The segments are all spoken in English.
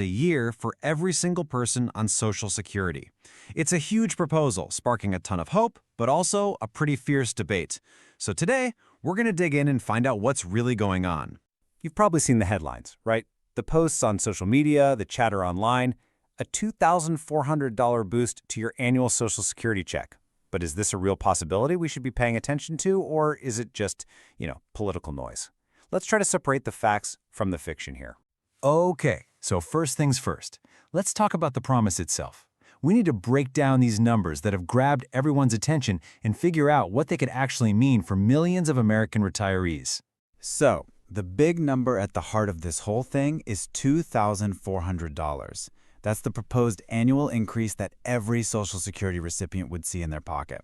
a year for every single person on Social Security. It's a huge proposal, sparking a ton of hope, but also a pretty fierce debate. So today, we're going to dig in and find out what's really going on. You've probably seen the headlines, right? The posts on social media, the chatter online, a $2,400 boost to your annual Social Security check. But is this a real possibility we should be paying attention to, or is it just, political noise? Let's try to separate the facts from the fiction here. Okay, so first things first. Let's talk about the promise itself. We need to break down these numbers that have grabbed everyone's attention and figure out what they could actually mean for millions of American retirees. So, the big number at the heart of this whole thing is $2,400. That's the proposed annual increase that every Social Security recipient would see in their pocket.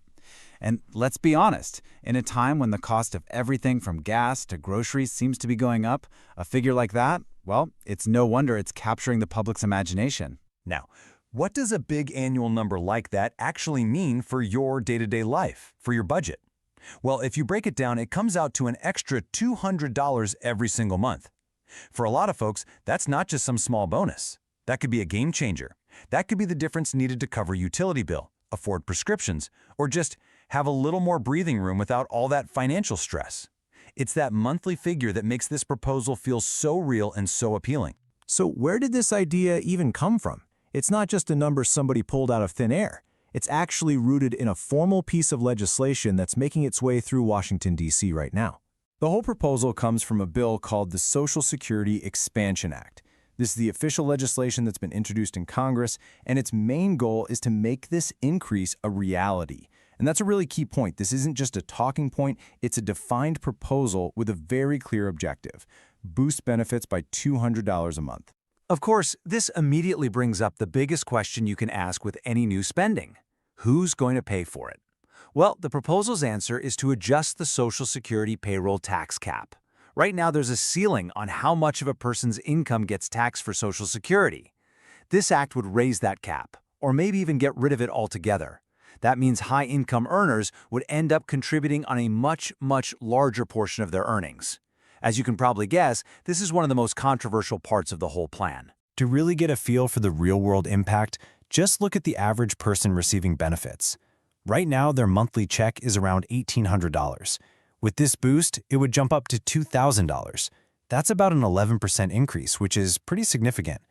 And let's be honest, in a time when the cost of everything from gas to groceries seems to be going up, a figure like that, well, it's no wonder it's capturing the public's imagination. Now, what does a big annual number like that actually mean for your day-to-day life, for your budget? Well, if you break it down, it comes out to an extra $200 every single month. For a lot of folks, that's not just some small bonus. That could be a game changer. That could be the difference needed to cover utility bill, afford prescriptions, or just have a little more breathing room without all that financial stress. It's that monthly figure that makes this proposal feel so real and so appealing. So where did this idea even come from? It's not just a number somebody pulled out of thin air. It's actually rooted in a formal piece of legislation that's making its way through Washington, D.C. right now. The whole proposal comes from a bill called the Social Security Expansion Act. This is the official legislation that's been introduced in Congress, and its main goal is to make this increase a reality. And that's a really key point. This isn't just a talking point, it's a defined proposal with a very clear objective: boost benefits by $200 a month. Of course, this immediately brings up the biggest question you can ask with any new spending. Who's going to pay for it? Well, the proposal's answer is to adjust the Social Security payroll tax cap. Right now, there's a ceiling on how much of a person's income gets taxed for Social Security. This act would raise that cap, or maybe even get rid of it altogether. That means high-income earners would end up contributing on a much, much larger portion of their earnings. As you can probably guess, this is one of the most controversial parts of the whole plan. To really get a feel for the real-world impact, just look at the average person receiving benefits. Right now, their monthly check is around $1,800. With this boost, it would jump up to $2,000. That's about an 11% increase, which is pretty significant.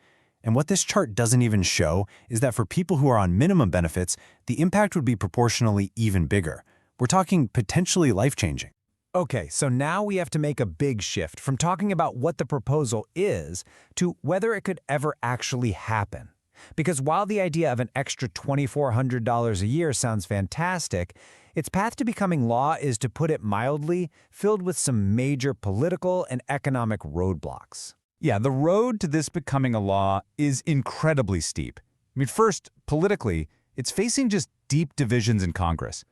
And what this chart doesn't even show is that for people who are on minimum benefits, the impact would be proportionally even bigger. We're talking potentially life-changing. Okay, so now we have to make a big shift from talking about what the proposal is to whether it could ever actually happen. Because while the idea of an extra $2,400 a year sounds fantastic, its path to becoming law is, to put it mildly, filled with some major political and economic roadblocks. Yeah, the road to this becoming a law is incredibly steep. First, politically, it's facing just deep divisions in Congress.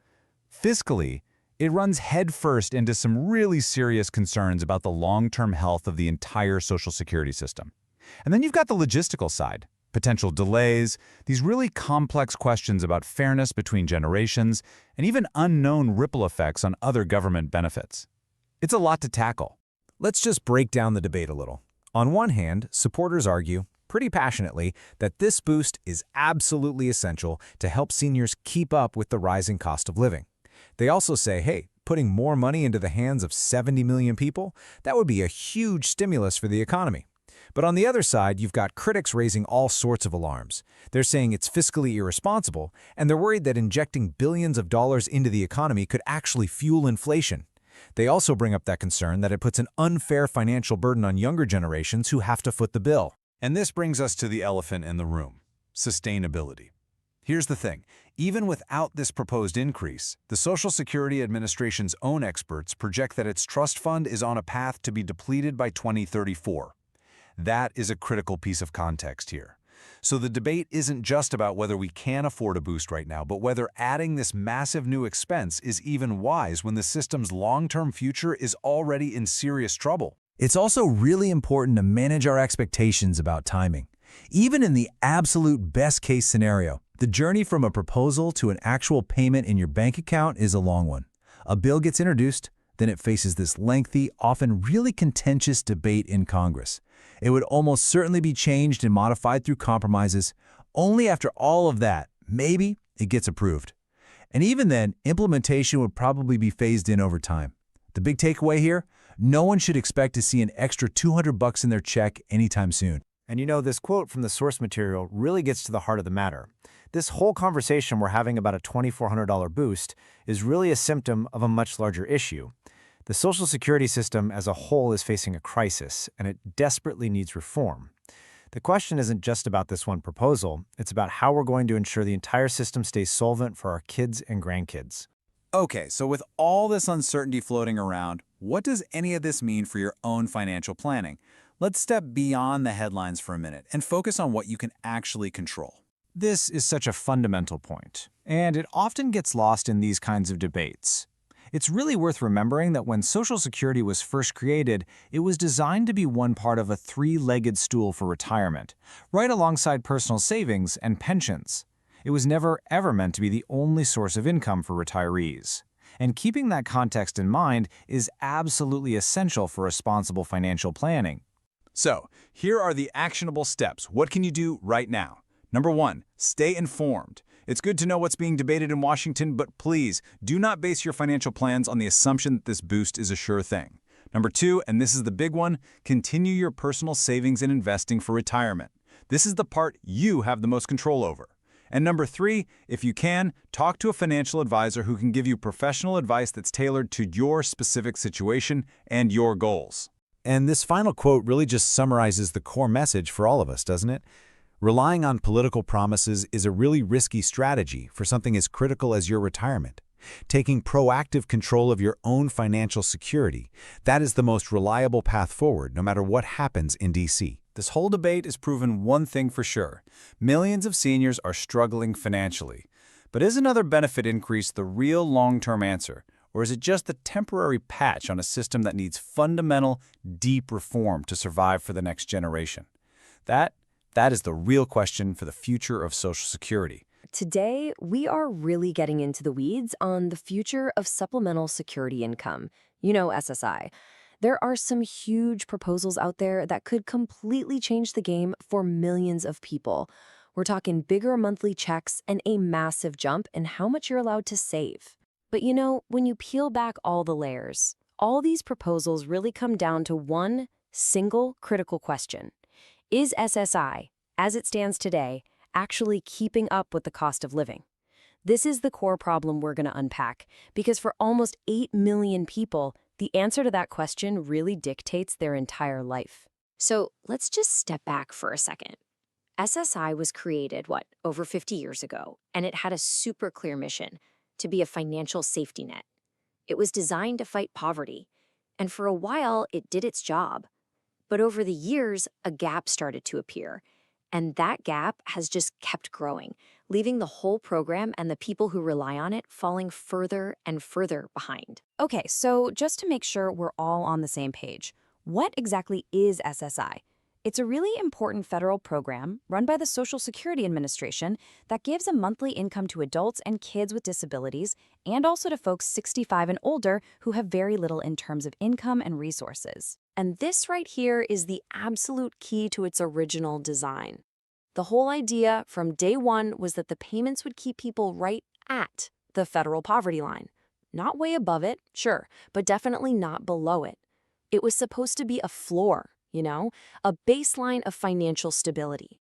Fiscally, it runs headfirst into some really serious concerns about the long-term health of the entire Social Security system. And then you've got the logistical side. Potential delays, these really complex questions about fairness between generations, and even unknown ripple effects on other government benefits. It's a lot to tackle. Let's just break down the debate a little. On one hand, supporters argue, pretty passionately, that this boost is absolutely essential to help seniors keep up with the rising cost of living. They also say, hey, putting more money into the hands of 70 million people, that would be a huge stimulus for the economy. But on the other side, you've got critics raising all sorts of alarms. They're saying it's fiscally irresponsible, and they're worried that injecting billions of dollars into the economy could actually fuel inflation. They also bring up that concern that it puts an unfair financial burden on younger generations who have to foot the bill. And this brings us to the elephant in the room: sustainability. Here's the thing. Even without this proposed increase, the Social Security Administration's own experts project that its trust fund is on a path to be depleted by 2034. That is a critical piece of context here. So the debate isn't just about whether we can afford a boost right now, but whether adding this massive new expense is even wise when the system's long-term future is already in serious trouble. It's also really important to manage our expectations about timing. Even in the absolute best-case scenario, the journey from a proposal to an actual payment in your bank account is a long one. A bill gets introduced, then it faces this lengthy, often really contentious debate in Congress. It would almost certainly be changed and modified through compromises. Only after all of that, maybe, it gets approved. And even then, implementation would probably be phased in over time. The big takeaway here? No one should expect to see an extra $200 in their check anytime soon. And you know, this quote from the source material really gets to the heart of the matter. This whole conversation we're having about a $2,400 boost is really a symptom of a much larger issue. The Social Security system as a whole is facing a crisis, and it desperately needs reform. The question isn't just about this one proposal, it's about how we're going to ensure the entire system stays solvent for our kids and grandkids. Okay, so with all this uncertainty floating around, what does any of this mean for your own financial planning? Let's step beyond the headlines for a minute and focus on what you can actually control. This is such a fundamental point, and it often gets lost in these kinds of debates. It's really worth remembering that when Social Security was first created, it was designed to be one part of a three-legged stool for retirement, right alongside personal savings and pensions. It was never ever meant to be the only source of income for retirees. And keeping that context in mind is absolutely essential for responsible financial planning. So, here are the actionable steps. What can you do right now? Number 1, stay informed. It's good to know what's being debated in Washington, but please do not base your financial plans on the assumption that this boost is a sure thing. Number 2, and this is the big one, continue your personal savings and investing for retirement. This is the part you have the most control over. And number 3, if you can, talk to a financial advisor who can give you professional advice that's tailored to your specific situation and your goals. And this final quote really just summarizes the core message for all of us, doesn't it? Relying on political promises is a really risky strategy for something as critical as your retirement. Taking proactive control of your own financial security, that is the most reliable path forward, no matter what happens in D.C. This whole debate has proven one thing for sure. Millions of seniors are struggling financially. But is another benefit increase the real long-term answer? Or is it just the temporary patch on a system that needs fundamental, deep reform to survive for the next generation? That is the real question for the future of Social Security. Today, we are really getting into the weeds on the future of supplemental security income, SSI. There are some huge proposals out there that could completely change the game for millions of people. We're talking bigger monthly checks and a massive jump in how much you're allowed to save. But when you peel back all the layers, all these proposals really come down to one single critical question. Is SSI, as it stands today, actually keeping up with the cost of living? This is the core problem we're going to unpack, because for almost 8 million people, the answer to that question really dictates their entire life. So let's just step back for a second. SSI was created, over 50 years ago, and it had a super clear mission: to be a financial safety net. It was designed to fight poverty, and for a while, it did its job. But over the years, a gap started to appear, and that gap has just kept growing, leaving the whole program and the people who rely on it falling further and further behind. Okay, so just to make sure we're all on the same page, what exactly is SSI? It's a really important federal program run by the Social Security Administration that gives a monthly income to adults and kids with disabilities, and also to folks 65 and older who have very little in terms of income and resources. And this right here is the absolute key to its original design. The whole idea from day one was that the payments would keep people right at the federal poverty line. Not way above it, sure, but definitely not below it. It was supposed to be a floor, a baseline of financial stability.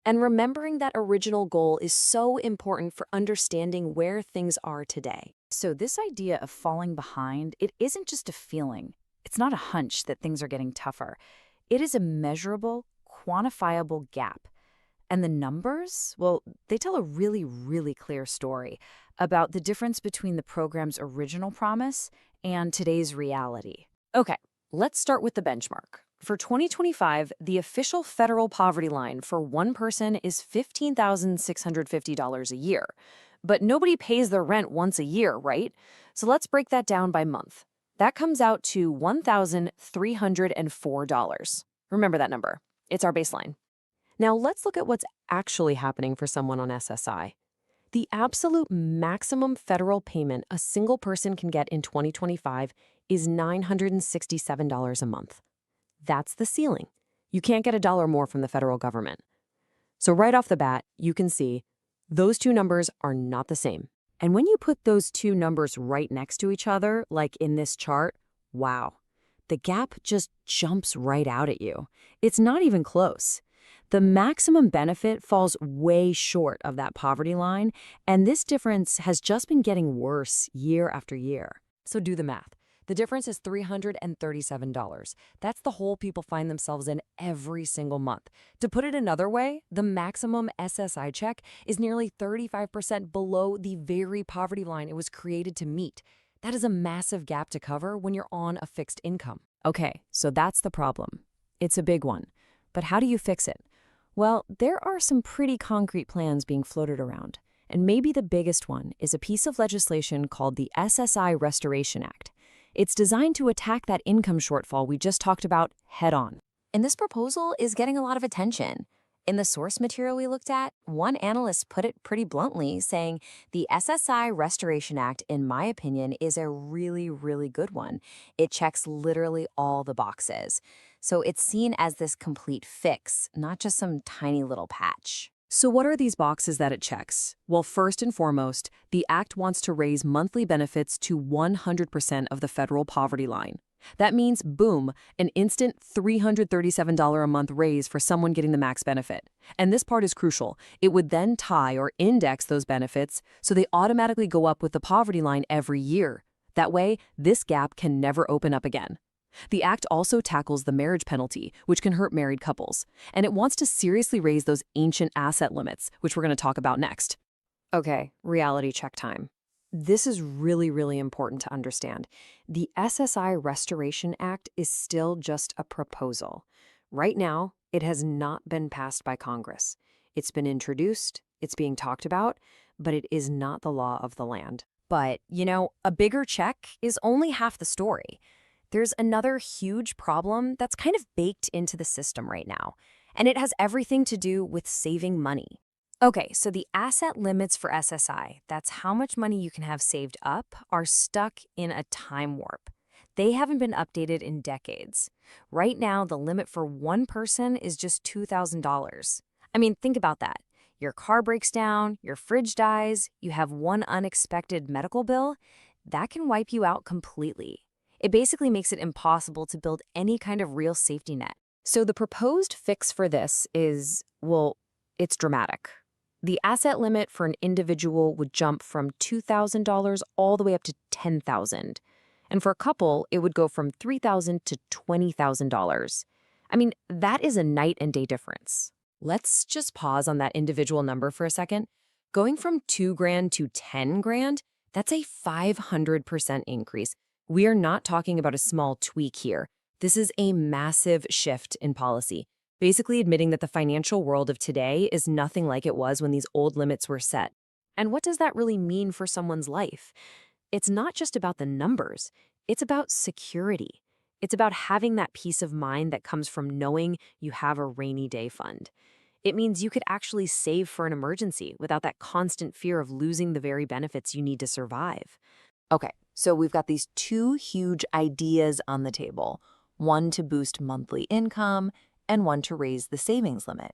And remembering that original goal is so important for understanding where things are today. So this idea of falling behind, it isn't just a feeling. It's not a hunch that things are getting tougher. It is a measurable, quantifiable gap. And the numbers, they tell a really, really clear story about the difference between the program's original promise and today's reality. Okay, let's start with the benchmark. For 2025, the official federal poverty line for one person is $15,650 a year. But nobody pays their rent once a year, right? So let's break that down by month. That comes out to $1,304. Remember that number. It's our baseline. Now let's look at what's actually happening for someone on SSI. The absolute maximum federal payment a single person can get in 2025 is $967 a month. That's the ceiling. You can't get $1 more from the federal government. So right off the bat, you can see those two numbers are not the same. And when you put those two numbers right next to each other, like in this chart, wow, the gap just jumps right out at you. It's not even close. The maximum benefit falls way short of that poverty line, and this difference has just been getting worse year after year. So do the math. The difference is $337. That's the hole people find themselves in every single month. To put it another way, the maximum SSI check is nearly 35% below the very poverty line it was created to meet. That is a massive gap to cover when you're on a fixed income. Okay, so that's the problem. It's a big one. But how do you fix it? Well, there are some pretty concrete plans being floated around. And maybe the biggest one is a piece of legislation called the SSI Restoration Act. It's designed to attack that income shortfall we just talked about head-on. And this proposal is getting a lot of attention. In the source material we looked at, one analyst put it pretty bluntly, saying the SSI Restoration Act, in my opinion, is a really, really good one. It checks literally all the boxes. So it's seen as this complete fix, not just some tiny little patch. So what are these boxes that it checks? Well, first and foremost, the Act wants to raise monthly benefits to 100% of the federal poverty line. That means, boom, an instant $337 a month raise for someone getting the max benefit. And this part is crucial. It would then tie or index those benefits so they automatically go up with the poverty line every year. That way, this gap can never open up again. The Act also tackles the marriage penalty, which can hurt married couples, and it wants to seriously raise those ancient asset limits, which we're going to talk about next. Okay, reality check time. This is really, really important to understand. The SSI Restoration Act is still just a proposal. Right now, it has not been passed by Congress. It's been introduced, it's being talked about, but it is not the law of the land. But, a bigger check is only half the story. There's another huge problem that's kind of baked into the system right now, and it has everything to do with saving money. Okay, so the asset limits for SSI, that's how much money you can have saved up, are stuck in a time warp. They haven't been updated in decades. Right now, the limit for one person is just $2,000. I mean, think about that. Your car breaks down, your fridge dies, you have one unexpected medical bill, that can wipe you out completely. It basically makes it impossible to build any kind of real safety net. So the proposed fix for this is, well, it's dramatic. The asset limit for an individual would jump from $2,000 all the way up to $10,000. And for a couple, it would go from $3,000 to $20,000. I mean, that is a night and day difference. Let's just pause on that individual number for a second. Going from $2,000 to $10,000, that's a 500% increase. We are not talking about a small tweak here. This is a massive shift in policy, basically admitting that the financial world of today is nothing like it was when these old limits were set. And what does that really mean for someone's life? It's not just about the numbers. It's about security. It's about having that peace of mind that comes from knowing you have a rainy day fund. It means you could actually save for an emergency without that constant fear of losing the very benefits you need to survive. Okay, so we've got these two huge ideas on the table, one to boost monthly income and one to raise the savings limit.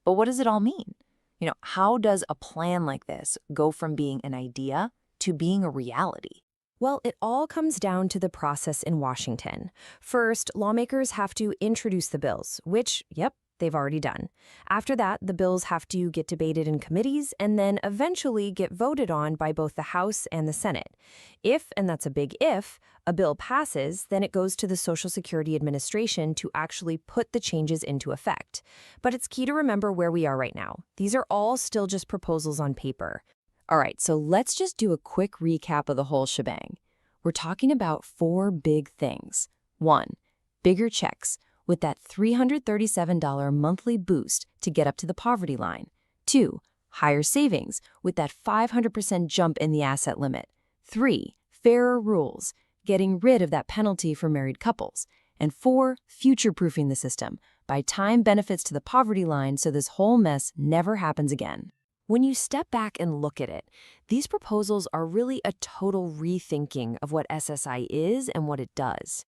But what does it all mean? How does a plan like this go from being an idea to being a reality? Well, it all comes down to the process in Washington. First, lawmakers have to introduce the bills, which, they've already done. After that, the bills have to get debated in committees and then eventually get voted on by both the House and the Senate. If, and that's a big if, a bill passes, then it goes to the Social Security Administration to actually put the changes into effect. But it's key to remember where we are right now. These are all still just proposals on paper. All right, so let's just do a quick recap of the whole shebang. We're talking about 4 big things. 1, bigger checks, with that $337 monthly boost to get up to the poverty line. 2, higher savings with that 500% jump in the asset limit. 3, fairer rules, getting rid of that penalty for married couples. And 4, future-proofing the system by tying benefits to the poverty line so this whole mess never happens again. When you step back and look at it, these proposals are really a total rethinking of what SSI is and what it does.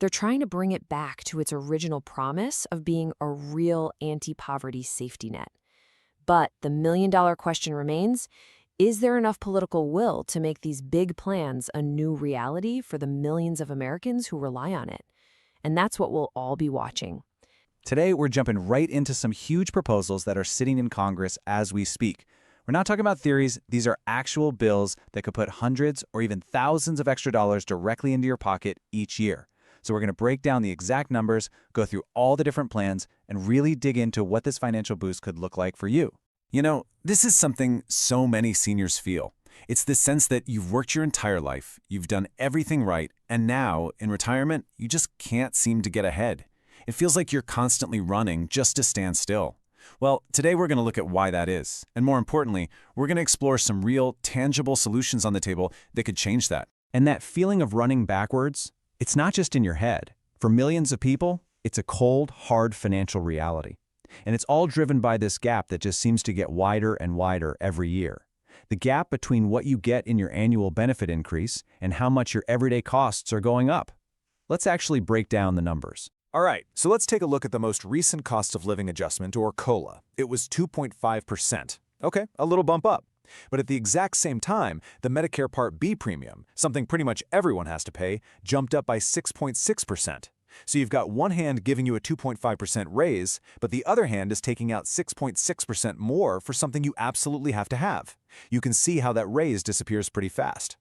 They're trying to bring it back to its original promise of being a real anti-poverty safety net. But the million-dollar question remains, is there enough political will to make these big plans a new reality for the millions of Americans who rely on it? And that's what we'll all be watching. Today, we're jumping right into some huge proposals that are sitting in Congress as we speak. We're not talking about theories. These are actual bills that could put hundreds or even thousands of extra dollars directly into your pocket each year. So we're going to break down the exact numbers, go through all the different plans, and really dig into what this financial boost could look like for you. You know, this is something so many seniors feel. It's the sense that you've worked your entire life, you've done everything right, and now, in retirement, you just can't seem to get ahead. It feels like you're constantly running just to stand still. Well, today we're going to look at why that is. And more importantly, we're going to explore some real, tangible solutions on the table that could change that. And that feeling of running backwards, it's not just in your head. For millions of people, it's a cold, hard financial reality. And it's all driven by this gap that just seems to get wider and wider every year. The gap between what you get in your annual benefit increase and how much your everyday costs are going up. Let's actually break down the numbers. All right, so let's take a look at the most recent cost of living adjustment, or COLA. It was 2.5%. Okay, a little bump up. But at the exact same time, the Medicare Part B premium, something pretty much everyone has to pay, jumped up by 6.6%. So you've got one hand giving you a 2.5% raise, but the other hand is taking out 6.6% more for something you absolutely have to have. You can see how that raise disappears pretty fast.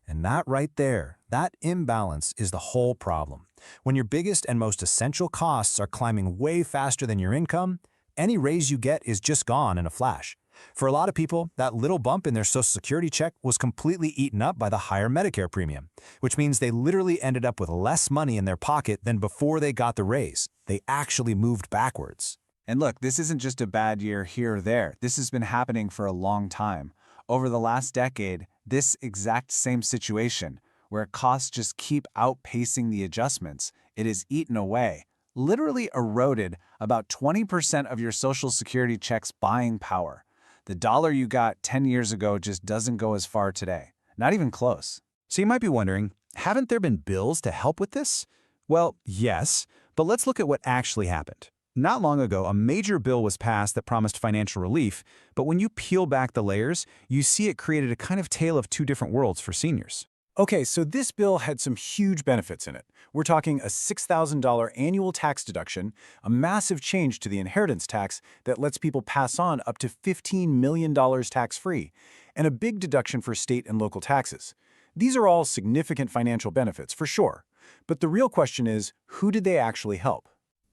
And that right there, that imbalance is the whole problem. When your biggest and most essential costs are climbing way faster than your income, any raise you get is just gone in a flash. For a lot of people, that little bump in their Social Security check was completely eaten up by the higher Medicare premium, which means they literally ended up with less money in their pocket than before they got the raise. They actually moved backwards. And look, this isn't just a bad year here or there. This has been happening for a long time. Over the last decade, this exact same situation, where costs just keep outpacing the adjustments, it is eaten away, literally eroded about 20% of your Social Security check's buying power. The dollar you got 10 years ago just doesn't go as far today. Not even close. So you might be wondering, haven't there been bills to help with this? Well, yes, but let's look at what actually happened. Not long ago, a major bill was passed that promised financial relief, but when you peel back the layers, you see it created a kind of tale of two different worlds for seniors. Okay, so this bill had some huge benefits in it. We're talking a $6,000 annual tax deduction, a massive change to the inheritance tax that lets people pass on up to $15 million tax-free, and a big deduction for state and local taxes. These are all significant financial benefits, for sure. But the real question is, who did they actually help?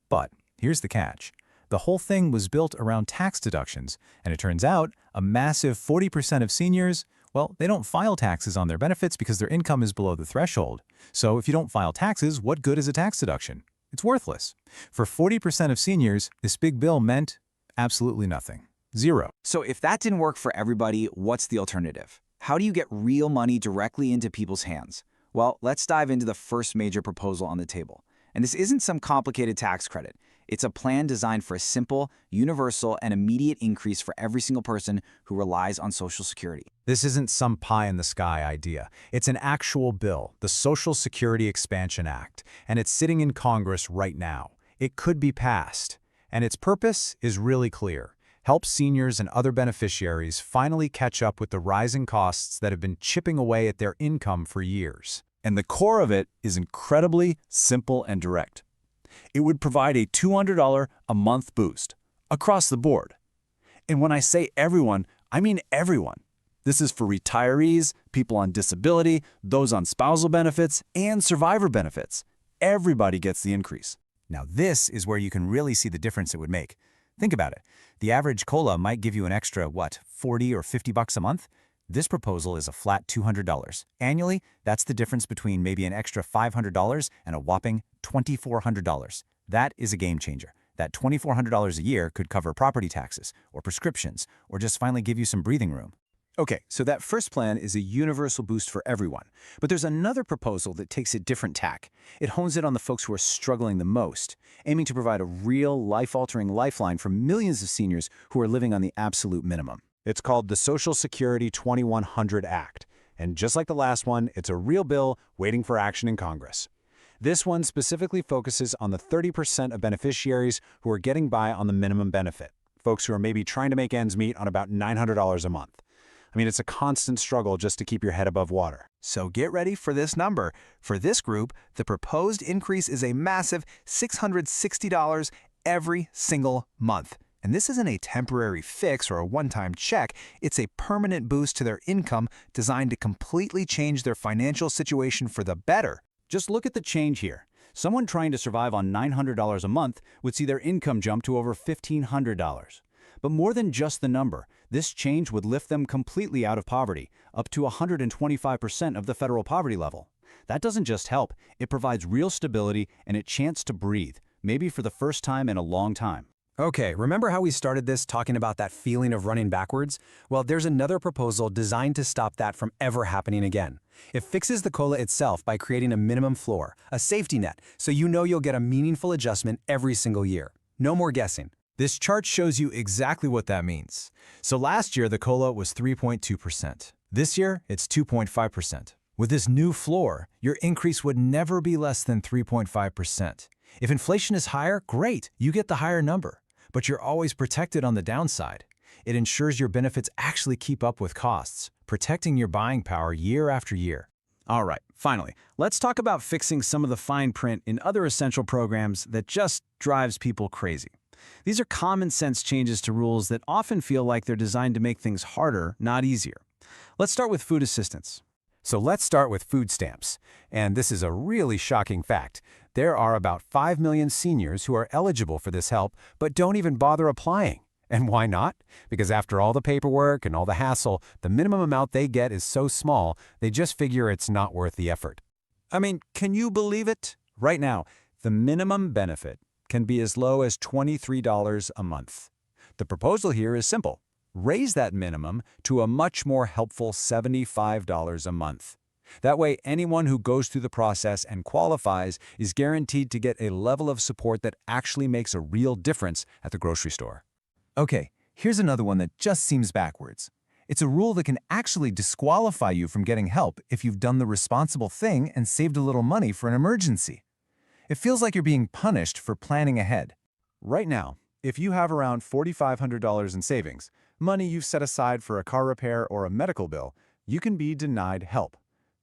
But here's the catch. The whole thing was built around tax deductions, and it turns out a massive 40% of seniors, well, they don't file taxes on their benefits because their income is below the threshold. So if you don't file taxes, what good is a tax deduction? It's worthless. For 40% of seniors, this big bill meant absolutely nothing. Zero. So if that didn't work for everybody, what's the alternative? How do you get real money directly into people's hands? Well, let's dive into the first major proposal on the table. And this isn't some complicated tax credit. It's a plan designed for a simple, universal, and immediate increase for every single person who relies on Social Security. This isn't some pie-in-the-sky idea. It's an actual bill, the Social Security Expansion Act, and it's sitting in Congress right now. It could be passed. And its purpose is really clear. Help seniors and other beneficiaries finally catch up with the rising costs that have been chipping away at their income for years. And the core of it is incredibly simple and direct. It would provide a $200 a month boost across the board. And when I say everyone, I mean everyone. This is for retirees, people on disability, those on spousal benefits, and survivor benefits. Everybody gets the increase. Now this is where you can really see the difference it would make. Think about it. The average COLA might give you an extra, what, 40 or 50 bucks a month? This proposal is a flat $200. Annually, that's the difference between maybe an extra $500 and a whopping $2,400. That is a game changer. That $2,400 a year could cover property taxes or prescriptions or just finally give you some breathing room. Okay, so that first plan is a universal boost for everyone. But there's another proposal that takes a different tack. It hones in on the folks who are struggling the most, aiming to provide a real, life-altering lifeline for millions of seniors who are living on the absolute minimum. It's called the Social Security 2100 Act. And just like the last one, it's a real bill waiting for action in Congress. This one specifically focuses on the 30% of beneficiaries who are getting by on the minimum benefit, folks who are maybe trying to make ends meet on about $900 a month. I mean, it's a constant struggle just to keep your head above water. So get ready for this number. For this group, the proposed increase is a massive $660 every single month. And this isn't a temporary fix or a one-time check. It's a permanent boost to their income designed to completely change their financial situation for the better. Just look at the change here. Someone trying to survive on $900 a month would see their income jump to over $1,500. But more than just the number, this change would lift them completely out of poverty, up to 125% of the federal poverty level. That doesn't just help, it provides real stability and a chance to breathe, maybe for the first time in a long time. Okay, remember how we started this talking about that feeling of running backwards? Well, there's another proposal designed to stop that from ever happening again. It fixes the COLA itself by creating a minimum floor, a safety net, so you know you'll get a meaningful adjustment every single year. No more guessing. This chart shows you exactly what that means. So last year, the COLA was 3.2%. This year, it's 2.5%. With this new floor, your increase would never be less than 3.5%. If inflation is higher, great, you get the higher number. But you're always protected on the downside. It ensures your benefits actually keep up with costs, protecting your buying power year after year. All right, finally, let's talk about fixing some of the fine print in other essential programs that just drives people crazy. These are common sense changes to rules that often feel like they're designed to make things harder, not easier. Let's start with food assistance. So let's start with food stamps. And this is a really shocking fact. There are about 5 million seniors who are eligible for this help, but don't even bother applying. And why not? Because after all the paperwork and all the hassle, the minimum amount they get is so small, they just figure it's not worth the effort. I mean, can you believe it? Right now, the minimum benefit can be as low as $23 a month. The proposal here is simple. Raise that minimum to a much more helpful $75 a month. That way, anyone who goes through the process and qualifies is guaranteed to get a level of support that actually makes a real difference at the grocery store. Okay, here's another one that just seems backwards. It's a rule that can actually disqualify you from getting help if you've done the responsible thing and saved a little money for an emergency. It feels like you're being punished for planning ahead. Right now, if you have around $4,500 in savings, money you've set aside for a car repair or a medical bill, you can be denied help.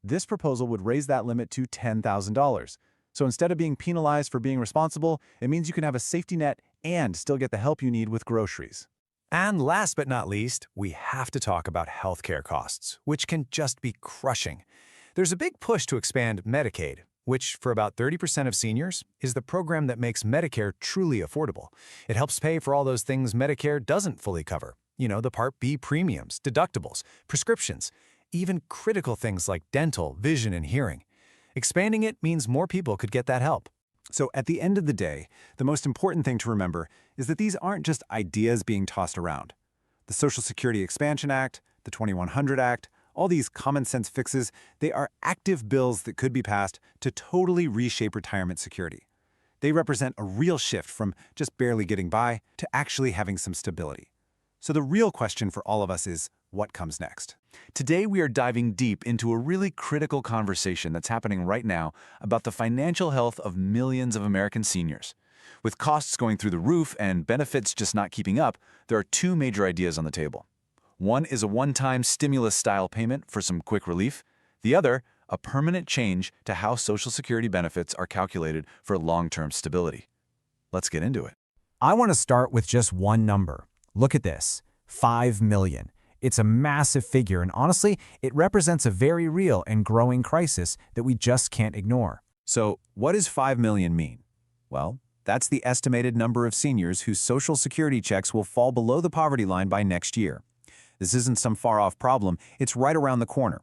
This proposal would raise that limit to $10,000. So instead of being penalized for being responsible, it means you can have a safety net and still get the help you need with groceries. And last but not least, we have to talk about healthcare costs, which can just be crushing. There's a big push to expand Medicaid, which, for about 30% of seniors, is the program that makes Medicare truly affordable. It helps pay for all those things Medicare doesn't fully cover. You know, the Part B premiums, deductibles, prescriptions, even critical things like dental, vision, and hearing. Expanding it means more people could get that help. So at the end of the day, the most important thing to remember is that these aren't just ideas being tossed around. The Social Security Expansion Act, the 2100 Act, all these common sense fixes, they are active bills that could be passed to totally reshape retirement security. They represent a real shift from just barely getting by to actually having some stability. So the real question for all of us is, what comes next? Today, we are diving deep into a really critical conversation that's happening right now about the financial health of millions of American seniors. With costs going through the roof and benefits just not keeping up, there are two major ideas on the table. One is a one-time stimulus-style payment for some quick relief. The other, a permanent change to how Social Security benefits are calculated for long-term stability. Let's get into it. I want to start with just one number. Look at this, 5 million. It's a massive figure, and honestly, it represents a very real and growing crisis that we just can't ignore. So what does 5 million mean? Well, that's the estimated number of seniors whose Social Security checks will fall below the poverty line by next year. This isn't some far-off problem, it's right around the corner.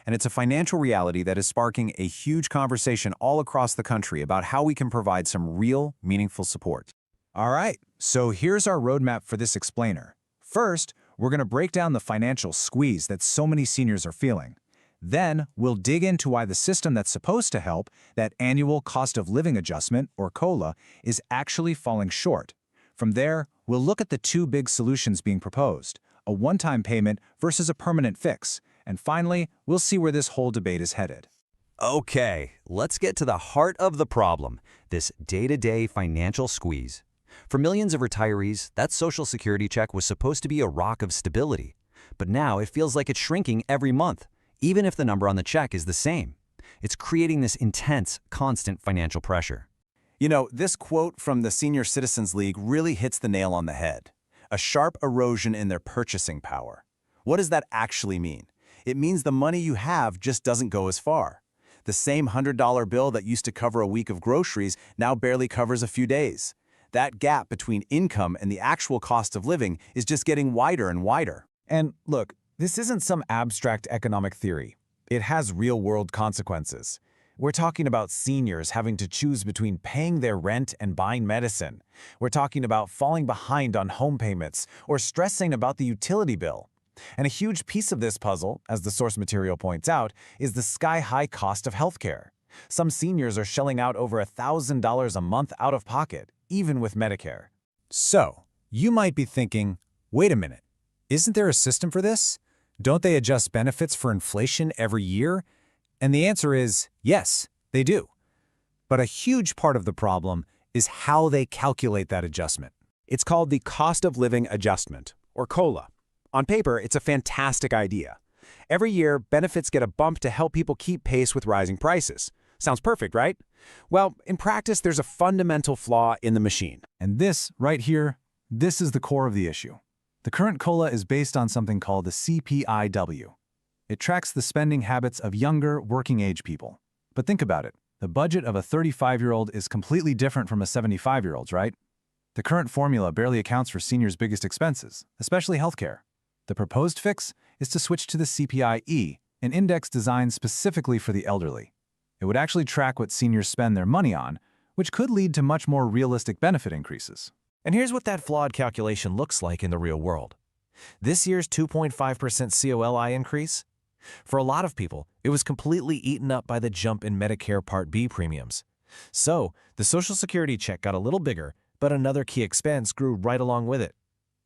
And it's a financial reality that is sparking a huge conversation all across the country about how we can provide some real, meaningful support. All right, so here's our roadmap for this explainer. First, we're going to break down the financial squeeze that so many seniors are feeling. Then, we'll dig into why the system that's supposed to help, that annual cost of living adjustment, or COLA, is actually falling short. From there, we'll look at the two big solutions being proposed, a one-time payment versus a permanent fix. And finally, we'll see where this whole debate is headed. Okay, let's get to the heart of the problem, this day-to-day financial squeeze. For millions of retirees, that Social Security check was supposed to be a rock of stability. But now it feels like it's shrinking every month, even if the number on the check is the same. It's creating this intense, constant financial pressure. You know, this quote from the Senior Citizens League really hits the nail on the head. A sharp erosion in their purchasing power. What does that actually mean? It means the money you have just doesn't go as far. The same $100 bill that used to cover a week of groceries now barely covers a few days. That gap between income and the actual cost of living is just getting wider and wider. And look, this isn't some abstract economic theory. It has real-world consequences. We're talking about seniors having to choose between paying their rent and buying medicine. We're talking about falling behind on home payments or stressing about the utility bill. And a huge piece of this puzzle, as the source material points out, is the sky-high cost of healthcare. Some seniors are shelling out over $1,000 a month out of pocket, even with Medicare. So, you might be thinking, wait a minute, isn't there a system for this? Don't they adjust benefits for inflation every year? And the answer is yes, they do. But a huge part of the problem is how they calculate that adjustment. It's called the cost of living adjustment, or COLA. On paper, it's a fantastic idea. Every year, benefits get a bump to help people keep pace with rising prices. Sounds perfect, right? Well, in practice, there's a fundamental flaw in the machine. And this, right here, this is the core of the issue. The current COLA is based on something called the CPIW. It tracks the spending habits of younger, working-age people. But think about it. The budget of a 35-year-old is completely different from a 75-year-old's, right? The current formula barely accounts for seniors' biggest expenses, especially healthcare. The proposed fix is to switch to the CPIE, an index designed specifically for the elderly. It would actually track what seniors spend their money on, which could lead to much more realistic benefit increases. And here's what that flawed calculation looks like in the real world. This year's 2.5% COLI increase? For a lot of people, it was completely eaten up by the jump in Medicare Part B premiums. So, the Social Security check got a little bigger, but another key expense grew right along with it.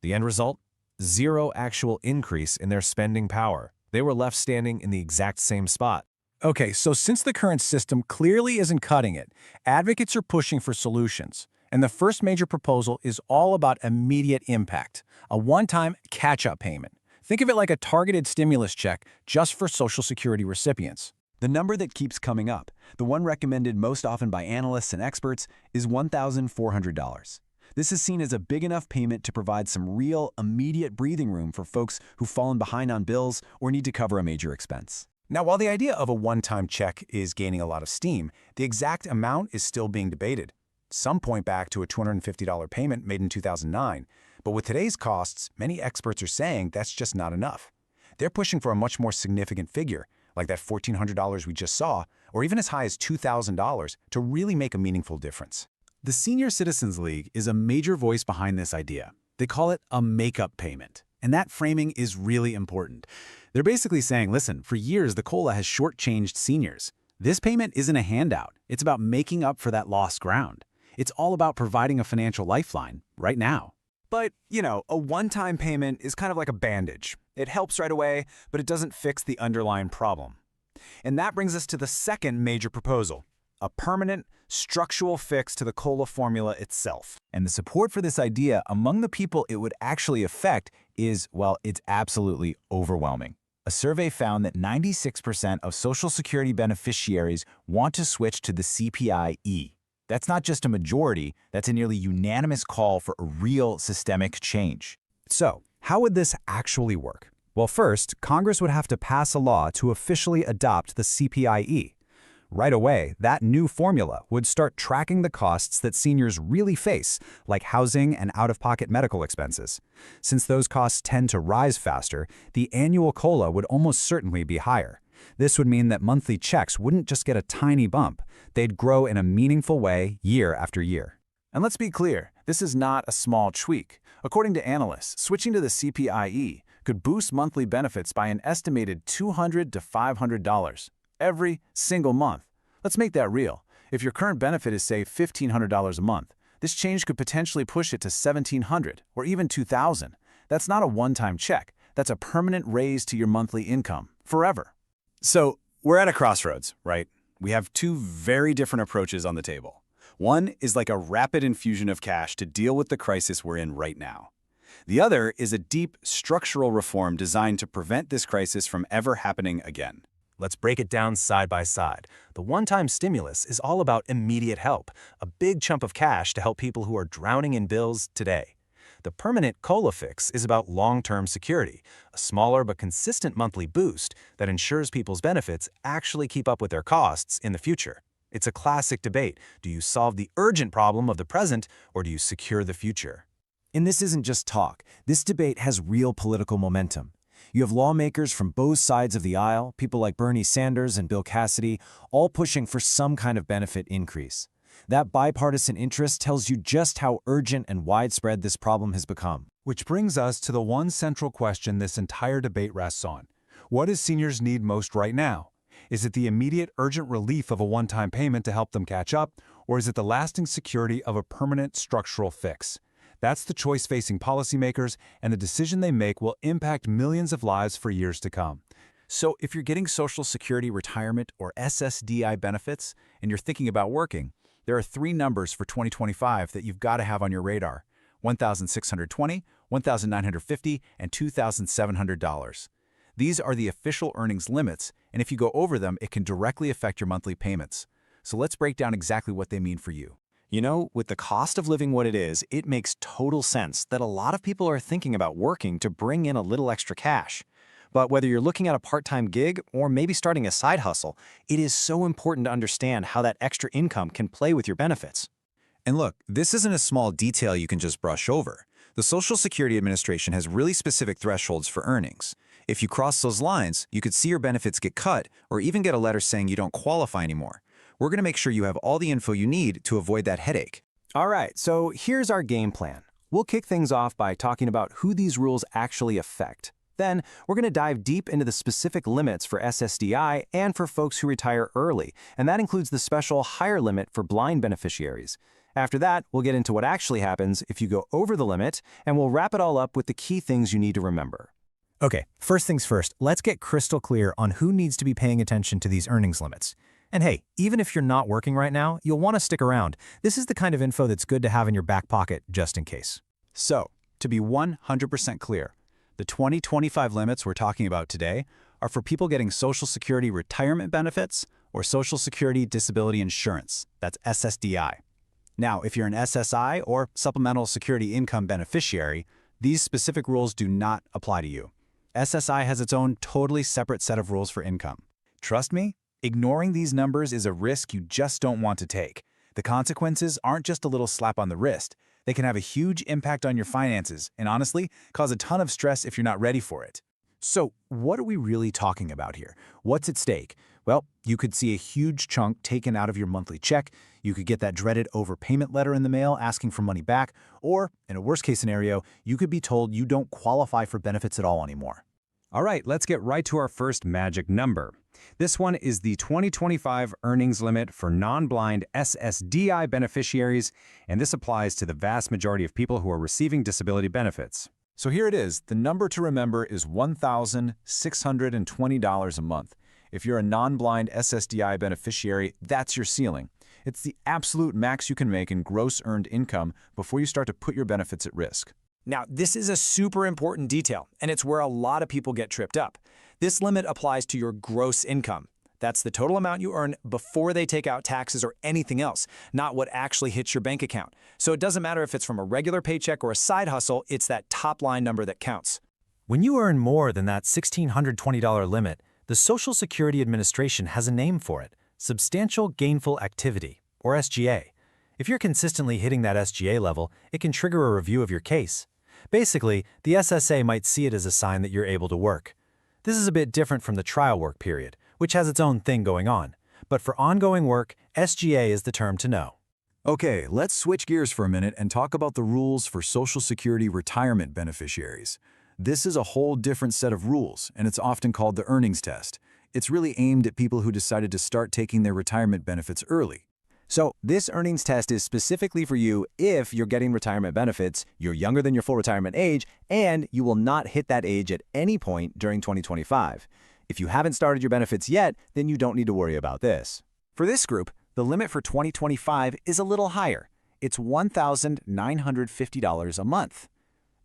The end result? Zero actual increase in their spending power. They were left standing in the exact same spot. Okay, so since the current system clearly isn't cutting it, advocates are pushing for solutions. And the first major proposal is all about immediate impact, a one-time catch-up payment. Think of it like a targeted stimulus check just for Social Security recipients. The number that keeps coming up, the one recommended most often by analysts and experts, is $1,400. This is seen as a big enough payment to provide some real, immediate breathing room for folks who've fallen behind on bills or need to cover a major expense. Now, while the idea of a one-time check is gaining a lot of steam, the exact amount is still being debated. Some point back to a $250 payment made in 2009, but with today's costs, many experts are saying that's just not enough. They're pushing for a much more significant figure, like that $1,400 we just saw, or even as high as $2,000 to really make a meaningful difference. The Senior Citizens League is a major voice behind this idea. They call it a make-up payment, and that framing is really important. They're basically saying, listen, for years the COLA has shortchanged seniors. This payment isn't a handout. It's about making up for that lost ground. It's all about providing a financial lifeline right now. But, you know, a one-time payment is kind of like a bandage. It helps right away, but it doesn't fix the underlying problem. And that brings us to the second major proposal, a permanent, structural fix to the COLA formula itself. And the support for this idea among the people it would actually affect is, well, it's absolutely overwhelming. A survey found that 96% of Social Security beneficiaries want to switch to the CPIE. That's not just a majority, that's a nearly unanimous call for a real systemic change. So, how would this actually work? Well, first, Congress would have to pass a law to officially adopt the CPIE. Right away, that new formula would start tracking the costs that seniors really face, like housing and out-of-pocket medical expenses. Since those costs tend to rise faster, the annual COLA would almost certainly be higher. This would mean that monthly checks wouldn't just get a tiny bump. They'd grow in a meaningful way year after year. And let's be clear, this is not a small tweak. According to analysts, switching to the CPIE could boost monthly benefits by an estimated $200 to $500 every single month. Let's make that real. If your current benefit is, say, $1,500 a month, this change could potentially push it to $1,700 or even $2,000. That's not a one-time check. That's a permanent raise to your monthly income, forever. So, we're at a crossroads, right? We have two very different approaches on the table. One is like a rapid infusion of cash to deal with the crisis we're in right now. The other is a deep structural reform designed to prevent this crisis from ever happening again. Let's break it down side by side. The one-time stimulus is all about immediate help, a big chunk of cash to help people who are drowning in bills today. The permanent COLA fix is about long-term security, a smaller but consistent monthly boost that ensures people's benefits actually keep up with their costs in the future. It's a classic debate. Do you solve the urgent problem of the present, or do you secure the future? And this isn't just talk. This debate has real political momentum. You have lawmakers from both sides of the aisle, people like Bernie Sanders and Bill Cassidy, all pushing for some kind of benefit increase. That bipartisan interest tells you just how urgent and widespread this problem has become. Which brings us to the one central question this entire debate rests on. What do seniors need most right now? Is it the immediate urgent relief of a one-time payment to help them catch up, or is it the lasting security of a permanent structural fix? That's the choice facing policymakers, and the decision they make will impact millions of lives for years to come. So if you're getting Social Security retirement or SSDI benefits and you're thinking about working, there are three numbers for 2025 that you've got to have on your radar: $1,620, $1,950, and $2,700. These are the official earnings limits, and if you go over them, it can directly affect your monthly payments. So let's break down exactly what they mean for you. You know, with the cost of living what it is, it makes total sense that a lot of people are thinking about working to bring in a little extra cash. But whether you're looking at a part-time gig or maybe starting a side hustle, it is so important to understand how that extra income can play with your benefits. And look, this isn't a small detail you can just brush over. The Social Security Administration has really specific thresholds for earnings. If you cross those lines, you could see your benefits get cut or even get a letter saying you don't qualify anymore. We're going to make sure you have all the info you need to avoid that headache. All right, so here's our game plan. We'll kick things off by talking about who these rules actually affect. Then, we're going to dive deep into the specific limits for SSDI and for folks who retire early, and that includes the special higher limit for blind beneficiaries. After that, we'll get into what actually happens if you go over the limit, and we'll wrap it all up with the key things you need to remember. Okay, first things first, let's get crystal clear on who needs to be paying attention to these earnings limits. And hey, even if you're not working right now, you'll want to stick around. This is the kind of info that's good to have in your back pocket just in case. So, to be 100% clear, the 2025 limits we're talking about today are for people getting Social Security retirement benefits or Social Security Disability Insurance, that's SSDI. Now, if you're an SSI or Supplemental Security Income beneficiary, these specific rules do not apply to you. SSI has its own totally separate set of rules for income. Trust me, ignoring these numbers is a risk you just don't want to take. The consequences aren't just a little slap on the wrist. They can have a huge impact on your finances and honestly, cause a ton of stress if you're not ready for it. So, what are we really talking about here? What's at stake? Well, you could see a huge chunk taken out of your monthly check, you could get that dreaded overpayment letter in the mail asking for money back, or, in a worst-case scenario, you could be told you don't qualify for benefits at all anymore. All right, let's get right to our first magic number. This one is the 2025 earnings limit for non-blind SSDI beneficiaries, and this applies to the vast majority of people who are receiving disability benefits. So here it is. The number to remember is $1,620 a month. If you're a non-blind SSDI beneficiary, that's your ceiling. It's the absolute max you can make in gross earned income before you start to put your benefits at risk. Now, this is a super important detail, and it's where a lot of people get tripped up. This limit applies to your gross income. That's the total amount you earn before they take out taxes or anything else, not what actually hits your bank account. So it doesn't matter if it's from a regular paycheck or a side hustle, it's that top line number that counts. When you earn more than that $1,620 limit, the Social Security Administration has a name for it: Substantial Gainful Activity, or SGA. If you're consistently hitting that SGA level, it can trigger a review of your case. Basically, the SSA might see it as a sign that you're able to work. This is a bit different from the trial work period, which has its own thing going on. But for ongoing work, SGA is the term to know. Okay, let's switch gears for a minute and talk about the rules for Social Security retirement beneficiaries. This is a whole different set of rules, and it's often called the earnings test. It's really aimed at people who decided to start taking their retirement benefits early. So this earnings test is specifically for you if you're getting retirement benefits, you're younger than your full retirement age, and you will not hit that age at any point during 2025. If you haven't started your benefits yet, then you don't need to worry about this. For this group, the limit for 2025 is a little higher. It's $1,950 a month.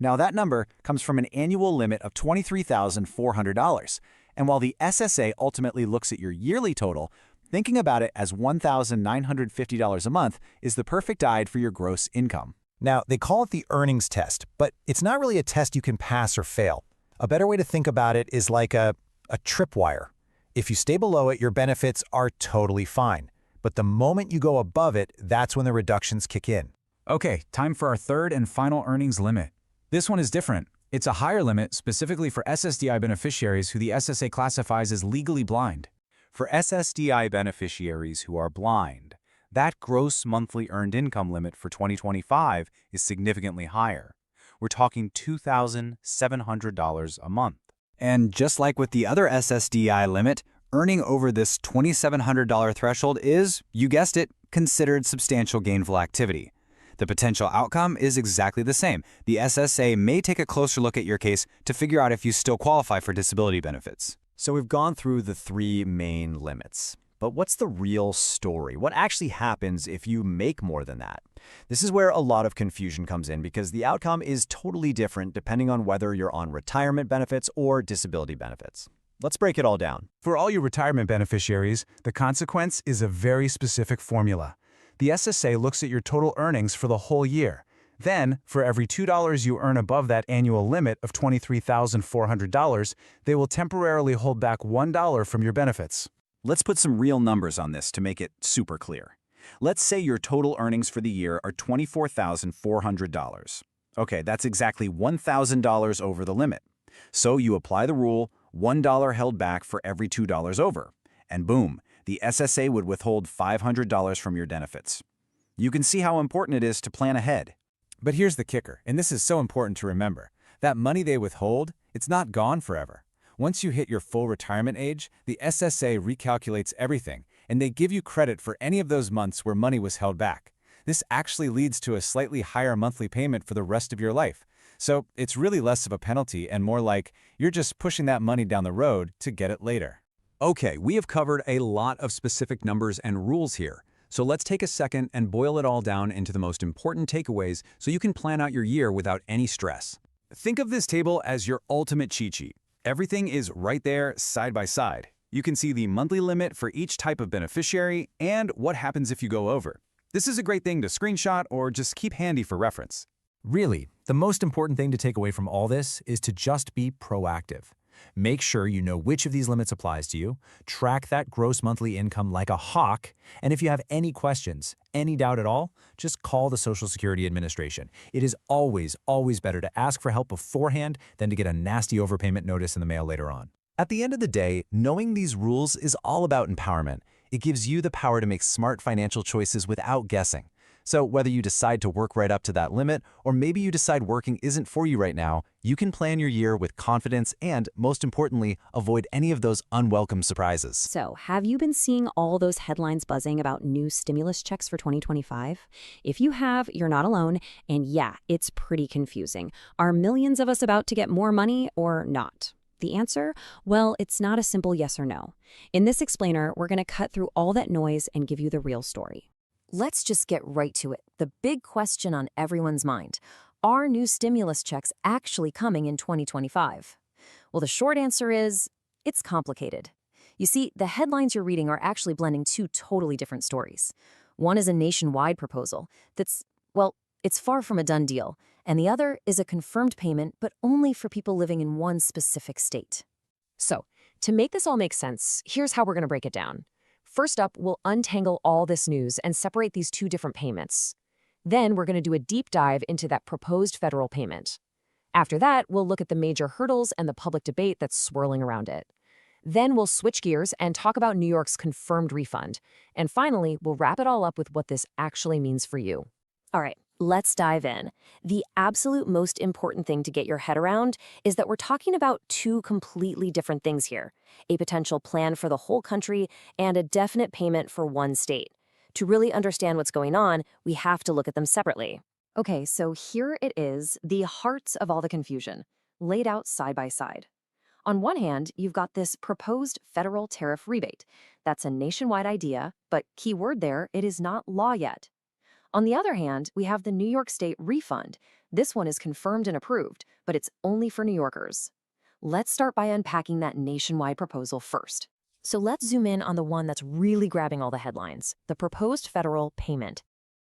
Now that number comes from an annual limit of $23,400. And while the SSA ultimately looks at your yearly total, thinking about it as $1,950 a month is the perfect guide for your gross income. Now, they call it the earnings test, but it's not really a test you can pass or fail. A better way to think about it is like a tripwire. If you stay below it, your benefits are totally fine. But the moment you go above it, that's when the reductions kick in. Okay, time for our third and final earnings limit. This one is different. It's a higher limit specifically for SSDI beneficiaries who the SSA classifies as legally blind. For SSDI beneficiaries who are blind, that gross monthly earned income limit for 2025 is significantly higher. We're talking $2,700 a month. And just like with the other SSDI limit, earning over this $2,700 threshold is, you guessed it, considered substantial gainful activity. The potential outcome is exactly the same. The SSA may take a closer look at your case to figure out if you still qualify for disability benefits. So we've gone through the three main limits. But what's the real story? What actually happens if you make more than that? This is where a lot of confusion comes in because the outcome is totally different depending on whether you're on retirement benefits or disability benefits. Let's break it all down. For all your retirement beneficiaries, the consequence is a very specific formula. The SSA looks at your total earnings for the whole year. Then, for every $2 you earn above that annual limit of $23,400, they will temporarily hold back $1 from your benefits. Let's put some real numbers on this to make it super clear. Let's say your total earnings for the year are $24,400. Okay, that's exactly $1,000 over the limit. So you apply the rule, $1 held back for every $2 over. And boom, the SSA would withhold $500 from your benefits. You can see how important it is to plan ahead. But here's the kicker, and this is so important to remember. That money they withhold, it's not gone forever. Once you hit your full retirement age, the SSA recalculates everything, and they give you credit for any of those months where money was held back. This actually leads to a slightly higher monthly payment for the rest of your life. So it's really less of a penalty and more like you're just pushing that money down the road to get it later. Okay, we have covered a lot of specific numbers and rules here. So let's take a second and boil it all down into the most important takeaways so you can plan out your year without any stress. Think of this table as your ultimate cheat sheet. Everything is right there, side by side. You can see the monthly limit for each type of beneficiary and what happens if you go over. This is a great thing to screenshot or just keep handy for reference. Really, the most important thing to take away from all this is to just be proactive. Make sure you know which of these limits applies to you, track that gross monthly income like a hawk, and if you have any questions, any doubt at all, just call the Social Security Administration. It is always, always better to ask for help beforehand than to get a nasty overpayment notice in the mail later on. At the end of the day, knowing these rules is all about empowerment. It gives you the power to make smart financial choices without guessing. So whether you decide to work right up to that limit, or maybe you decide working isn't for you right now, you can plan your year with confidence and, most importantly, avoid any of those unwelcome surprises. So, have you been seeing all those headlines buzzing about new stimulus checks for 2025? If you have, you're not alone, and yeah, it's pretty confusing. Are millions of us about to get more money or not? The answer? Well, it's not a simple yes or no. In this explainer, we're going to cut through all that noise and give you the real story. Let's just get right to it. The big question on everyone's mind. Are new stimulus checks actually coming in 2025? Well, the short answer is, it's complicated. You see, the headlines you're reading are actually blending two totally different stories. One is a nationwide proposal that's, well, it's far from a done deal, and the other is a confirmed payment, but only for people living in one specific state. So, to make this all make sense, here's how we're going to break it down. First up, we'll untangle all this news and separate these two different payments. Then we're going to do a deep dive into that proposed federal payment. After that, we'll look at the major hurdles and the public debate that's swirling around it. Then we'll switch gears and talk about New York's confirmed refund. And finally, we'll wrap it all up with what this actually means for you. All right, let's dive in. The absolute most important thing to get your head around is that we're talking about two completely different things here. A potential plan for the whole country and a definite payment for one state. To really understand what's going on, we have to look at them separately. Okay, so here it is, the heart of all the confusion, laid out side by side. On one hand, you've got this proposed federal tariff rebate. That's a nationwide idea, but key word there, it is not law yet. On the other hand, we have the New York State refund. This one is confirmed and approved, but it's only for New Yorkers. Let's start by unpacking that nationwide proposal first. So let's zoom in on the one that's really grabbing all the headlines, the proposed federal payment.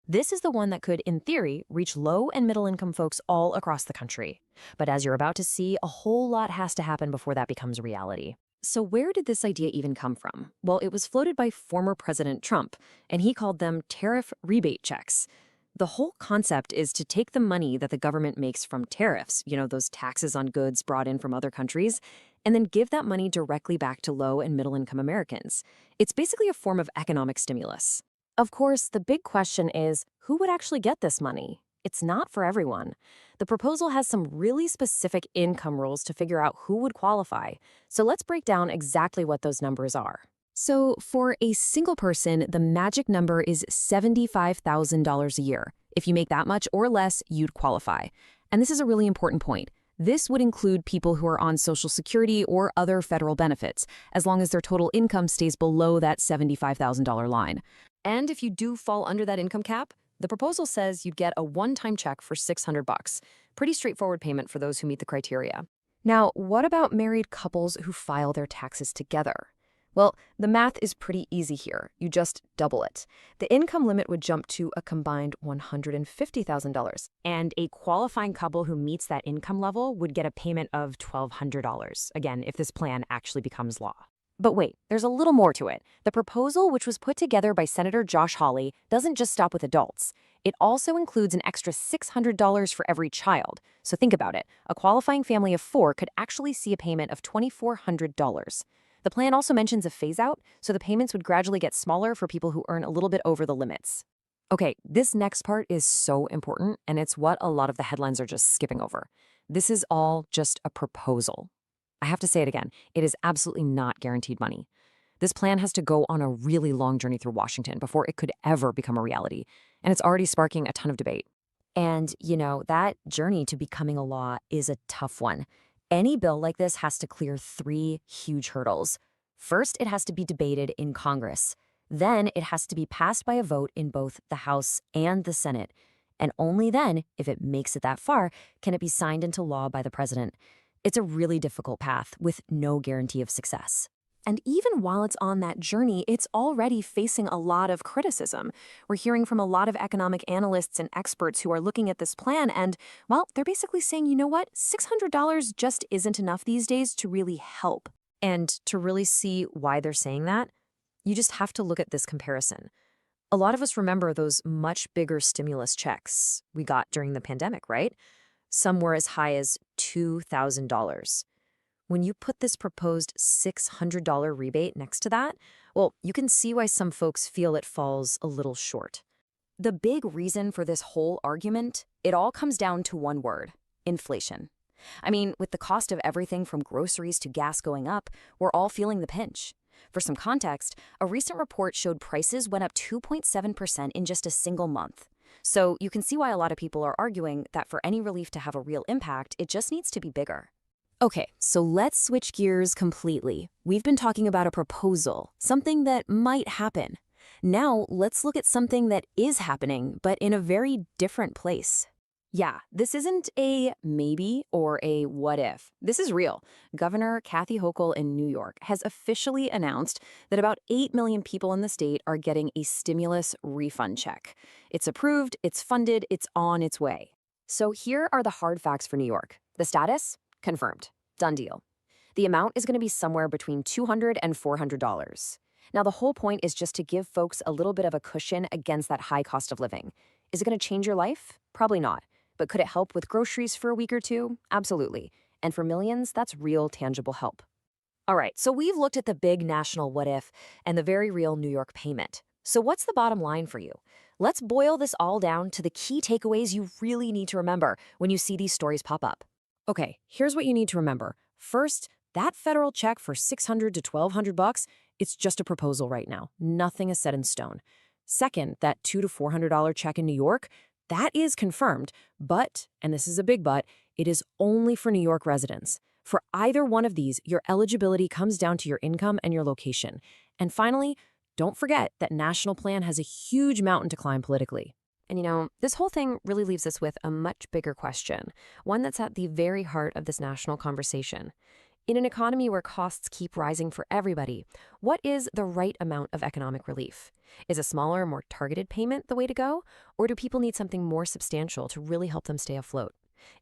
This is the one that could, in theory, reach low and middle income folks all across the country. But as you're about to see, a whole lot has to happen before that becomes reality. So where did this idea even come from? Well, it was floated by former President Trump, and he called them tariff rebate checks. The whole concept is to take the money that the government makes from tariffs, those taxes on goods brought in from other countries, and then give that money directly back to low and middle income Americans. It's basically a form of economic stimulus. Of course, the big question is, who would actually get this money? It's not for everyone. The proposal has some really specific income rules to figure out who would qualify. So let's break down exactly what those numbers are. So for a single person, the magic number is $75,000 a year. If you make that much or less, you'd qualify. And this is a really important point. This would include people who are on Social Security or other federal benefits, as long as their total income stays below that $75,000 line. And if you do fall under that income cap, the proposal says you'd get a one-time check for $600. Pretty straightforward payment for those who meet the criteria. Now, what about married couples who file their taxes together? Well, the math is pretty easy here. You just double it. The income limit would jump to a combined $150,000, and a qualifying couple who meets that income level would get a payment of $1,200, again, if this plan actually becomes law. But wait, there's a little more to it. The proposal, which was put together by Senator Josh Hawley, doesn't just stop with adults. It also includes an extra $600 for every child. So think about it. A qualifying family of 4 could actually see a payment of $2,400. The plan also mentions a phase-out, so the payments would gradually get smaller for people who earn a little bit over the limits. Okay, this next part is so important, and it's what a lot of the headlines are just skipping over. This is all just a proposal. I have to say it again, it is absolutely not guaranteed money. This plan has to go on a really long journey through Washington before it could ever become a reality, and it's already sparking a ton of debate. And, that journey to becoming a law is a tough one. Any bill like this has to clear 3 huge hurdles. First, it has to be debated in Congress. Then, it has to be passed by a vote in both the House and the Senate. And only then, if it makes it that far, can it be signed into law by the president. It's a really difficult path with no guarantee of success. And even while it's on that journey, it's already facing a lot of criticism. We're hearing from a lot of economic analysts and experts who are looking at this plan and, well, they're basically saying, you know what, $600 just isn't enough these days to really help. And to really see why they're saying that, you just have to look at this comparison. A lot of us remember those much bigger stimulus checks we got during the pandemic, right? Some were as high as $2,000. When you put this proposed $600 rebate next to that, well, you can see why some folks feel it falls a little short. The big reason for this whole argument, it all comes down to one word: inflation. I mean, with the cost of everything from groceries to gas going up, we're all feeling the pinch. For some context, a recent report showed prices went up 2.7% in just a single month. So you can see why a lot of people are arguing that for any relief to have a real impact, it just needs to be bigger. Okay, so let's switch gears completely. We've been talking about a proposal, something that might happen. Now let's look at something that is happening, but in a very different place. Yeah, this isn't a maybe or a what if. This is real. Governor Kathy Hochul in New York has officially announced that about 8 million people in the state are getting a stimulus refund check. It's approved, it's funded, it's on its way. So here are the hard facts for New York. The status? Confirmed. Done deal. The amount is going to be somewhere between $200 and $400. Now, the whole point is just to give folks a little bit of a cushion against that high cost of living. Is it going to change your life? Probably not. But could it help with groceries for a week or two? Absolutely. And for millions, that's real, tangible help. All right, so we've looked at the big national what if and the very real New York payment. So what's the bottom line for you? Let's boil this all down to the key takeaways you really need to remember when you see these stories pop up. Okay, here's what you need to remember. First, that federal check for $600 to $1,200, it's just a proposal right now. Nothing is set in stone. Second, that $200 to $400 check in New York, that is confirmed, but, and this is a big but, it is only for New York residents. For either one of these, your eligibility comes down to your income and your location. And finally, don't forget that national plan has a huge mountain to climb politically. And this whole thing really leaves us with a much bigger question, one that's at the very heart of this national conversation. In an economy where costs keep rising for everybody, what is the right amount of economic relief? Is a smaller, more targeted payment the way to go? Or do people need something more substantial to really help them stay afloat?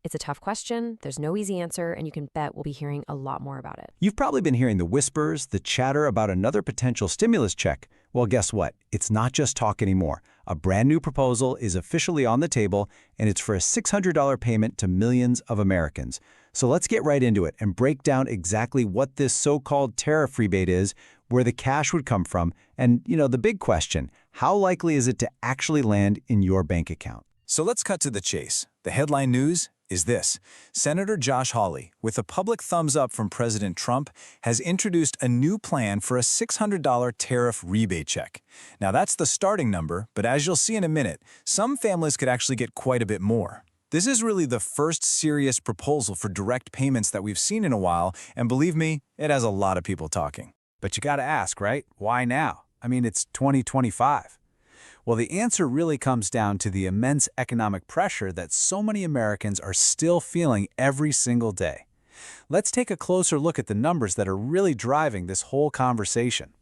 It's a tough question, there's no easy answer, and you can bet we'll be hearing a lot more about it. You've probably been hearing the whispers, the chatter about another potential stimulus check. Well, guess what? It's not just talk anymore. A brand new proposal is officially on the table, and it's for a $600 payment to millions of Americans. So let's get right into it and break down exactly what this so-called tariff rebate is, where the cash would come from, and, the big question, how likely is it to actually land in your bank account? So let's cut to the chase. The headline news is this. Senator Josh Hawley, with a public thumbs up from President Trump, has introduced a new plan for a $600 tariff rebate check. Now that's the starting number, but as you'll see in a minute, some families could actually get quite a bit more. This is really the first serious proposal for direct payments that we've seen in a while, and believe me, it has a lot of people talking. But you gotta ask, right? Why now? I mean, it's 2025. Well, the answer really comes down to the immense economic pressure that so many Americans are still feeling every single day. Let's take a closer look at the numbers that are really driving this whole conversation.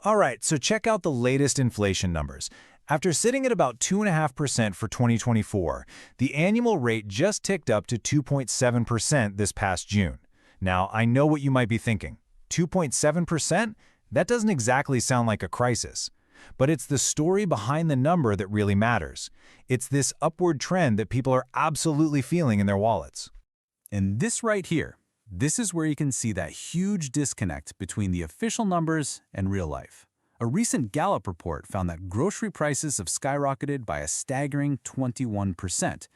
All right, so check out the latest inflation numbers. After sitting at about 2.5% for 2024, the annual rate just ticked up to 2.7% this past June. Now, I know what you might be thinking. 2.7%? That doesn't exactly sound like a crisis. But it's the story behind the number that really matters. It's this upward trend that people are absolutely feeling in their wallets. And this right here, this is where you can see that huge disconnect between the official numbers and real life. A recent Gallup report found that grocery prices have skyrocketed by a staggering 21%.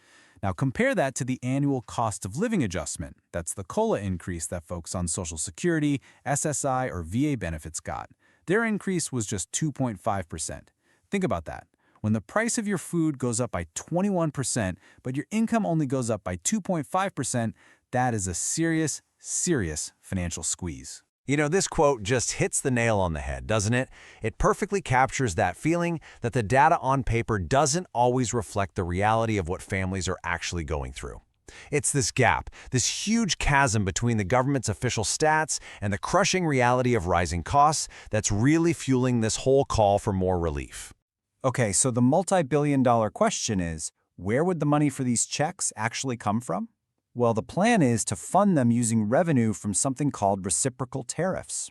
Now compare that to the annual cost of living adjustment. That's the COLA increase that folks on Social Security, SSI, or VA benefits got. Their increase was just 2.5%. Think about that. When the price of your food goes up by 21%, but your income only goes up by 2.5%, that is a serious, serious financial squeeze. This quote just hits the nail on the head, doesn't it? It perfectly captures that feeling that the data on paper doesn't always reflect the reality of what families are actually going through. It's this gap, this huge chasm between the government's official stats and the crushing reality of rising costs that's really fueling this whole call for more relief. Okay, so the multi-billion-dollar question is, where would the money for these checks actually come from? Well, the plan is to fund them using revenue from something called reciprocal tariffs.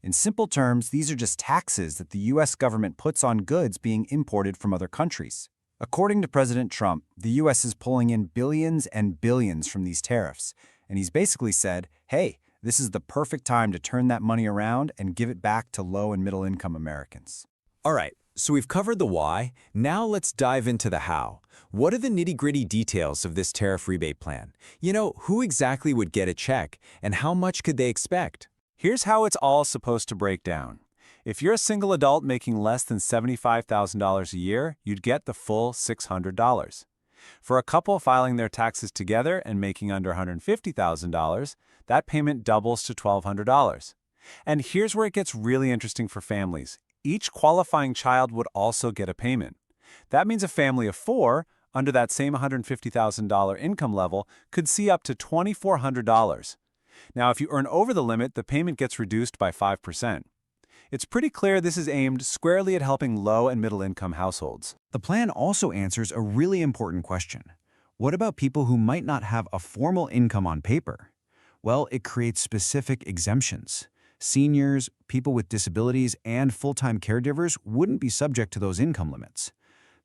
In simple terms, these are just taxes that the U.S. government puts on goods being imported from other countries. According to President Trump, the U.S. is pulling in billions and billions from these tariffs, and he's basically said, hey, this is the perfect time to turn that money around and give it back to low- and middle-income Americans. All right, so we've covered the why. Now let's dive into the how. What are the nitty-gritty details of this tariff rebate plan? Who exactly would get a check, and how much could they expect? Here's how it's all supposed to break down. If you're a single adult making less than $75,000 a year, you'd get the full $600. For a couple filing their taxes together and making under $150,000, that payment doubles to $1,200. And here's where it gets really interesting for families. Each qualifying child would also get a payment. That means a family of 4, under that same $150,000 income level, could see up to $2,400. Now, if you earn over the limit, the payment gets reduced by 5%. It's pretty clear this is aimed squarely at helping low- and middle-income households. The plan also answers a really important question. What about people who might not have a formal income on paper? Well, it creates specific exemptions. Seniors, people with disabilities, and full-time caregivers wouldn't be subject to those income limits.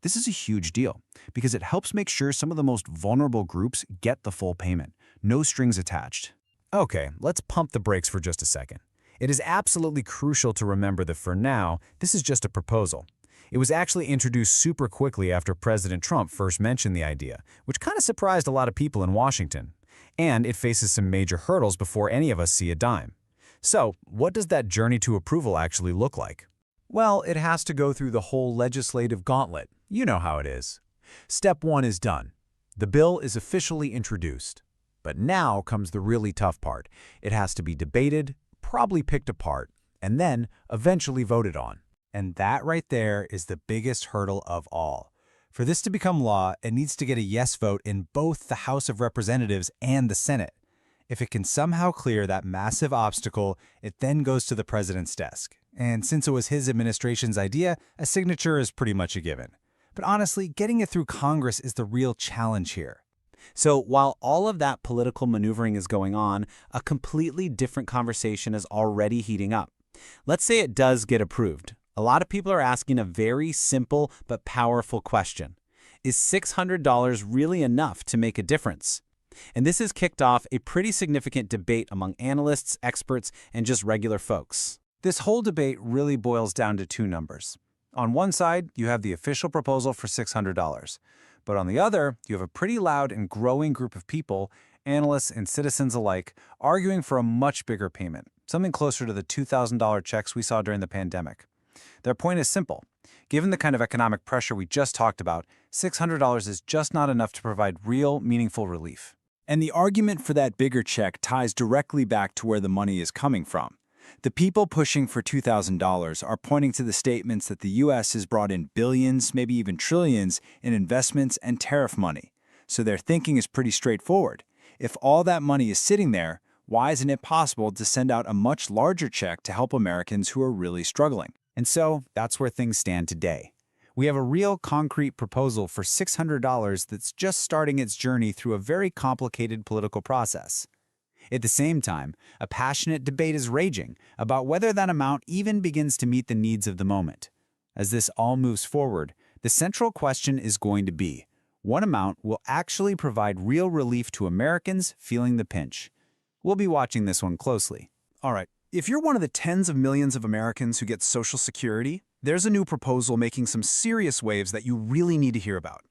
This is a huge deal because it helps make sure some of the most vulnerable groups get the full payment, no strings attached. Okay, let's pump the brakes for just a second. It is absolutely crucial to remember that for now, this is just a proposal. It was actually introduced super quickly after President Trump first mentioned the idea, which kind of surprised a lot of people in Washington. And it faces some major hurdles before any of us see a dime. So, what does that journey to approval actually look like? Well, it has to go through the whole legislative gauntlet. You know how it is. Step 1 is done. The bill is officially introduced. But now comes the really tough part. It has to be debated, probably picked apart, and then eventually voted on. And that right there is the biggest hurdle of all. For this to become law, it needs to get a yes vote in both the House of Representatives and the Senate. If it can somehow clear that massive obstacle, it then goes to the president's desk. And since it was his administration's idea, a signature is pretty much a given. But honestly, getting it through Congress is the real challenge here. So while all of that political maneuvering is going on, a completely different conversation is already heating up. Let's say it does get approved. A lot of people are asking a very simple but powerful question. Is $600 really enough to make a difference? And this has kicked off a pretty significant debate among analysts, experts, and just regular folks. This whole debate really boils down to two numbers. On one side, you have the official proposal for $600. But on the other, you have a pretty loud and growing group of people, analysts and citizens alike, arguing for a much bigger payment, something closer to the $2,000 checks we saw during the pandemic. Their point is simple. Given the kind of economic pressure we just talked about, $600 is just not enough to provide real, meaningful relief. And the argument for that bigger check ties directly back to where the money is coming from. The people pushing for $2,000 are pointing to the statements that the U.S. has brought in billions, maybe even trillions, in investments and tariff money. So their thinking is pretty straightforward. If all that money is sitting there, why isn't it possible to send out a much larger check to help Americans who are really struggling? And so that's where things stand today. We have a real concrete proposal for $600 that's just starting its journey through a very complicated political process. At the same time, a passionate debate is raging about whether that amount even begins to meet the needs of the moment. As this all moves forward, the central question is going to be, what amount will actually provide real relief to Americans feeling the pinch? We'll be watching this one closely. All right, if you're one of the tens of millions of Americans who get Social Security, there's a new proposal making some serious waves that you really need to hear about.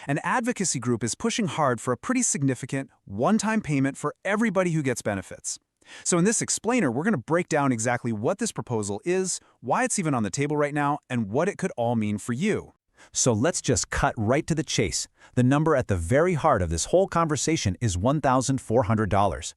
An advocacy group is pushing hard for a pretty significant, one-time payment for everybody who gets benefits. So in this explainer, we're going to break down exactly what this proposal is, why it's even on the table right now, and what it could all mean for you. So let's just cut right to the chase. The number at the very heart of this whole conversation is $1,400.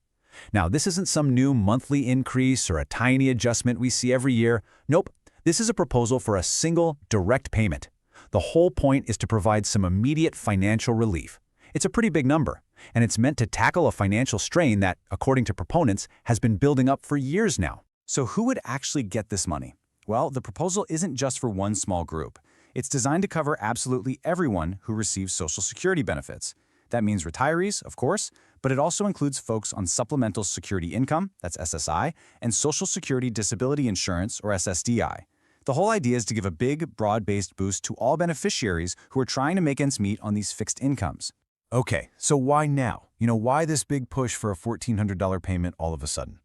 Now, this isn't some new monthly increase or a tiny adjustment we see every year. Nope, this is a proposal for a single, direct payment. The whole point is to provide some immediate financial relief. It's a pretty big number, and it's meant to tackle a financial strain that, according to proponents, has been building up for years now. So who would actually get this money? Well, the proposal isn't just for one small group. It's designed to cover absolutely everyone who receives Social Security benefits. That means retirees, of course, but it also includes folks on Supplemental Security Income, that's SSI, and Social Security Disability Insurance, or SSDI. The whole idea is to give a big, broad-based boost to all beneficiaries who are trying to make ends meet on these fixed incomes. Okay, so why now? Why this big push for a $1,400 payment all of a sudden?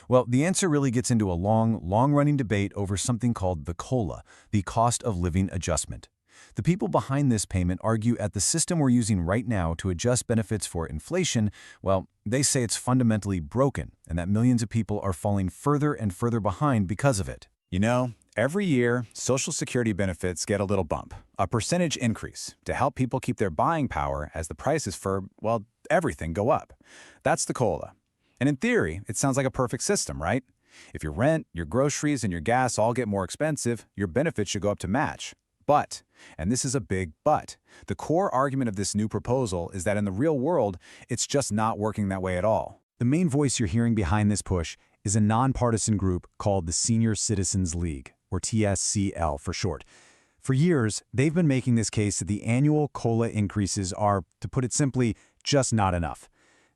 Well, the answer really gets into a long-running debate over something called the COLA, the Cost of Living Adjustment. The people behind this payment argue at the system we're using right now to adjust benefits for inflation, well, they say it's fundamentally broken and that millions of people are falling further and further behind because of it. Every year, Social Security benefits get a little bump, a percentage increase, to help people keep their buying power as the prices for, well, everything go up. That's the COLA. And in theory, it sounds like a perfect system, right? If your rent, your groceries, and your gas all get more expensive, your benefits should go up to match. But, and this is a big but, the core argument of this new proposal is that in the real world, it's just not working that way at all. The main voice you're hearing behind this push is a nonpartisan group called the Senior Citizens League, or TSCL for short. For years, they've been making this case that the annual COLA increases are, to put it simply, just not enough.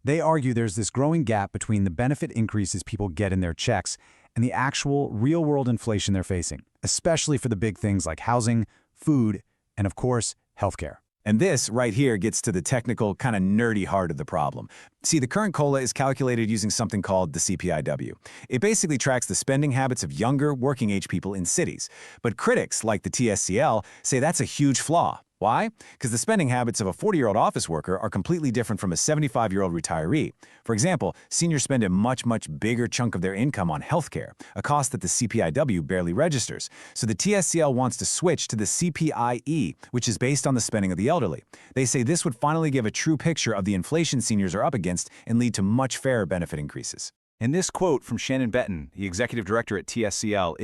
They argue there's this growing gap between the benefit increases people get in their checks and the actual real-world inflation they're facing, especially for the big things like housing, food, and of course, healthcare. And this right here gets to the technical, kind of nerdy heart of the problem. See, the current COLA is calculated using something called the CPIW. It basically tracks the spending habits of younger, working-age people in cities. But critics, like the TSCL, say that's a huge flaw. Why? Because the spending habits of a 40-year-old office worker are completely different from a 75-year-old retiree. For example, seniors spend a much bigger chunk of their income on healthcare, a cost that the CPIW barely registers. So the TSCL wants to switch to the CPIE, which is based on the spending of the elderly. They say this would finally give a true picture of the inflation seniors are up against and lead to much fairer benefit increases. And this quote from Shannon Benton, the executive director at TSCL,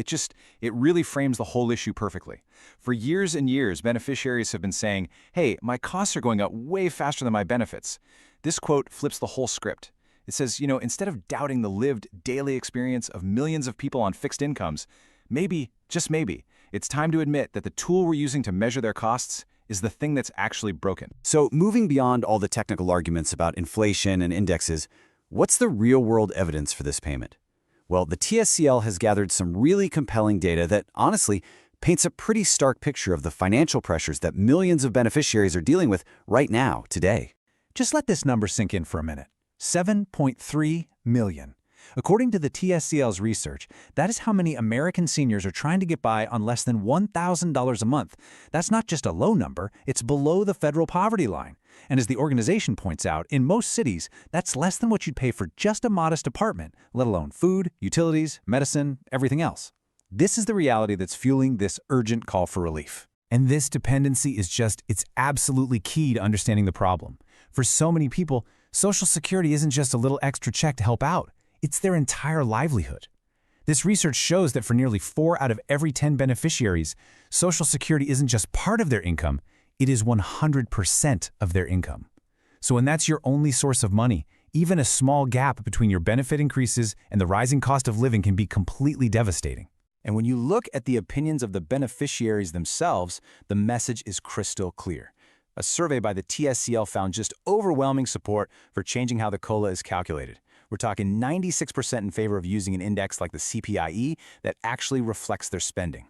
it really frames the whole issue perfectly. For years and years, beneficiaries have been saying, hey, my costs are going up way faster than my benefits. This quote flips the whole script. It says, instead of doubting the lived daily experience of millions of people on fixed incomes, maybe, just maybe, it's time to admit that the tool we're using to measure their costs is the thing that's actually broken. So moving beyond all the technical arguments about inflation and indexes, what's the real-world evidence for this payment? Well, the TSCL has gathered some really compelling data that, honestly, paints a pretty stark picture of the financial pressures that millions of beneficiaries are dealing with right now, today. Just let this number sink in for a minute. 7.3 million. According to the TSCL's research, that is how many American seniors are trying to get by on less than $1,000 a month. That's not just a low number, it's below the federal poverty line. And as the organization points out, in most cities, that's less than what you'd pay for just a modest apartment, let alone food, utilities, medicine, everything else. This is the reality that's fueling this urgent call for relief. And this dependency it's absolutely key to understanding the problem. For so many people, Social Security isn't just a little extra check to help out. It's their entire livelihood. This research shows that for nearly 4 out of every 10 beneficiaries, Social Security isn't just part of their income, it is 100% of their income. So when that's your only source of money, even a small gap between your benefit increases and the rising cost of living can be completely devastating. And when you look at the opinions of the beneficiaries themselves, the message is crystal clear. A survey by the TSCL found just overwhelming support for changing how the COLA is calculated. We're talking 96% in favor of using an index like the CPIE that actually reflects their spending.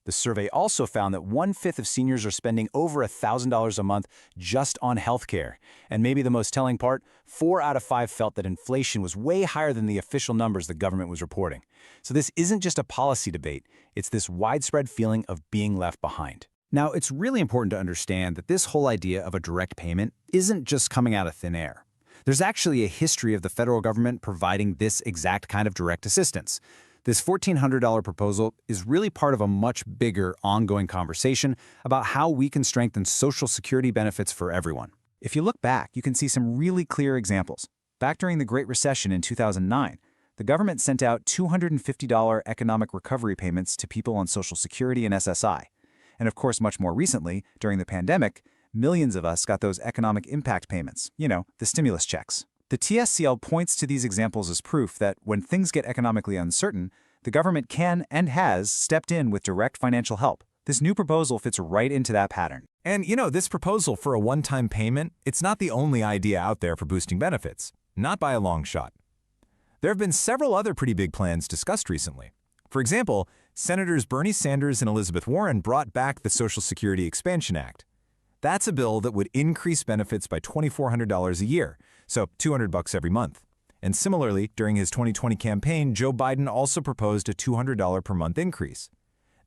The survey also found that 1/5 of seniors are spending over $1,000 a month just on healthcare. And maybe the most telling part, 4 out of 5 felt that inflation was way higher than the official numbers the government was reporting. So this isn't just a policy debate, it's this widespread feeling of being left behind. Now, it's really important to understand that this whole idea of a direct payment isn't just coming out of thin air. There's actually a history of the federal government providing this exact kind of direct assistance. This $1,400 proposal is really part of a much bigger ongoing conversation about how we can strengthen Social Security benefits for everyone. If you look back, you can see some really clear examples. Back during the Great Recession in 2009, the government sent out $250 economic recovery payments to people on Social Security and SSI. And of course, much more recently, during the pandemic, millions of us got those economic impact payments, the stimulus checks. The TSCL points to these examples as proof that when things get economically uncertain, the government can and has stepped in with direct financial help. This new proposal fits right into that pattern. And this proposal for a one-time payment, it's not the only idea out there for boosting benefits. Not by a long shot. There have been several other pretty big plans discussed recently. For example, Senators Bernie Sanders and Elizabeth Warren brought back the Social Security Expansion Act. That's a bill that would increase benefits by $2,400 a year, so $200 every month. And similarly, during his 2020 campaign, Joe Biden also proposed a $200 per month increase.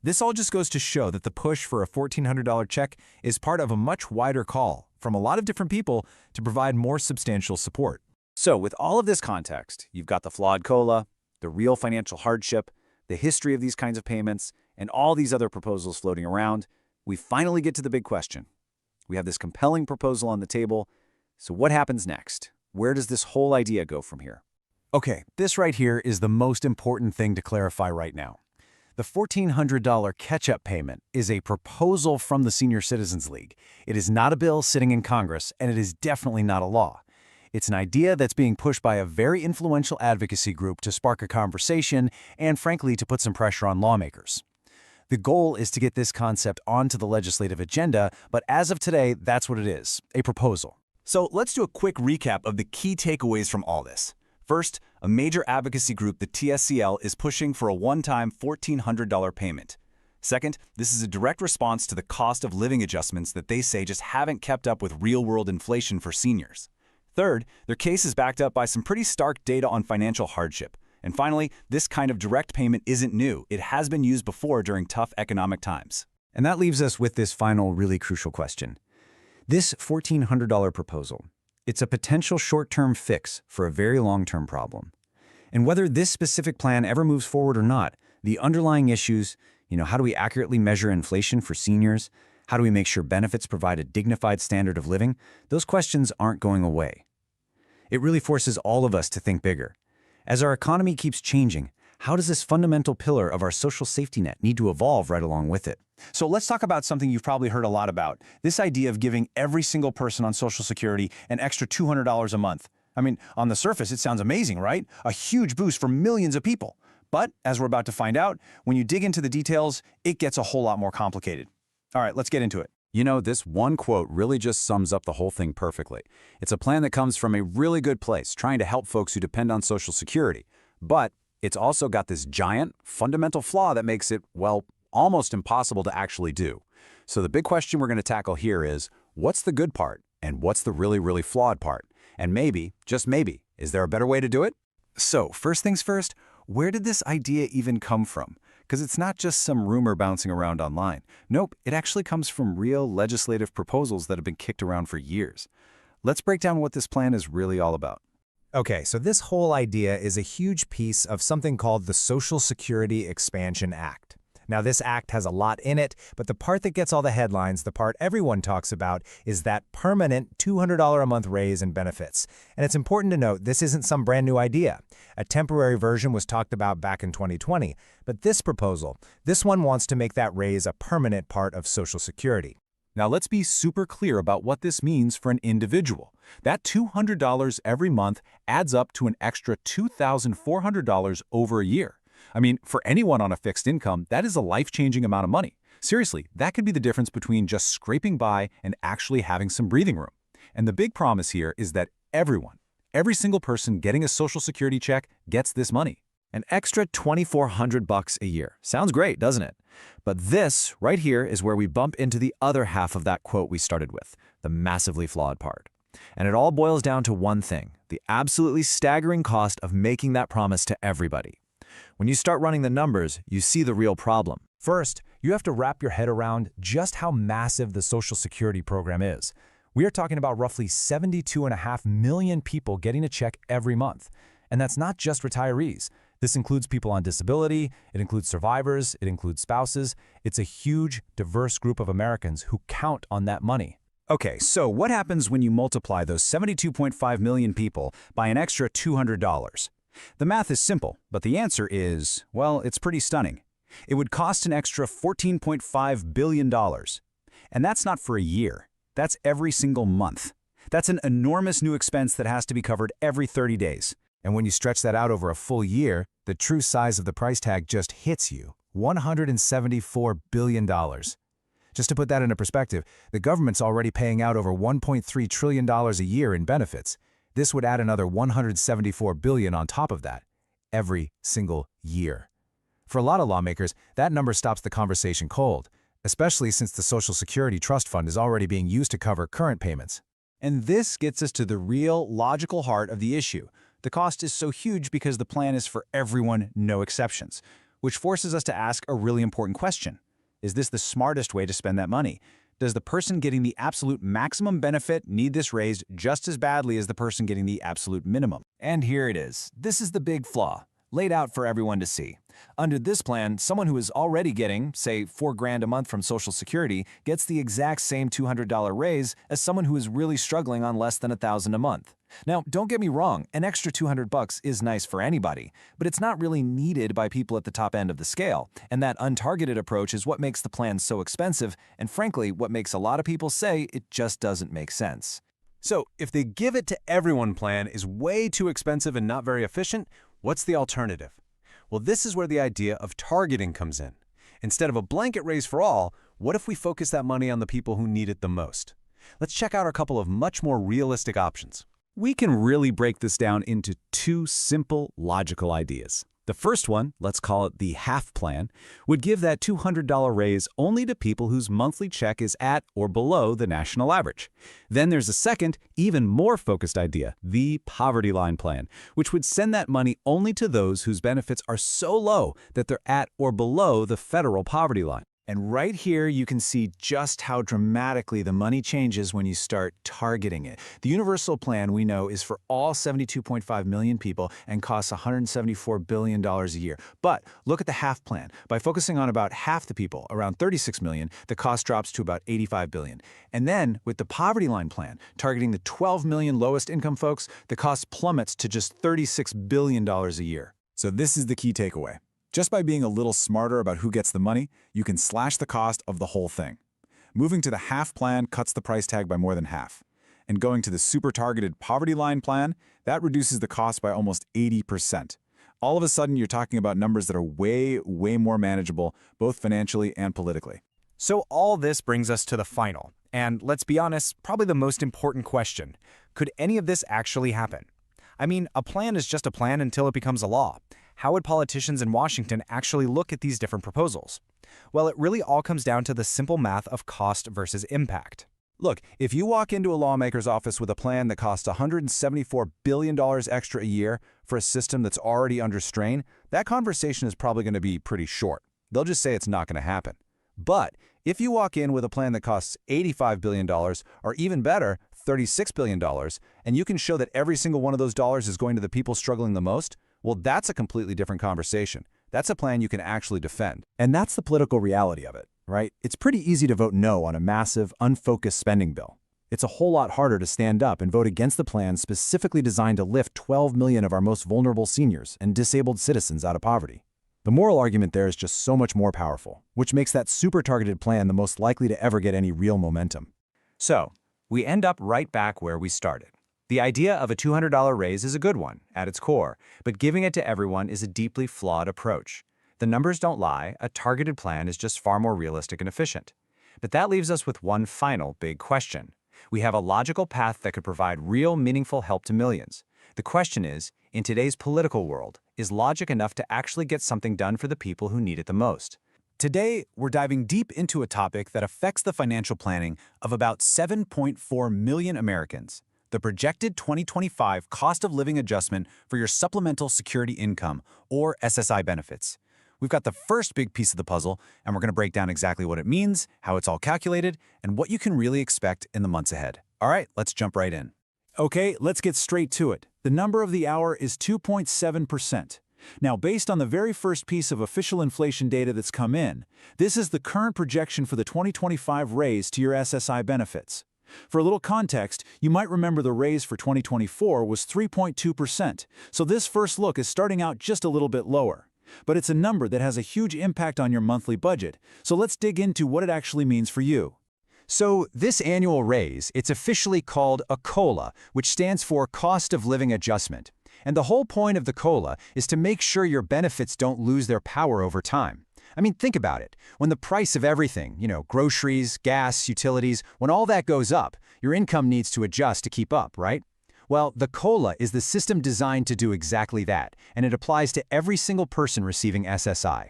This all just goes to show that the push for a $1,400 check is part of a much wider call from a lot of different people to provide more substantial support. So with all of this context, you've got the flawed COLA, the real financial hardship, the history of these kinds of payments, and all these other proposals floating around, we finally get to the big question. We have this compelling proposal on the table, so what happens next? Where does this whole idea go from here? Okay, this right here is the most important thing to clarify right now. The $1,400 catch-up payment is a proposal from the Senior Citizens League. It is not a bill sitting in Congress, and it is definitely not a law. It's an idea that's being pushed by a very influential advocacy group to spark a conversation and, frankly, to put some pressure on lawmakers. The goal is to get this concept onto the legislative agenda, but as of today, that's what it is, a proposal. So let's do a quick recap of the key takeaways from all this. First, a major advocacy group, the TSCL, is pushing for a one-time $1,400 payment. Second, this is a direct response to the cost of living adjustments that they say just haven't kept up with real-world inflation for seniors. Third, their case is backed up by some pretty stark data on financial hardship. And finally, this kind of direct payment isn't new. It has been used before during tough economic times. And that leaves us with this final really crucial question. This $1,400 proposal, it's a potential short-term fix for a very long-term problem. And whether this specific plan ever moves forward or not, the underlying issues, how do we accurately measure inflation for seniors? How do we make sure benefits provide a dignified standard of living? Those questions aren't going away. It really forces all of us to think bigger. As our economy keeps changing, how does this fundamental pillar of our social safety net need to evolve right along with it? So let's talk about something you've probably heard a lot about, this idea of giving every single person on Social Security an extra $200 a month. I mean, on the surface, it sounds amazing, right? A huge boost for millions of people. But, as we're about to find out, when you dig into the details, it gets a whole lot more complicated. All right, let's get into it. This one quote really just sums up the whole thing perfectly. It's a plan that comes from a really good place, trying to help folks who depend on Social Security. But it's also got this giant, fundamental flaw that makes it, well, almost impossible to actually do. So the big question we're going to tackle here is, what's the good part? And what's the really, really flawed part? And maybe, just maybe, is there a better way to do it? So, first things first, where did this idea even come from? Because it's not just some rumor bouncing around online. Nope, it actually comes from real legislative proposals that have been kicked around for years. Let's break down what this plan is really all about. Okay, so this whole idea is a huge piece of something called the Social Security Expansion Act. Now, this act has a lot in it, but the part that gets all the headlines, the part everyone talks about, is that permanent $200 a month raise in benefits. And it's important to note this isn't some brand new idea. A temporary version was talked about back in 2020, but this proposal, this one wants to make that raise a permanent part of Social Security. Now let's be super clear about what this means for an individual. That $200 every month adds up to an extra $2,400 over a year. I mean, for anyone on a fixed income, that is a life-changing amount of money. Seriously, that could be the difference between just scraping by and actually having some breathing room. And the big promise here is that everyone, every single person getting a Social Security check gets this money. An extra $2,400 a year. Sounds great, doesn't it? But this right here is where we bump into the other half of that quote we started with, the massively flawed part. And it all boils down to one thing, the absolutely staggering cost of making that promise to everybody. When you start running the numbers, you see the real problem. First, you have to wrap your head around just how massive the Social Security program is. We are talking about roughly 72.5 million people getting a check every month. And that's not just retirees. This includes people on disability, it includes survivors, it includes spouses. It's a huge, diverse group of Americans who count on that money. Okay, so what happens when you multiply those 72.5 million people by an extra $200? The math is simple, but the answer is, well, it's pretty stunning. It would cost an extra $14.5 billion. And that's not for a year. That's every single month. That's an enormous new expense that has to be covered every 30 days. And when you stretch that out over a full year, the true size of the price tag just hits you, $174 billion. Just to put that into perspective, the government's already paying out over $1.3 trillion a year in benefits. This would add another $174 billion on top of that, every single year. For a lot of lawmakers, that number stops the conversation cold, especially since the Social Security Trust Fund is already being used to cover current payments. And this gets us to the real, logical heart of the issue. The cost is so huge because the plan is for everyone, no exceptions, which forces us to ask a really important question. Is this the smartest way to spend that money? Does the person getting the absolute maximum benefit need this raised just as badly as the person getting the absolute minimum? And here it is. This is the big flaw, laid out for everyone to see. Under this plan, someone who is already getting, say, $4,000 a month from Social Security gets the exact same $200 raise as someone who is really struggling on less than $1,000 a month. Now, don't get me wrong, an extra $200 is nice for anybody, but it's not really needed by people at the top end of the scale, and that untargeted approach is what makes the plan so expensive, and frankly, what makes a lot of people say it just doesn't make sense. So, if the Give It to Everyone plan is way too expensive and not very efficient, what's the alternative? Well, this is where the idea of targeting comes in. Instead of a blanket raise for all, what if we focus that money on the people who need it the most? Let's check out a couple of much more realistic options. We can really break this down into two simple, logical ideas. The first one, let's call it the half plan, would give that $200 raise only to people whose monthly check is at or below the national average. Then there's a second, even more focused idea, the poverty line plan, which would send that money only to those whose benefits are so low that they're at or below the federal poverty line. And right here, you can see just how dramatically the money changes when you start targeting it. The universal plan, we know, is for all 72.5 million people and costs $174 billion a year. But look at the half plan. By focusing on about half the people, around 36 million, the cost drops to about 85 billion. And then, with the poverty line plan, targeting the 12 million lowest income folks, the cost plummets to just $36 billion a year. So this is the key takeaway. Just by being a little smarter about who gets the money, you can slash the cost of the whole thing. Moving to the half plan cuts the price tag by more than half. And going to the super targeted poverty line plan, that reduces the cost by almost 80%. All of a sudden, you're talking about numbers that are way, way more manageable, both financially and politically. So all this brings us to the final, and let's be honest, probably the most important question. Could any of this actually happen? I mean, a plan is just a plan until it becomes a law. How would politicians in Washington actually look at these different proposals? Well, it really all comes down to the simple math of cost versus impact. Look, if you walk into a lawmaker's office with a plan that costs $174 billion extra a year for a system that's already under strain, that conversation is probably going to be pretty short. They'll just say it's not going to happen. But if you walk in with a plan that costs $85 billion, or even better, $36 billion, and you can show that every single one of those dollars is going to the people struggling the most, well, that's a completely different conversation. That's a plan you can actually defend. And that's the political reality of it, right? It's pretty easy to vote no on a massive, unfocused spending bill. It's a whole lot harder to stand up and vote against the plan specifically designed to lift 12 million of our most vulnerable seniors and disabled citizens out of poverty. The moral argument there is just so much more powerful, which makes that super targeted plan the most likely to ever get any real momentum. So, we end up right back where we started. The idea of a $200 raise is a good one at its core, but giving it to everyone is a deeply flawed approach. The numbers don't lie, a targeted plan is just far more realistic and efficient. But that leaves us with one final big question. We have a logical path that could provide real, meaningful help to millions. The question is, in today's political world, is logic enough to actually get something done for the people who need it the most? Today, we're diving deep into a topic that affects the financial planning of about 7.4 million Americans. The projected 2025 cost of living adjustment for your supplemental security income, or SSI benefits. We've got the first big piece of the puzzle, and we're going to break down exactly what it means, how it's all calculated, and what you can really expect in the months ahead. All right, let's jump right in. Okay, let's get straight to it. The number of the hour is 2.7%. Now, based on the very first piece of official inflation data that's come in, this is the current projection for the 2025 raise to your SSI benefits. For a little context, you might remember the raise for 2024 was 3.2%, so this first look is starting out just a little bit lower. But it's a number that has a huge impact on your monthly budget, so let's dig into what it actually means for you. So this annual raise, it's officially called a COLA, which stands for Cost of Living Adjustment. And the whole point of the COLA is to make sure your benefits don't lose their power over time. I mean, think about it. When the price of everything, groceries, gas, utilities, when all that goes up, your income needs to adjust to keep up, right? Well, the COLA is the system designed to do exactly that, and it applies to every single person receiving SSI.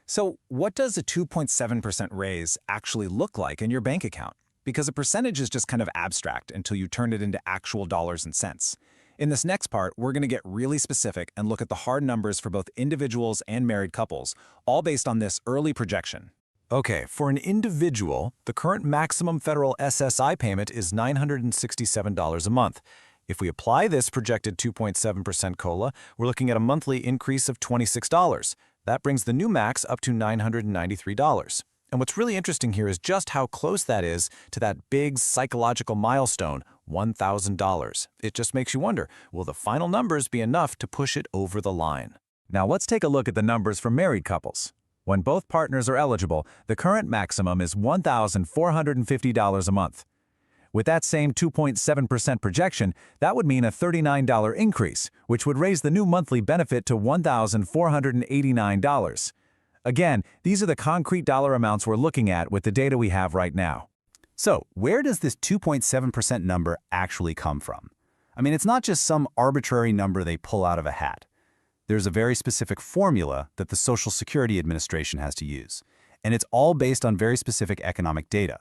So what does a 2.7% raise actually look like in your bank account? Because a percentage is just kind of abstract until you turn it into actual dollars and cents. In this next part, we're going to get really specific and look at the hard numbers for both individuals and married couples, all based on this early projection. Okay, for an individual, the current maximum federal SSI payment is $967 a month. If we apply this projected 2.7% COLA, we're looking at a monthly increase of $26. That brings the new max up to $993. And what's really interesting here is just how close that is to that big psychological milestone, $1,000. It just makes you wonder, will the final numbers be enough to push it over the line? Now let's take a look at the numbers for married couples. When both partners are eligible, the current maximum is $1,450 a month. With that same 2.7% projection, that would mean a $39 increase, which would raise the new monthly benefit to $1,489. Again, these are the concrete dollar amounts we're looking at with the data we have right now. So, where does this 2.7% number actually come from? I mean, it's not just some arbitrary number they pull out of a hat. There's a very specific formula that the Social Security Administration has to use, and it's all based on very specific economic data.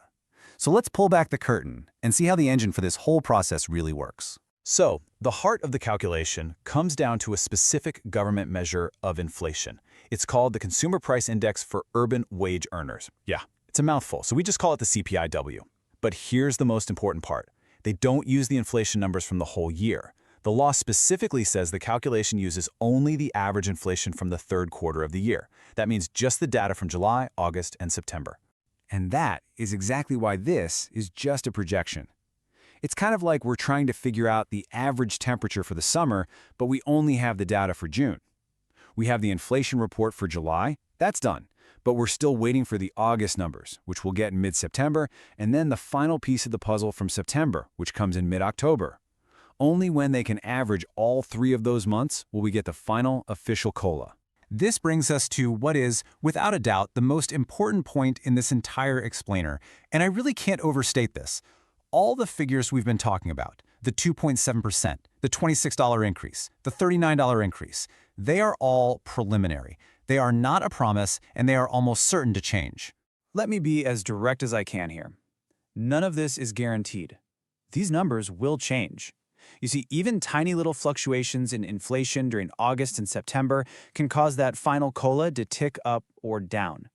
So let's pull back the curtain and see how the engine for this whole process really works. So, the heart of the calculation comes down to a specific government measure of inflation. It's called the Consumer Price Index for Urban Wage Earners. Yeah, it's a mouthful, so we just call it the CPIW. But here's the most important part. They don't use the inflation numbers from the whole year. The law specifically says the calculation uses only the average inflation from the third quarter of the year. That means just the data from July, August, and September. And that is exactly why this is just a projection. It's kind of like we're trying to figure out the average temperature for the summer, but we only have the data for June. We have the inflation report for July, that's done, but we're still waiting for the August numbers, which we'll get in mid-September, and then the final piece of the puzzle from September, which comes in mid-October. Only when they can average all 3 of those months will we get the final official COLA. This brings us to what is, without a doubt, the most important point in this entire explainer, and I really can't overstate this. All the figures we've been talking about, the 2.7%, the $26 increase, the $39 increase, they are all preliminary. They are not a promise, and they are almost certain to change. Let me be as direct as I can here. None of this is guaranteed. These numbers will change. You see, even tiny little fluctuations in inflation during August and September can cause that final COLA to tick up or down.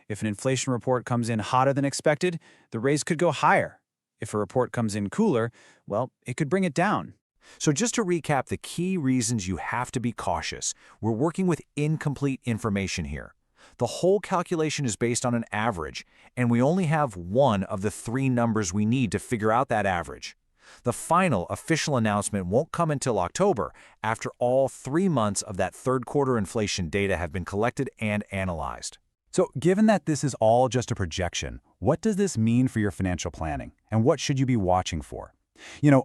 If an inflation report comes in hotter than expected, the raise could go higher. If a report comes in cooler, well, it could bring it down. So just to recap the key reasons you have to be cautious, we're working with incomplete information here. The whole calculation is based on an average, and we only have one of the 3 numbers we need to figure out that average. The final official announcement won't come until October, after all 3 months of that third quarter inflation data have been collected and analyzed. So, given that this is all just a projection, what does this mean for your financial planning? And what should you be watching for?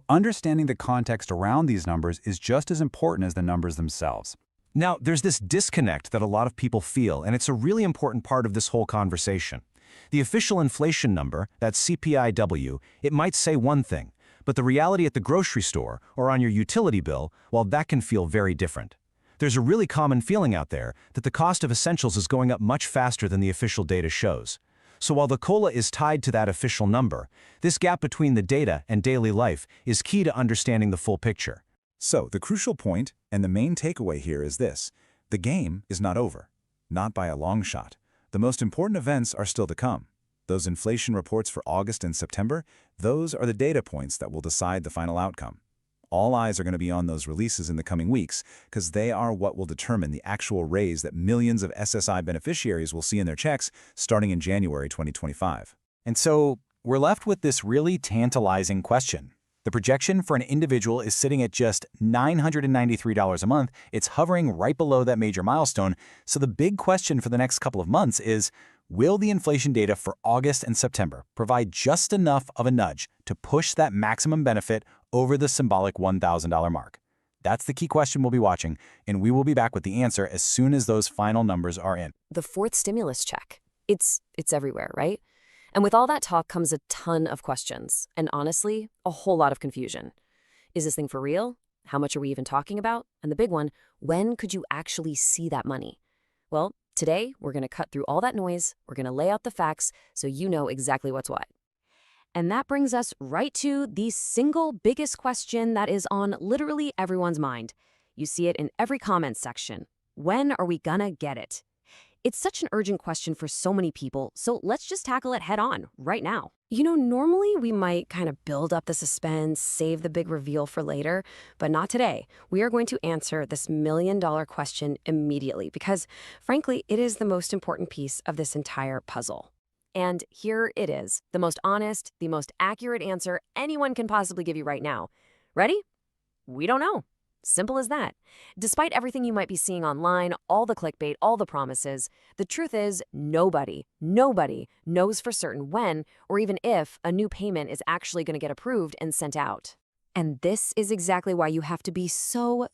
Understanding the context around these numbers is just as important as the numbers themselves. Now, there's this disconnect that a lot of people feel, and it's a really important part of this whole conversation. The official inflation number, that CPIW, it might say one thing, but the reality at the grocery store or on your utility bill, well, that can feel very different. There's a really common feeling out there that the cost of essentials is going up much faster than the official data shows. So while the COLA is tied to that official number, this gap between the data and daily life is key to understanding the full picture. So, the crucial point and the main takeaway here is this: the game is not over. Not by a long shot. The most important events are still to come. Those inflation reports for August and September, those are the data points that will decide the final outcome. All eyes are going to be on those releases in the coming weeks because they are what will determine the actual raise that millions of SSI beneficiaries will see in their checks starting in January 2025. And so we're left with this really tantalizing question. The projection for an individual is sitting at just $993 a month. It's hovering right below that major milestone. So the big question for the next couple of months is, will the inflation data for August and September provide just enough of a nudge to push that maximum benefit over the symbolic $1,000 mark? That's the key question we'll be watching, and we will be back with the answer as soon as those final numbers are in. The 4th stimulus check. It's everywhere, right? And with all that talk comes a ton of questions, and honestly, a whole lot of confusion. Is this thing for real? How much are we even talking about? And the big one, when could you actually see that money? Well, today, we're going to cut through all that noise, we're going to lay out the facts so you know exactly what's what. And that brings us right to the single biggest question that is on literally everyone's mind. You see it in every comments section. When are we gonna get it? It's such an urgent question for so many people, so let's just tackle it head on, right now. Normally we might kind of build up the suspense, save the big reveal for later, but not today. We are going to answer this million-dollar question immediately because, frankly, it is the most important piece of this entire puzzle. And here it is, the most honest, the most accurate answer anyone can possibly give you right now. Ready? We don't know. Simple as that. Despite everything you might be seeing online, all the clickbait, all the promises, the truth is nobody knows for certain when or even if a new payment is actually going to get approved and sent out. And this is exactly why you have to be so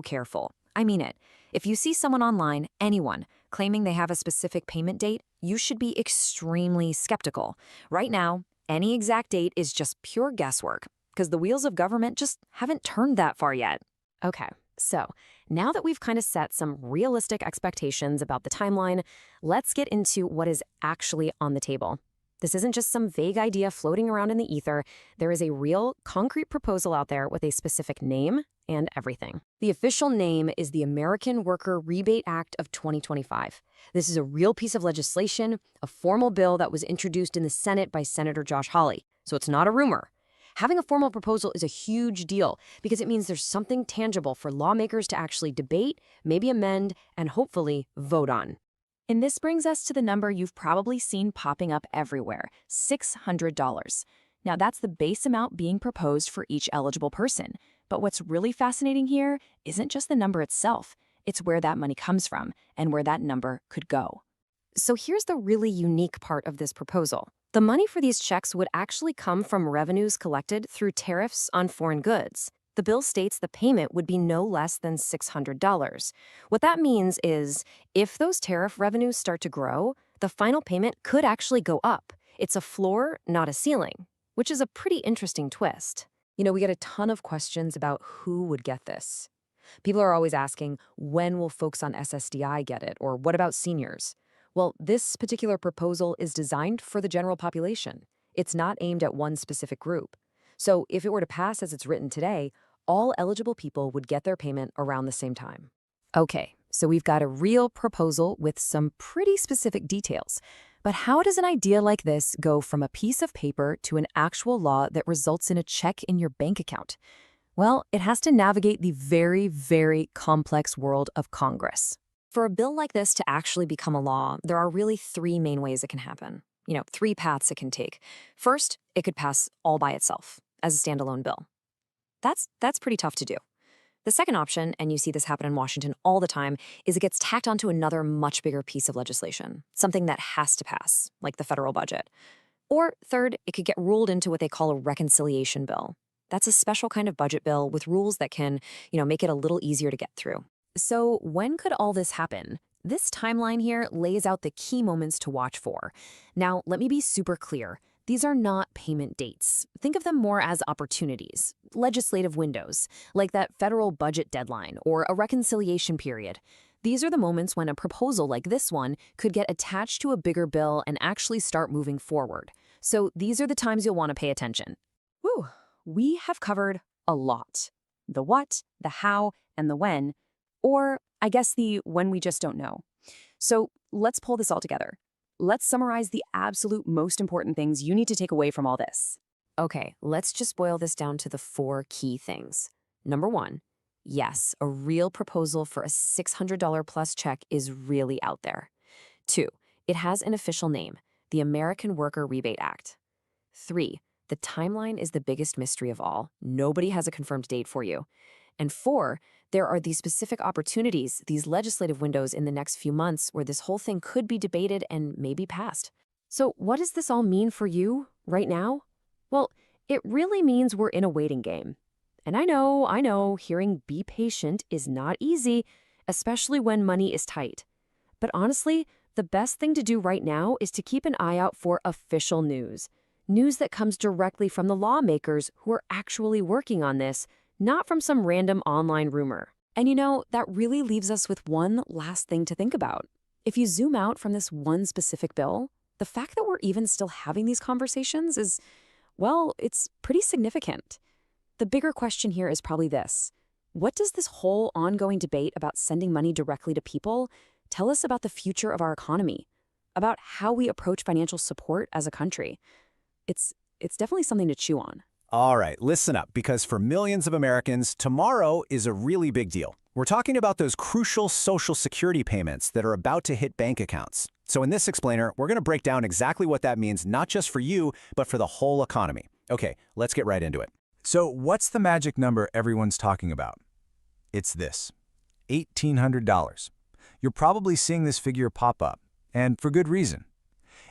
careful. I mean it. If you see someone online, anyone, claiming they have a specific payment date, you should be extremely skeptical. Right now, any exact date is just pure guesswork because the wheels of government just haven't turned that far yet. Okay, so now that we've kind of set some realistic expectations about the timeline, let's get into what is actually on the table. This isn't just some vague idea floating around in the ether. There is a real, concrete proposal out there with a specific name and everything. The official name is the American Worker Rebate Act of 2025. This is a real piece of legislation, a formal bill that was introduced in the Senate by Senator Josh Hawley. So it's not a rumor. Having a formal proposal is a huge deal because it means there's something tangible for lawmakers to actually debate, maybe amend, and hopefully vote on. And this brings us to the number you've probably seen popping up everywhere, $600. Now, that's the base amount being proposed for each eligible person. But what's really fascinating here isn't just the number itself. It's where that money comes from and where that number could go. So here's the really unique part of this proposal. The money for these checks would actually come from revenues collected through tariffs on foreign goods. The bill states the payment would be no less than $600. What that means is, if those tariff revenues start to grow, the final payment could actually go up. It's a floor, not a ceiling, which is a pretty interesting twist. You know, we get a ton of questions about who would get this. People are always asking, when will folks on SSDI get it? Or what about seniors? Well, this particular proposal is designed for the general population. It's not aimed at one specific group. So if it were to pass as it's written today, all eligible people would get their payment around the same time. Okay, so we've got a real proposal with some pretty specific details. But how does an idea like this go from a piece of paper to an actual law that results in a check in your bank account? Well, it has to navigate the very, very complex world of Congress. For a bill like this to actually become a law, there are really three main ways it can happen. Three paths it can take. First, it could pass all by itself as a standalone bill. That's pretty tough to do. The second option, and you see this happen in Washington all the time, is it gets tacked onto another much bigger piece of legislation, something that has to pass, like the federal budget. Or third, it could get ruled into what they call a reconciliation bill. That's a special kind of budget bill with rules that can, make it a little easier to get through. So when could all this happen? This timeline here lays out the key moments to watch for. Now, let me be super clear. These are not payment dates. Think of them more as opportunities, legislative windows, like that federal budget deadline or a reconciliation period. These are the moments when a proposal like this one could get attached to a bigger bill and actually start moving forward. So these are the times you'll want to pay attention. Whew, we have covered a lot. The what, the how, and the when, or I guess the when we just don't know. So let's pull this all together. Let's summarize the absolute most important things you need to take away from all this. Okay, let's just boil this down to the four key things. Number one, yes, a real proposal for a $600 plus check is really out there. Two, it has an official name, the American Worker Rebate Act. Three, the timeline is the biggest mystery of all. Nobody has a confirmed date for you. And four, there are these specific opportunities, these legislative windows in the next few months where this whole thing could be debated and maybe passed. So what does this all mean for you right now? Well, it really means we're in a waiting game. And I know, hearing be patient is not easy, especially when money is tight. But honestly, the best thing to do right now is to keep an eye out for official news. News that comes directly from the lawmakers who are actually working on this, not from some random online rumor. And that really leaves us with one last thing to think about. If you zoom out from this one specific bill, the fact that we're even still having these conversations is, well, it's pretty significant. The bigger question here is probably this. What does this whole ongoing debate about sending money directly to people tell us about the future of our economy, about how we approach financial support as a country? It's definitely something to chew on. All right, listen up, because for millions of Americans, tomorrow is a really big deal. We're talking about those crucial Social Security payments that are about to hit bank accounts. So in this explainer, we're going to break down exactly what that means, not just for you, but for the whole economy. Okay, let's get right into it. So what's the magic number everyone's talking about? It's this, $1,800. You're probably seeing this figure pop up, and for good reason.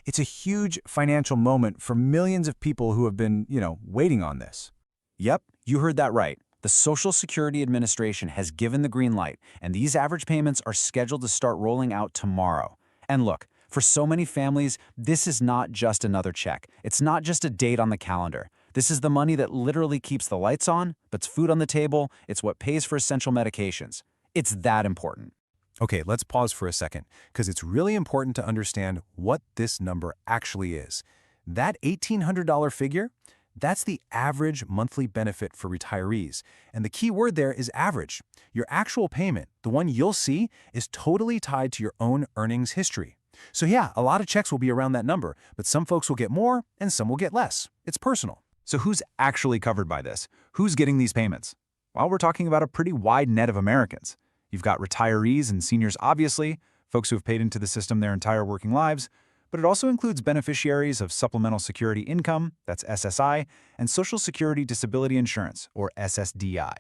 It's a huge financial moment for millions of people who have been, waiting on this. Yep, you heard that right. The Social Security Administration has given the green light, and these average payments are scheduled to start rolling out tomorrow. And look, for so many families, this is not just another check. It's not just a date on the calendar. This is the money that literally keeps the lights on, puts food on the table. It's what pays for essential medications. It's that important. Okay, let's pause for a second, because it's really important to understand what this number actually is. That $1,800 figure, that's the average monthly benefit for retirees. And the key word there is average. Your actual payment, the one you'll see, is totally tied to your own earnings history. So yeah, a lot of checks will be around that number, but some folks will get more and some will get less. It's personal. So who's actually covered by this? Who's getting these payments? Well, we're talking about a pretty wide net of Americans. You've got retirees and seniors, obviously, folks who have paid into the system their entire working lives, but it also includes beneficiaries of Supplemental Security Income, that's SSI, and Social Security Disability Insurance, or SSDI.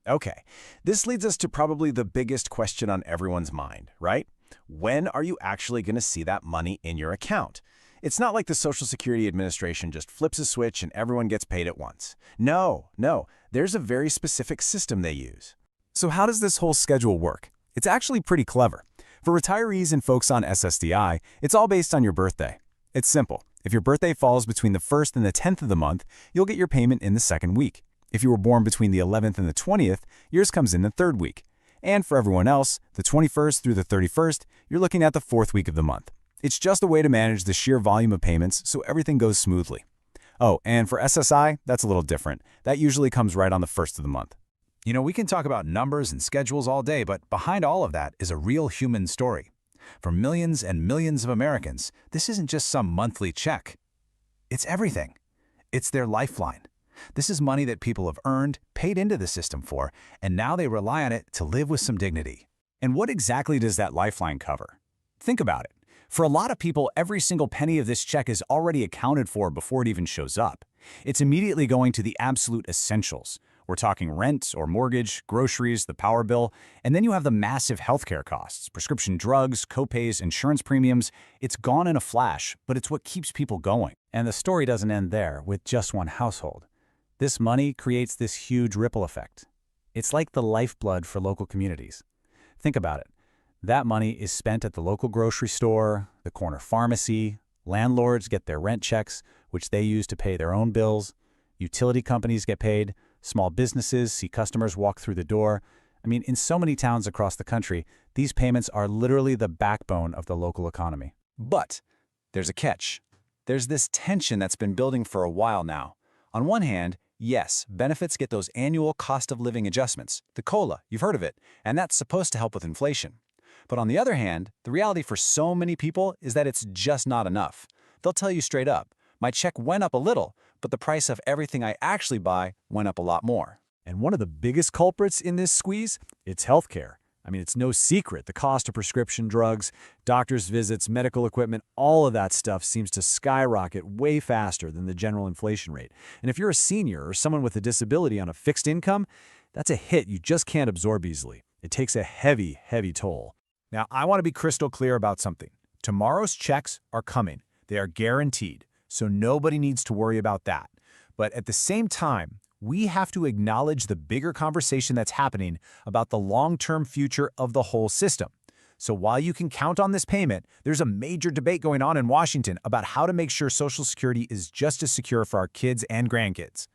Okay, this leads us to probably the biggest question on everyone's mind, right? When are you actually going to see that money in your account? It's not like the Social Security Administration just flips a switch and everyone gets paid at once. No, there's a very specific system they use. So how does this whole schedule work? It's actually pretty clever. For retirees and folks on SSDI, it's all based on your birthday. It's simple. If your birthday falls between the 1st and the 10th of the month, you'll get your payment in the 2nd week. If you were born between the 11th and the 20th, yours comes in the 3rd week. And for everyone else, the 21st through the 31st, you're looking at the 4th week of the month. It's just a way to manage the sheer volume of payments so everything goes smoothly. Oh, and for SSI, that's a little different. That usually comes right on the 1st of the month. You know, we can talk about numbers and schedules all day, but behind all of that is a real human story. For millions and millions of Americans, this isn't just some monthly check. It's everything. It's their lifeline. This is money that people have earned, paid into the system for, and now they rely on it to live with some dignity. And what exactly does that lifeline cover? Think about it. For a lot of people, every single penny of this check is already accounted for before it even shows up. It's immediately going to the absolute essentials. We're talking rent or mortgage, groceries, the power bill, and then you have the massive healthcare costs, prescription drugs, copays, insurance premiums. It's gone in a flash, but it's what keeps people going. And the story doesn't end there with just one household. This money creates this huge ripple effect. It's like the lifeblood for local communities. Think about it. That money is spent at the local grocery store, the corner pharmacy, landlords get their rent checks, which they use to pay their own bills, utility companies get paid, small businesses see customers walk through the door. I mean, in so many towns across the country, these payments are literally the backbone of the local economy. But there's a catch. There's this tension that's been building for a while now. On one hand, yes, benefits get those annual cost of living adjustments, the COLA, you've heard of it, and that's supposed to help with inflation. But on the other hand, the reality for so many people is that it's just not enough. They'll tell you straight up, my check went up a little, but the price of everything I actually buy went up a lot more. And one of the biggest culprits in this squeeze, it's healthcare. I mean, it's no secret. The cost of prescription drugs, doctor's visits, medical equipment, all of that stuff seems to skyrocket way faster than the general inflation rate. And if you're a senior or someone with a disability on a fixed income, that's a hit you just can't absorb easily. It takes a heavy, heavy toll. Now, I want to be crystal clear about something. Tomorrow's checks are coming. They are guaranteed, so nobody needs to worry about that. But at the same time, we have to acknowledge the bigger conversation that's happening about the long-term future of the whole system. So while you can count on this payment, there's a major debate going on in Washington about how to make sure Social Security is just as secure for our kids and grandkids.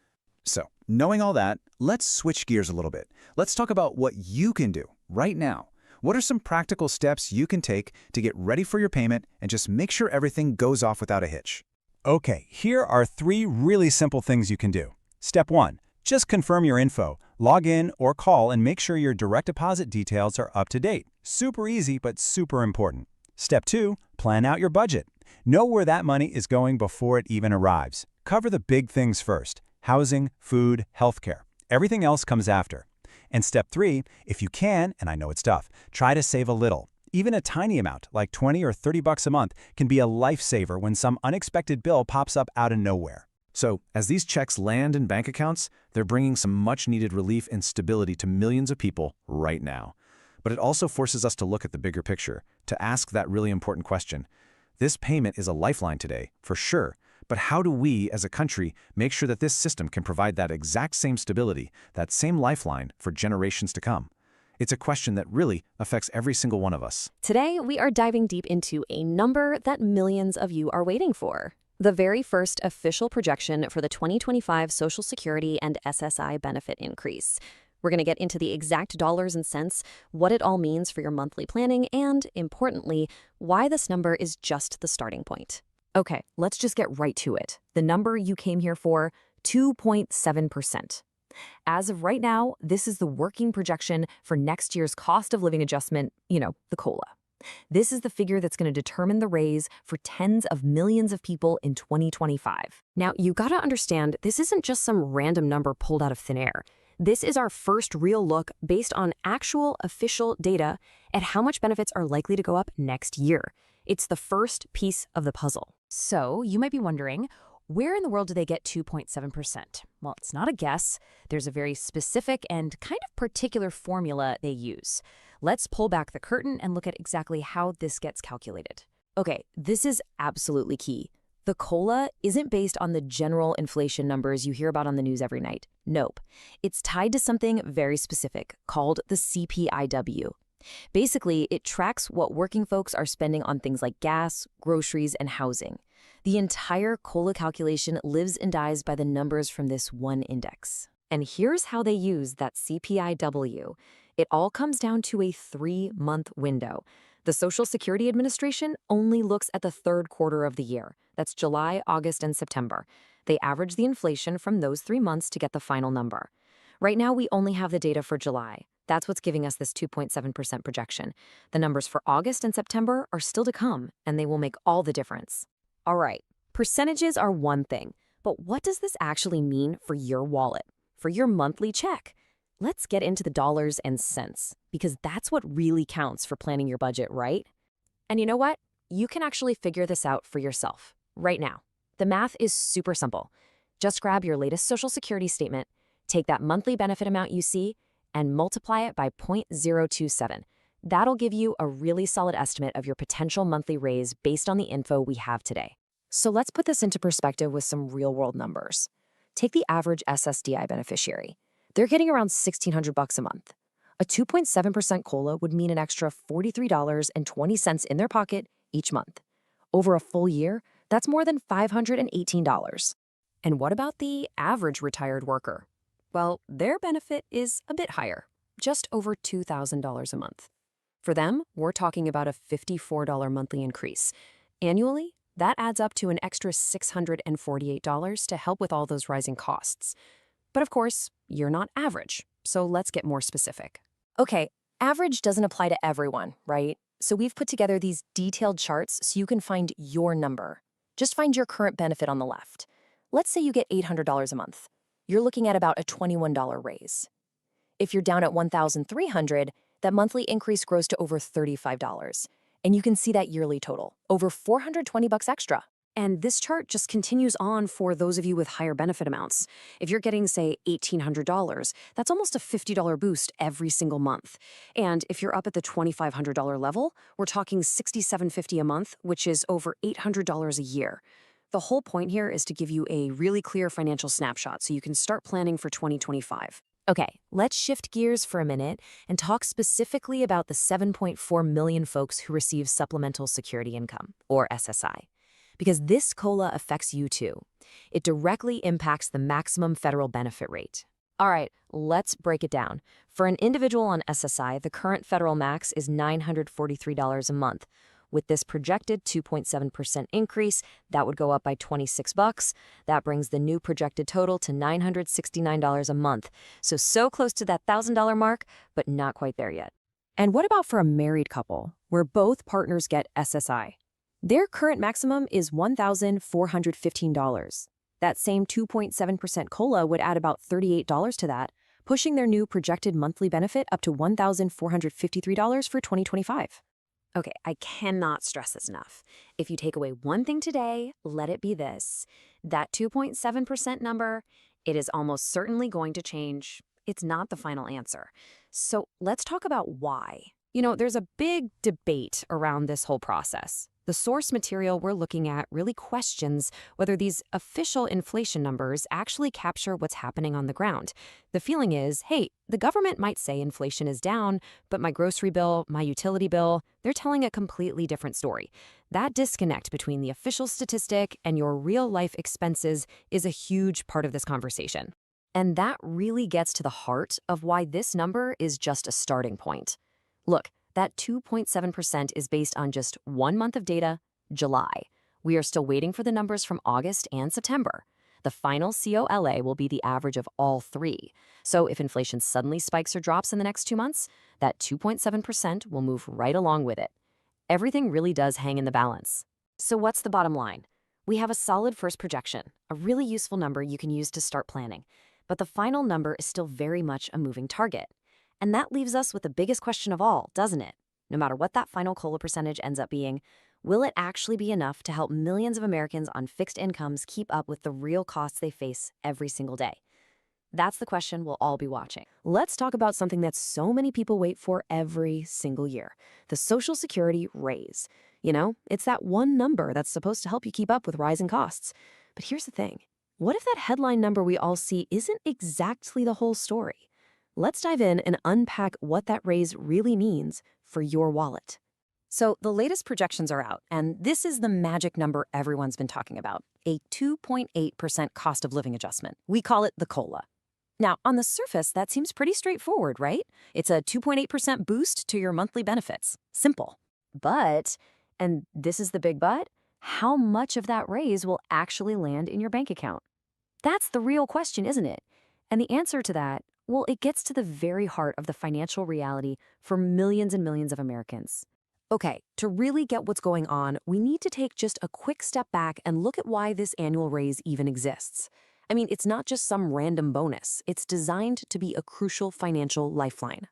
So, knowing all that, let's switch gears a little bit. Let's talk about what you can do right now. What are some practical steps you can take to get ready for your payment and just make sure everything goes off without a hitch? Okay, here are 3 really simple things you can do. Step 1, just confirm your info. Log in or call and make sure your direct deposit details are up to date. Super easy, but super important. Step 2, plan out your budget. Know where that money is going before it even arrives. Cover the big things first: housing, food, healthcare. Everything else comes after. And step 3, if you can, and I know it's tough, try to save a little. Even a tiny amount, like $20 or $30 a month, can be a lifesaver when some unexpected bill pops up out of nowhere. So, as these checks land in bank accounts, they're bringing some much-needed relief and stability to millions of people right now. But it also forces us to look at the bigger picture, to ask that really important question. This payment is a lifeline today, for sure, but how do we, as a country, make sure that this system can provide that exact same stability, that same lifeline for generations to come? It's a question that really affects every single one of us. Today, we are diving deep into a number that millions of you are waiting for. The very first official projection for the 2025 Social Security and SSI benefit increase. We're going to get into the exact dollars and cents, what it all means for your monthly planning, and, importantly, why this number is just the starting point. Okay, let's just get right to it. The number you came here for, 2.7%. As of right now, this is the working projection for next year's cost of living adjustment, the COLA. This is the figure that's going to determine the raise for tens of millions of people in 2025. Now, you gotta understand, this isn't just some random number pulled out of thin air. This is our first real look based on actual official data at how much benefits are likely to go up next year. It's the first piece of the puzzle. So you might be wondering, where in the world do they get 2.7%? Well, it's not a guess. There's a very specific and kind of particular formula they use. Let's pull back the curtain and look at exactly how this gets calculated. Okay, this is absolutely key. The COLA isn't based on the general inflation numbers you hear about on the news every night. Nope. It's tied to something very specific called the CPIW. Basically, it tracks what working folks are spending on things like gas, groceries, and housing. The entire COLA calculation lives and dies by the numbers from this one index. And here's how they use that CPIW. It all comes down to a 3-month window. The Social Security Administration only looks at the third quarter of the year. That's July, August, and September. They average the inflation from those 3 months to get the final number. Right now, we only have the data for July. That's what's giving us this 2.7% projection. The numbers for August and September are still to come, and they will make all the difference. All right, percentages are one thing, but what does this actually mean for your wallet, for your monthly check? Let's get into the dollars and cents, because that's what really counts for planning your budget, right? And you know what? You can actually figure this out for yourself right now. The math is super simple. Just grab your latest Social Security statement, take that monthly benefit amount you see, and multiply it by 0.027. That'll give you a really solid estimate of your potential monthly raise based on the info we have today. So let's put this into perspective with some real-world numbers. Take the average SSDI beneficiary. They're getting around $1,600 a month. A 2.7% COLA would mean an extra $43.20 in their pocket each month. Over a full year, that's more than $518. And what about the average retired worker? Well, their benefit is a bit higher, just over $2,000 a month. For them, we're talking about a $54 monthly increase. Annually, that adds up to an extra $648 to help with all those rising costs. But of course, you're not average, so let's get more specific. Okay, average doesn't apply to everyone, right? So we've put together these detailed charts so you can find your number. Just find your current benefit on the left. Let's say you get $800 a month. You're looking at about a $21 raise. If you're down at $1,300, that monthly increase grows to over $35. And you can see that yearly total, over $420 extra. And this chart just continues on for those of you with higher benefit amounts. If you're getting, say, $1,800, that's almost a $50 boost every single month. And if you're up at the $2,500 level, we're talking $6,750 a month, which is over $800 a year. The whole point here is to give you a really clear financial snapshot so you can start planning for 2025. Okay, let's shift gears for a minute and talk specifically about the 7.4 million folks who receive Supplemental Security Income, or SSI. Because this COLA affects you too. It directly impacts the maximum federal benefit rate. All right, let's break it down. For an individual on SSI, the current federal max is $943 a month. With this projected 2.7% increase, that would go up by $26. That brings the new projected total to $969 a month. So close to that $1,000 mark, but not quite there yet. And what about for a married couple, where both partners get SSI? Their current maximum is $1,415. That same 2.7% COLA would add about $38 to that, pushing their new projected monthly benefit up to $1,453 for 2025. Okay, I cannot stress this enough. If you take away one thing today, let it be this. That 2.7% number, it is almost certainly going to change. It's not the final answer. So let's talk about why. There's a big debate around this whole process. The source material we're looking at really questions whether these official inflation numbers actually capture what's happening on the ground. The feeling is, hey, the government might say inflation is down, but my grocery bill, my utility bill, they're telling a completely different story. That disconnect between the official statistic and your real-life expenses is a huge part of this conversation. And that really gets to the heart of why this number is just a starting point. Look, that 2.7% is based on just 1 month of data, July. We are still waiting for the numbers from August and September. The final COLA will be the average of all three. So if inflation suddenly spikes or drops in the next 2 months, that 2.7% will move right along with it. Everything really does hang in the balance. So what's the bottom line? We have a solid first projection, a really useful number you can use to start planning. But the final number is still very much a moving target. And that leaves us with the biggest question of all, doesn't it? No matter what that final COLA percentage ends up being, will it actually be enough to help millions of Americans on fixed incomes keep up with the real costs they face every single day? That's the question we'll all be watching. Let's talk about something that so many people wait for every single year, the Social Security raise. You know, it's that one number that's supposed to help you keep up with rising costs. But here's the thing. What if that headline number we all see isn't exactly the whole story? Let's dive in and unpack what that raise really means for your wallet. So the latest projections are out, and this is the magic number everyone's been talking about, a 2.8% cost of living adjustment. We call it the COLA. Now, on the surface, that seems pretty straightforward, right? It's a 2.8% boost to your monthly benefits. Simple. But, and this is the big but, how much of that raise will actually land in your bank account? That's the real question, isn't it? And the answer to that, well, it gets to the very heart of the financial reality for millions and millions of Americans. Okay, to really get what's going on, we need to take just a quick step back and look at why this annual raise even exists. I mean, it's not just some random bonus. It's designed to be a crucial financial lifeline.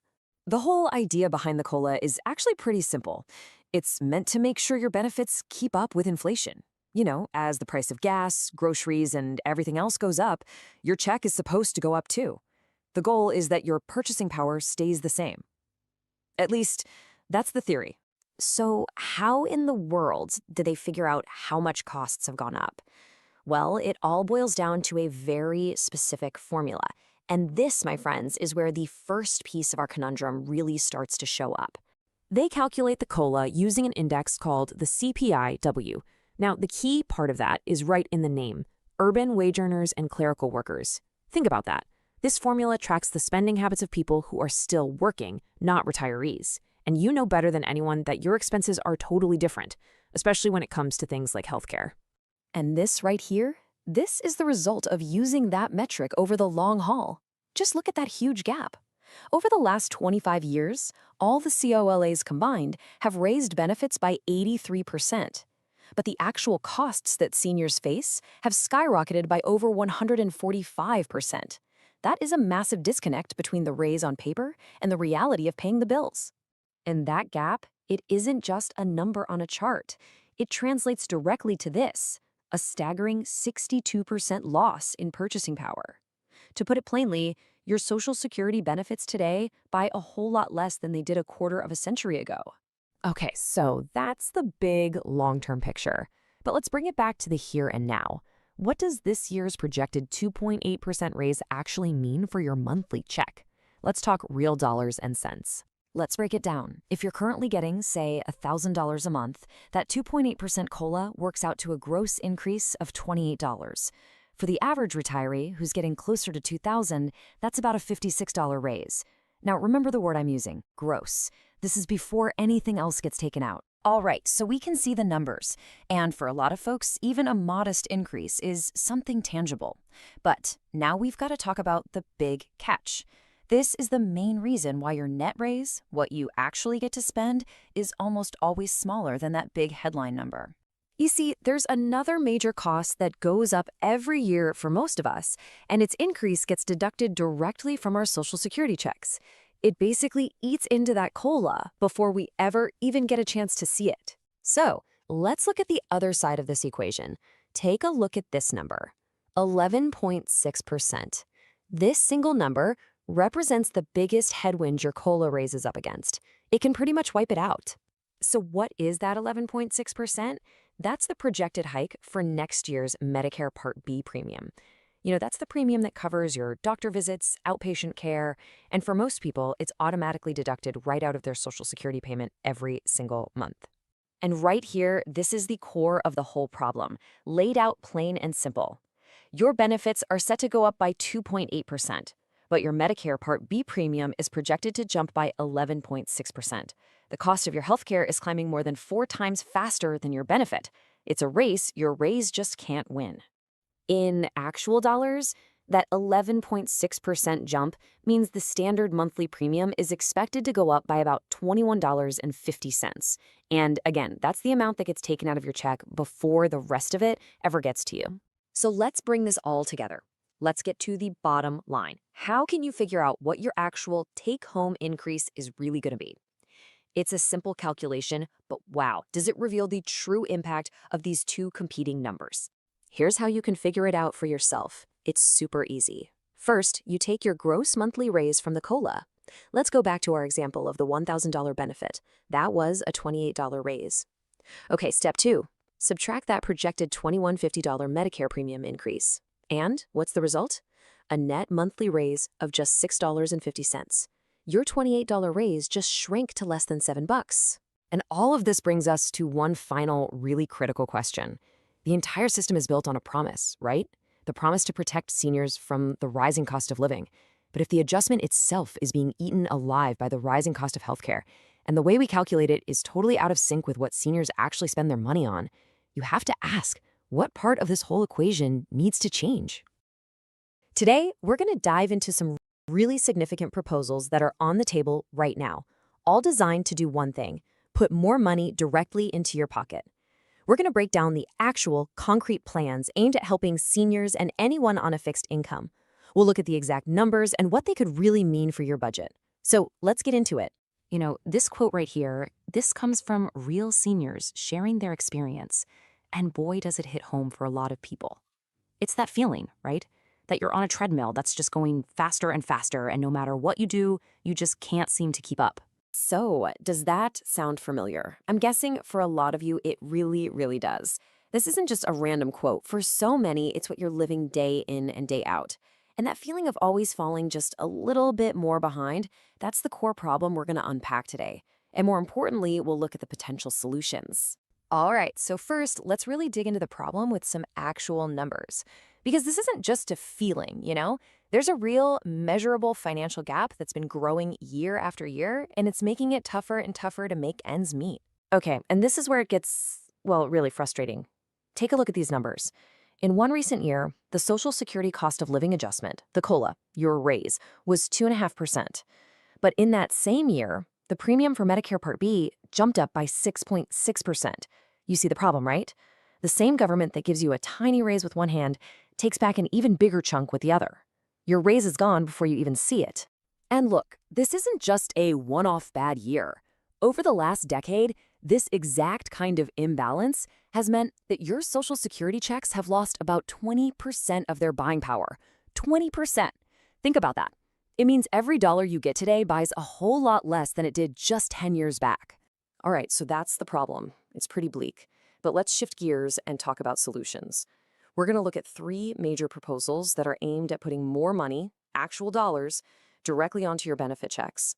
The whole idea behind the COLA is actually pretty simple. It's meant to make sure your benefits keep up with inflation. You know, as the price of gas, groceries, and everything else goes up, your check is supposed to go up too. The goal is that your purchasing power stays the same. At least, that's the theory. So how in the world did they figure out how much costs have gone up? Well, it all boils down to a very specific formula. And this, my friends, is where the first piece of our conundrum really starts to show up. They calculate the COLA using an index called the CPI-W. Now, the key part of that is right in the name, urban wage earners and clerical workers. Think about that. This formula tracks the spending habits of people who are still working, not retirees. And you know better than anyone that your expenses are totally different, especially when it comes to things like healthcare. And this right here, this is the result of using that metric over the long haul. Just look at that huge gap. Over the last 25 years, all the COLAs combined have raised benefits by 83%. But the actual costs that seniors face have skyrocketed by over 145%. That is a massive disconnect between the raise on paper and the reality of paying the bills. And that gap, it isn't just a number on a chart. It translates directly to this, a staggering 62% loss in purchasing power. To put it plainly, your Social Security benefits today buy a whole lot less than they did a quarter of a century ago. Okay, so that's the big long-term picture. But let's bring it back to the here and now. What does this year's projected 2.8% raise actually mean for your monthly check? Let's talk real dollars and cents. Let's break it down. If you're currently getting, say, $1,000 a month, that 2.8% COLA works out to a gross increase of $28. For the average retiree who's getting closer to $2,000, that's about a $56 raise. Now, remember the word I'm using, gross. This is before anything else gets taken out. All right, so we can see the numbers. And for a lot of folks, even a modest increase is something tangible. But now we've got to talk about the big catch. This is the main reason why your net raise, what you actually get to spend, is almost always smaller than that big headline number. You see, there's another major cost that goes up every year for most of us, and its increase gets deducted directly from our Social Security checks. It basically eats into that COLA before we ever even get a chance to see it. So let's look at the other side of this equation. Take a look at this number, 11.6%. This single number represents the biggest headwind your COLA raises up against. It can pretty much wipe it out. So what is that 11.6%? That's the projected hike for next year's Medicare Part B premium. You know, that's the premium that covers your doctor visits, outpatient care, and for most people, it's automatically deducted right out of their Social Security payment every single month. And right here, this is the core of the whole problem, laid out plain and simple. Your benefits are set to go up by 2.8%. But your Medicare Part B premium is projected to jump by 11.6%. The cost of your healthcare is climbing more than 4 times faster than your benefit. It's a race your raise just can't win. In actual dollars, that 11.6% jump means the standard monthly premium is expected to go up by about $21.50. And again, that's the amount that gets taken out of your check before the rest of it ever gets to you. So let's bring this all together. Let's get to the bottom line. How can you figure out what your actual take-home increase is really going to be? It's a simple calculation, but wow, does it reveal the true impact of these two competing numbers? Here's how you can figure it out for yourself. It's super easy. First, you take your gross monthly raise from the COLA. Let's go back to our example of the $1,000 benefit. That was a $28 raise. Okay, step 2. Subtract that projected $2,150 Medicare premium increase. And what's the result? A net monthly raise of just $6.50. Your $28 raise just shrank to less than $7. And all of this brings us to one final, really critical question. The entire system is built on a promise, right? The promise to protect seniors from the rising cost of living. But if the adjustment itself is being eaten alive by the rising cost of healthcare, and the way we calculate it is totally out of sync with what seniors actually spend their money on, you have to ask, what part of this whole equation needs to change? Today, we're going to dive into some really significant proposals that are on the table right now, all designed to do one thing: put more money directly into your pocket. We're going to break down the actual, concrete plans aimed at helping seniors and anyone on a fixed income. We'll look at the exact numbers and what they could really mean for your budget. So let's get into it. You know, this quote right here, this comes from real seniors sharing their experience. And boy, does it hit home for a lot of people. It's that feeling, right? That you're on a treadmill that's just going faster and faster, and no matter what you do, you just can't seem to keep up. So, does that sound familiar? I'm guessing for a lot of you, it really, really does. This isn't just a random quote. For so many, it's what you're living day in and day out. And that feeling of always falling just a little bit more behind, that's the core problem we're going to unpack today. And more importantly, we'll look at the potential solutions. All right, so first, let's really dig into the problem with some actual numbers. Because this isn't just a feeling, you know? There's a real, measurable financial gap that's been growing year after year, and it's making it tougher and tougher to make ends meet. Okay, and this is where it gets, well, really frustrating. Take a look at these numbers. In one recent year, the Social Security Cost of Living Adjustment, the COLA, your raise, was 2.5%. But in that same year, the premium for Medicare Part B jumped up by 6.6%. You see the problem, right? The same government that gives you a tiny raise with one hand takes back an even bigger chunk with the other. Your raise is gone before you even see it. And look, this isn't just a one-off bad year. Over the last decade, this exact kind of imbalance has meant that your Social Security checks have lost about 20% of their buying power. 20%. Think about that. It means every dollar you get today buys a whole lot less than it did just 10 years back. All right, so that's the problem. It's pretty bleak. But let's shift gears and talk about solutions. We're going to look at 3 major proposals that are aimed at putting more money, actual dollars, directly onto your benefit checks.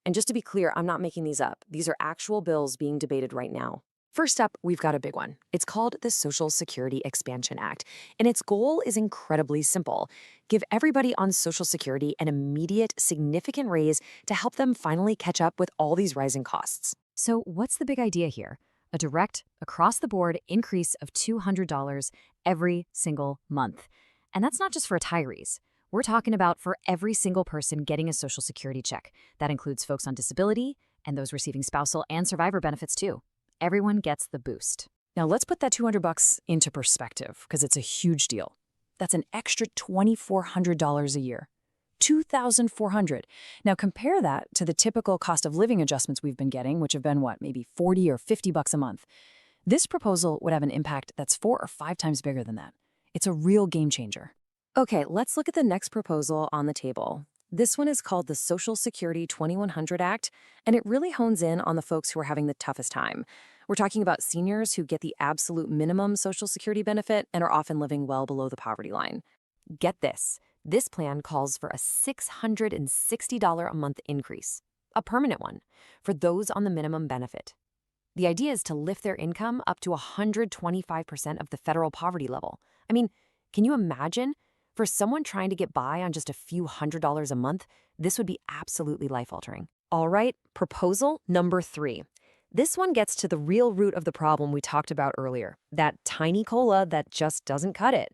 And just to be clear, I'm not making these up. These are actual bills being debated right now. First up, we've got a big one. It's called the Social Security Expansion Act, and its goal is incredibly simple. Give everybody on Social Security an immediate, significant raise to help them finally catch up with all these rising costs. So what's the big idea here? A direct, across-the-board increase of $200 every single month. And that's not just for retirees. We're talking about for every single person getting a Social Security check. That includes folks on disability and those receiving spousal and survivor benefits too. Everyone gets the boost. Now let's put that $200 into perspective, because it's a huge deal. That's an extra $2,400 a year. $2,400. Now compare that to the typical cost of living adjustments we've been getting, which have been what, maybe $40 or $50 a month. This proposal would have an impact that's 4 or 5 times bigger than that. It's a real game changer. Okay, let's look at the next proposal on the table. This one is called the Social Security 2100 Act, and it really hones in on the folks who are having the toughest time. We're talking about seniors who get the absolute minimum Social Security benefit and are often living well below the poverty line. Get this. This plan calls for a $660 a month increase, a permanent one, for those on the minimum benefit. The idea is to lift their income up to 125% of the federal poverty level. I mean, can you imagine? For someone trying to get by on just a few $100s a month, this would be absolutely life-altering. All right, proposal number 3. This one gets to the real root of the problem we talked about earlier, that tiny COLA that just doesn't cut it.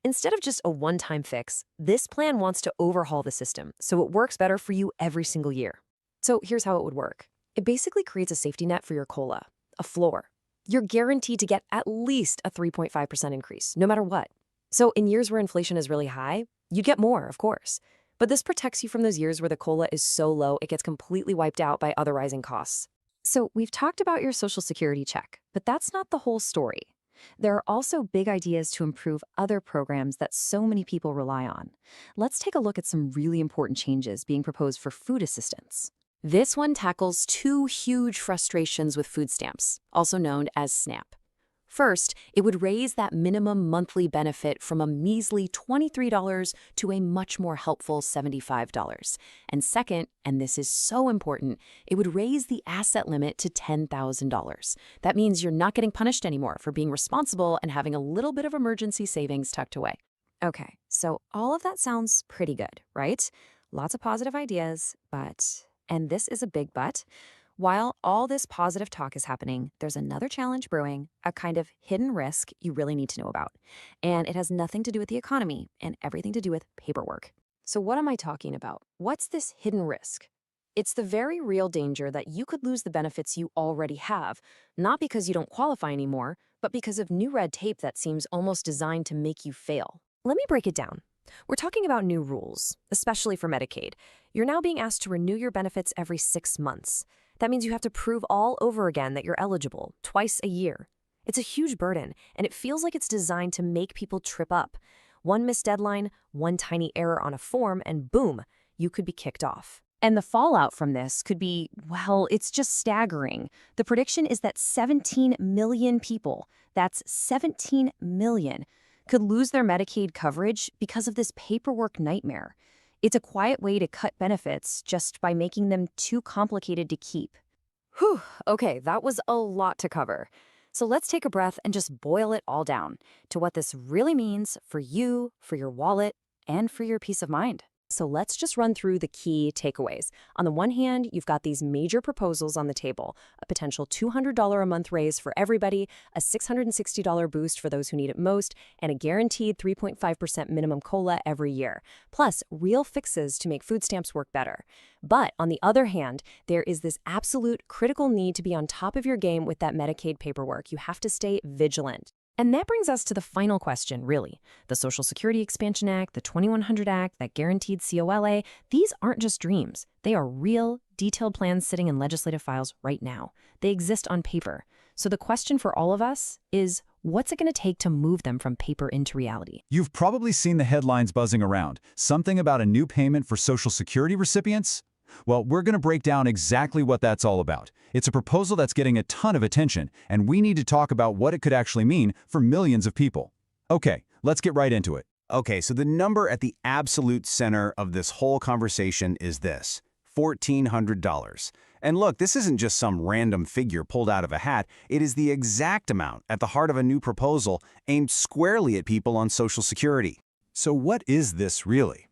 Instead of just a one-time fix, this plan wants to overhaul the system so it works better for you every single year. So here's how it would work. It basically creates a safety net for your COLA, a floor. You're guaranteed to get at least a 3.5% increase, no matter what. So in years where inflation is really high, you'd get more, of course. But this protects you from those years where the COLA is so low it gets completely wiped out by other rising costs. So we've talked about your Social Security check, but that's not the whole story. There are also big ideas to improve other programs that so many people rely on. Let's take a look at some really important changes being proposed for food assistance. This one tackles two huge frustrations with food stamps, also known as SNAP. First, it would raise that minimum monthly benefit from a measly $23 to a much more helpful $75. And second, and this is so important, it would raise the asset limit to $10,000. That means you're not getting punished anymore for being responsible and having a little bit of emergency savings tucked away. Okay, so all of that sounds pretty good, right? Lots of positive ideas, but, and this is a big but, while all this positive talk is happening, there's another challenge brewing, a kind of hidden risk you really need to know about. And it has nothing to do with the economy and everything to do with paperwork. So what am I talking about? What's this hidden risk? It's the very real danger that you could lose the benefits you already have, not because you don't qualify anymore, but because of new red tape that seems almost designed to make you fail. Let me break it down. We're talking about new rules, especially for Medicaid. You're now being asked to renew your benefits every 6 months. That means you have to prove all over again that you're eligible, twice a year. It's a huge burden, and it feels like it's designed to make people trip up. One missed deadline, one tiny error on a form, and boom, you could be kicked off. And the fallout from this could be, well, it's just staggering. The prediction is that 17 million people, that's 17 million, could lose their Medicaid coverage because of this paperwork nightmare. It's a quiet way to cut benefits just by making them too complicated to keep. Whew, okay, that was a lot to cover. So let's take a breath and just boil it all down to what this really means for you, for your wallet, and for your peace of mind. So let's just run through the key takeaways. On the one hand, you've got these major proposals on the table, a potential $200 a month raise for everybody, a $660 boost for those who need it most, and a guaranteed 3.5% minimum COLA every year, plus real fixes to make food stamps work better. But on the other hand, there is this absolute critical need to be on top of your game with that Medicaid paperwork. You have to stay vigilant. And that brings us to the final question, really. The Social Security Expansion Act, the 2100 Act, that guaranteed COLA, these aren't just dreams. They are real, detailed plans sitting in legislative files right now. They exist on paper. So the question for all of us is, what's it going to take to move them from paper into reality? You've probably seen the headlines buzzing around. Something about a new payment for Social Security recipients? Well, we're going to break down exactly what that's all about. It's a proposal that's getting a ton of attention, and we need to talk about what it could actually mean for millions of people. Okay, let's get right into it. Okay, so the number at the absolute center of this whole conversation is this: $1,400. And look, this isn't just some random figure pulled out of a hat. It is the exact amount at the heart of a new proposal aimed squarely at people on Social Security. So what is this really?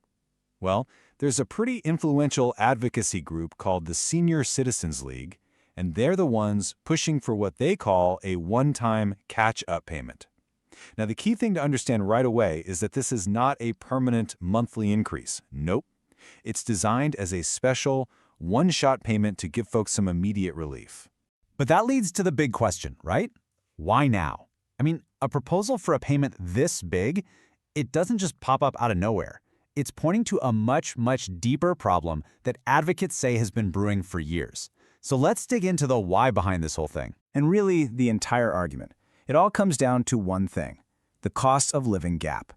Well, there's a pretty influential advocacy group called the Senior Citizens League, and they're the ones pushing for what they call a one-time catch-up payment. Now, the key thing to understand right away is that this is not a permanent monthly increase. Nope. It's designed as a special, one-shot payment to give folks some immediate relief. But that leads to the big question, right? Why now? I mean, a proposal for a payment this big, it doesn't just pop up out of nowhere. It's pointing to a much, much deeper problem that advocates say has been brewing for years. So let's dig into the why behind this whole thing. And really, the entire argument. It all comes down to one thing: the cost of living gap.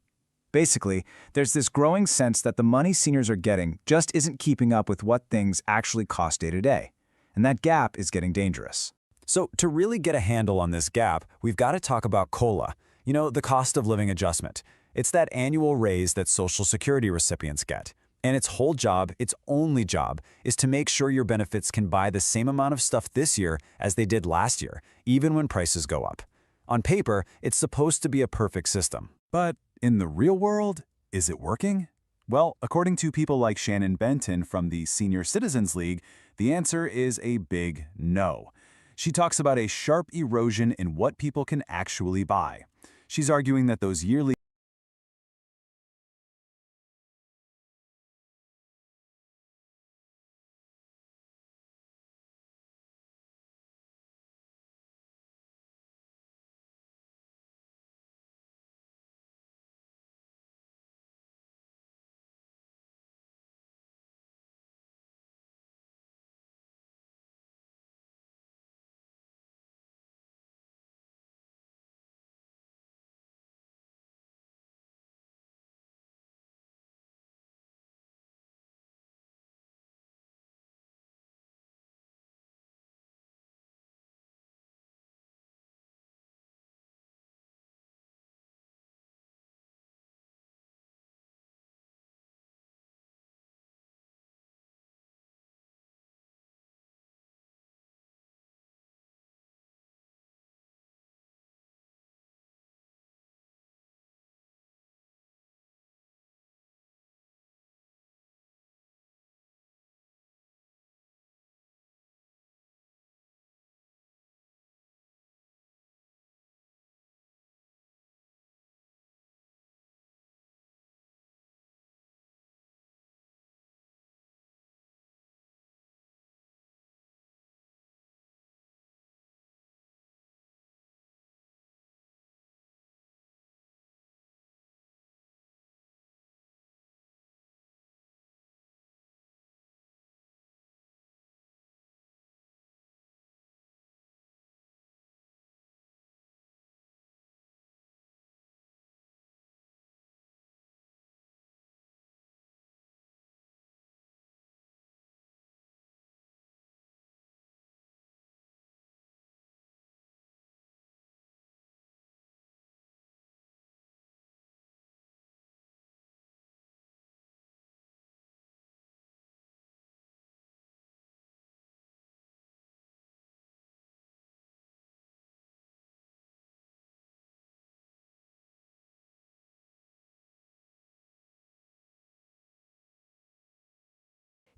Basically, there's this growing sense that the money seniors are getting just isn't keeping up with what things actually cost day to day. And that gap is getting dangerous. So to really get a handle on this gap, we've got to talk about COLA, the cost of living adjustment. It's that annual raise that Social Security recipients get. And its whole job, its only job, is to make sure your benefits can buy the same amount of stuff this year as they did last year, even when prices go up. On paper, it's supposed to be a perfect system. But in the real world, is it working? Well, according to people like Shannon Benton from the Senior Citizens League, the answer is a big no. She talks about a sharp erosion in what people can actually buy. She's arguing that those yearly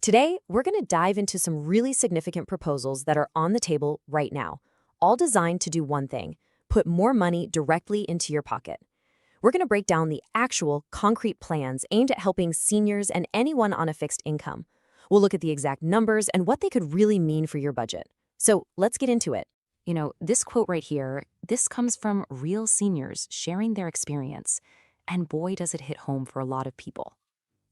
Today, we're going to dive into some really significant proposals that are on the table right now, all designed to do one thing: put more money directly into your pocket. We're going to break down the actual, concrete plans aimed at helping seniors and anyone on a fixed income. We'll look at the exact numbers and what they could really mean for your budget. So let's get into it. You know, this quote right here, this comes from real seniors sharing their experience. And boy, does it hit home for a lot of people.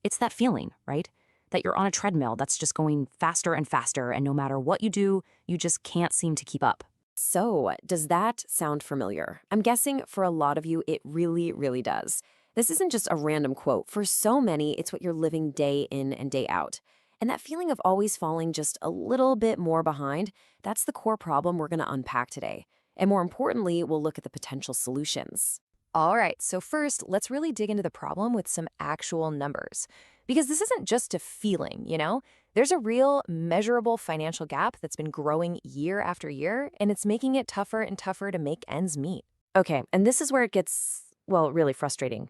It's that feeling, right? That you're on a treadmill that's just going faster and faster, and no matter what you do, you just can't seem to keep up. So, does that sound familiar? I'm guessing for a lot of you, it really, really does. This isn't just a random quote. For so many, it's what you're living day in and day out. And that feeling of always falling just a little bit more behind, that's the core problem we're going to unpack today. And more importantly, we'll look at the potential solutions. All right, so first, let's really dig into the problem with some actual numbers. Because this isn't just a feeling, you know? There's a real, measurable financial gap that's been growing year after year, and it's making it tougher and tougher to make ends meet. Okay, and this is where it gets, well, really frustrating.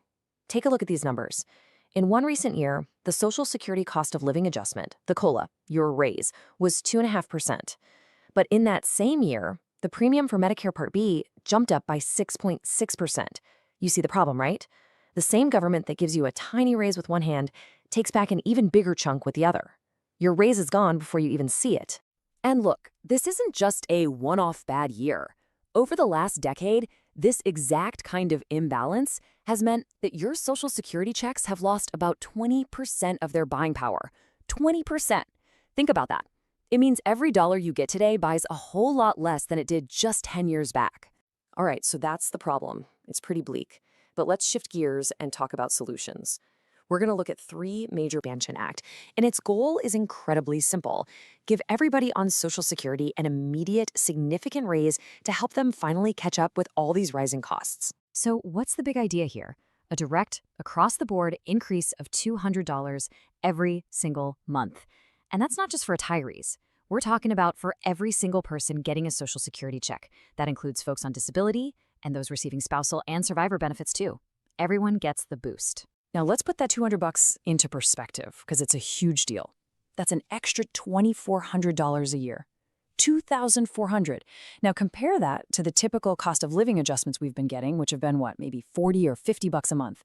Take a look at these numbers. In one recent year, the Social Security Cost of Living Adjustment, the COLA, your raise, was 2.5%. But in that same year, the premium for Medicare Part B jumped up by 6.6%. You see the problem, right? The same government that gives you a tiny raise with one hand takes back an even bigger chunk with the other. Your raise is gone before you even see it. And look, this isn't just a one-off bad year. Over the last decade, this exact kind of imbalance has meant that your Social Security checks have lost about 20% of their buying power. 20%. Think about that. It means every dollar you get today buys a whole lot less than it did just 10 years back. All right, so that's the problem. It's pretty bleak. But let's shift gears and talk about solutions. We're going to look at three major Expansion Act, and its goal is incredibly simple. Give everybody on Social Security an immediate, significant raise to help them finally catch up with all these rising costs. So what's the big idea here? A direct, across-the-board increase of $200 every single month. And that's not just for retirees. We're talking about for every single person getting a Social Security check. That includes folks on disability and those receiving spousal and survivor benefits too. Everyone gets the boost. Now let's put that $200 into perspective, because it's a huge deal. That's an extra $2,400 a year. $2,400. Now compare that to the typical cost of living adjustments we've been getting, which have been what, maybe 40 or 50 bucks a month.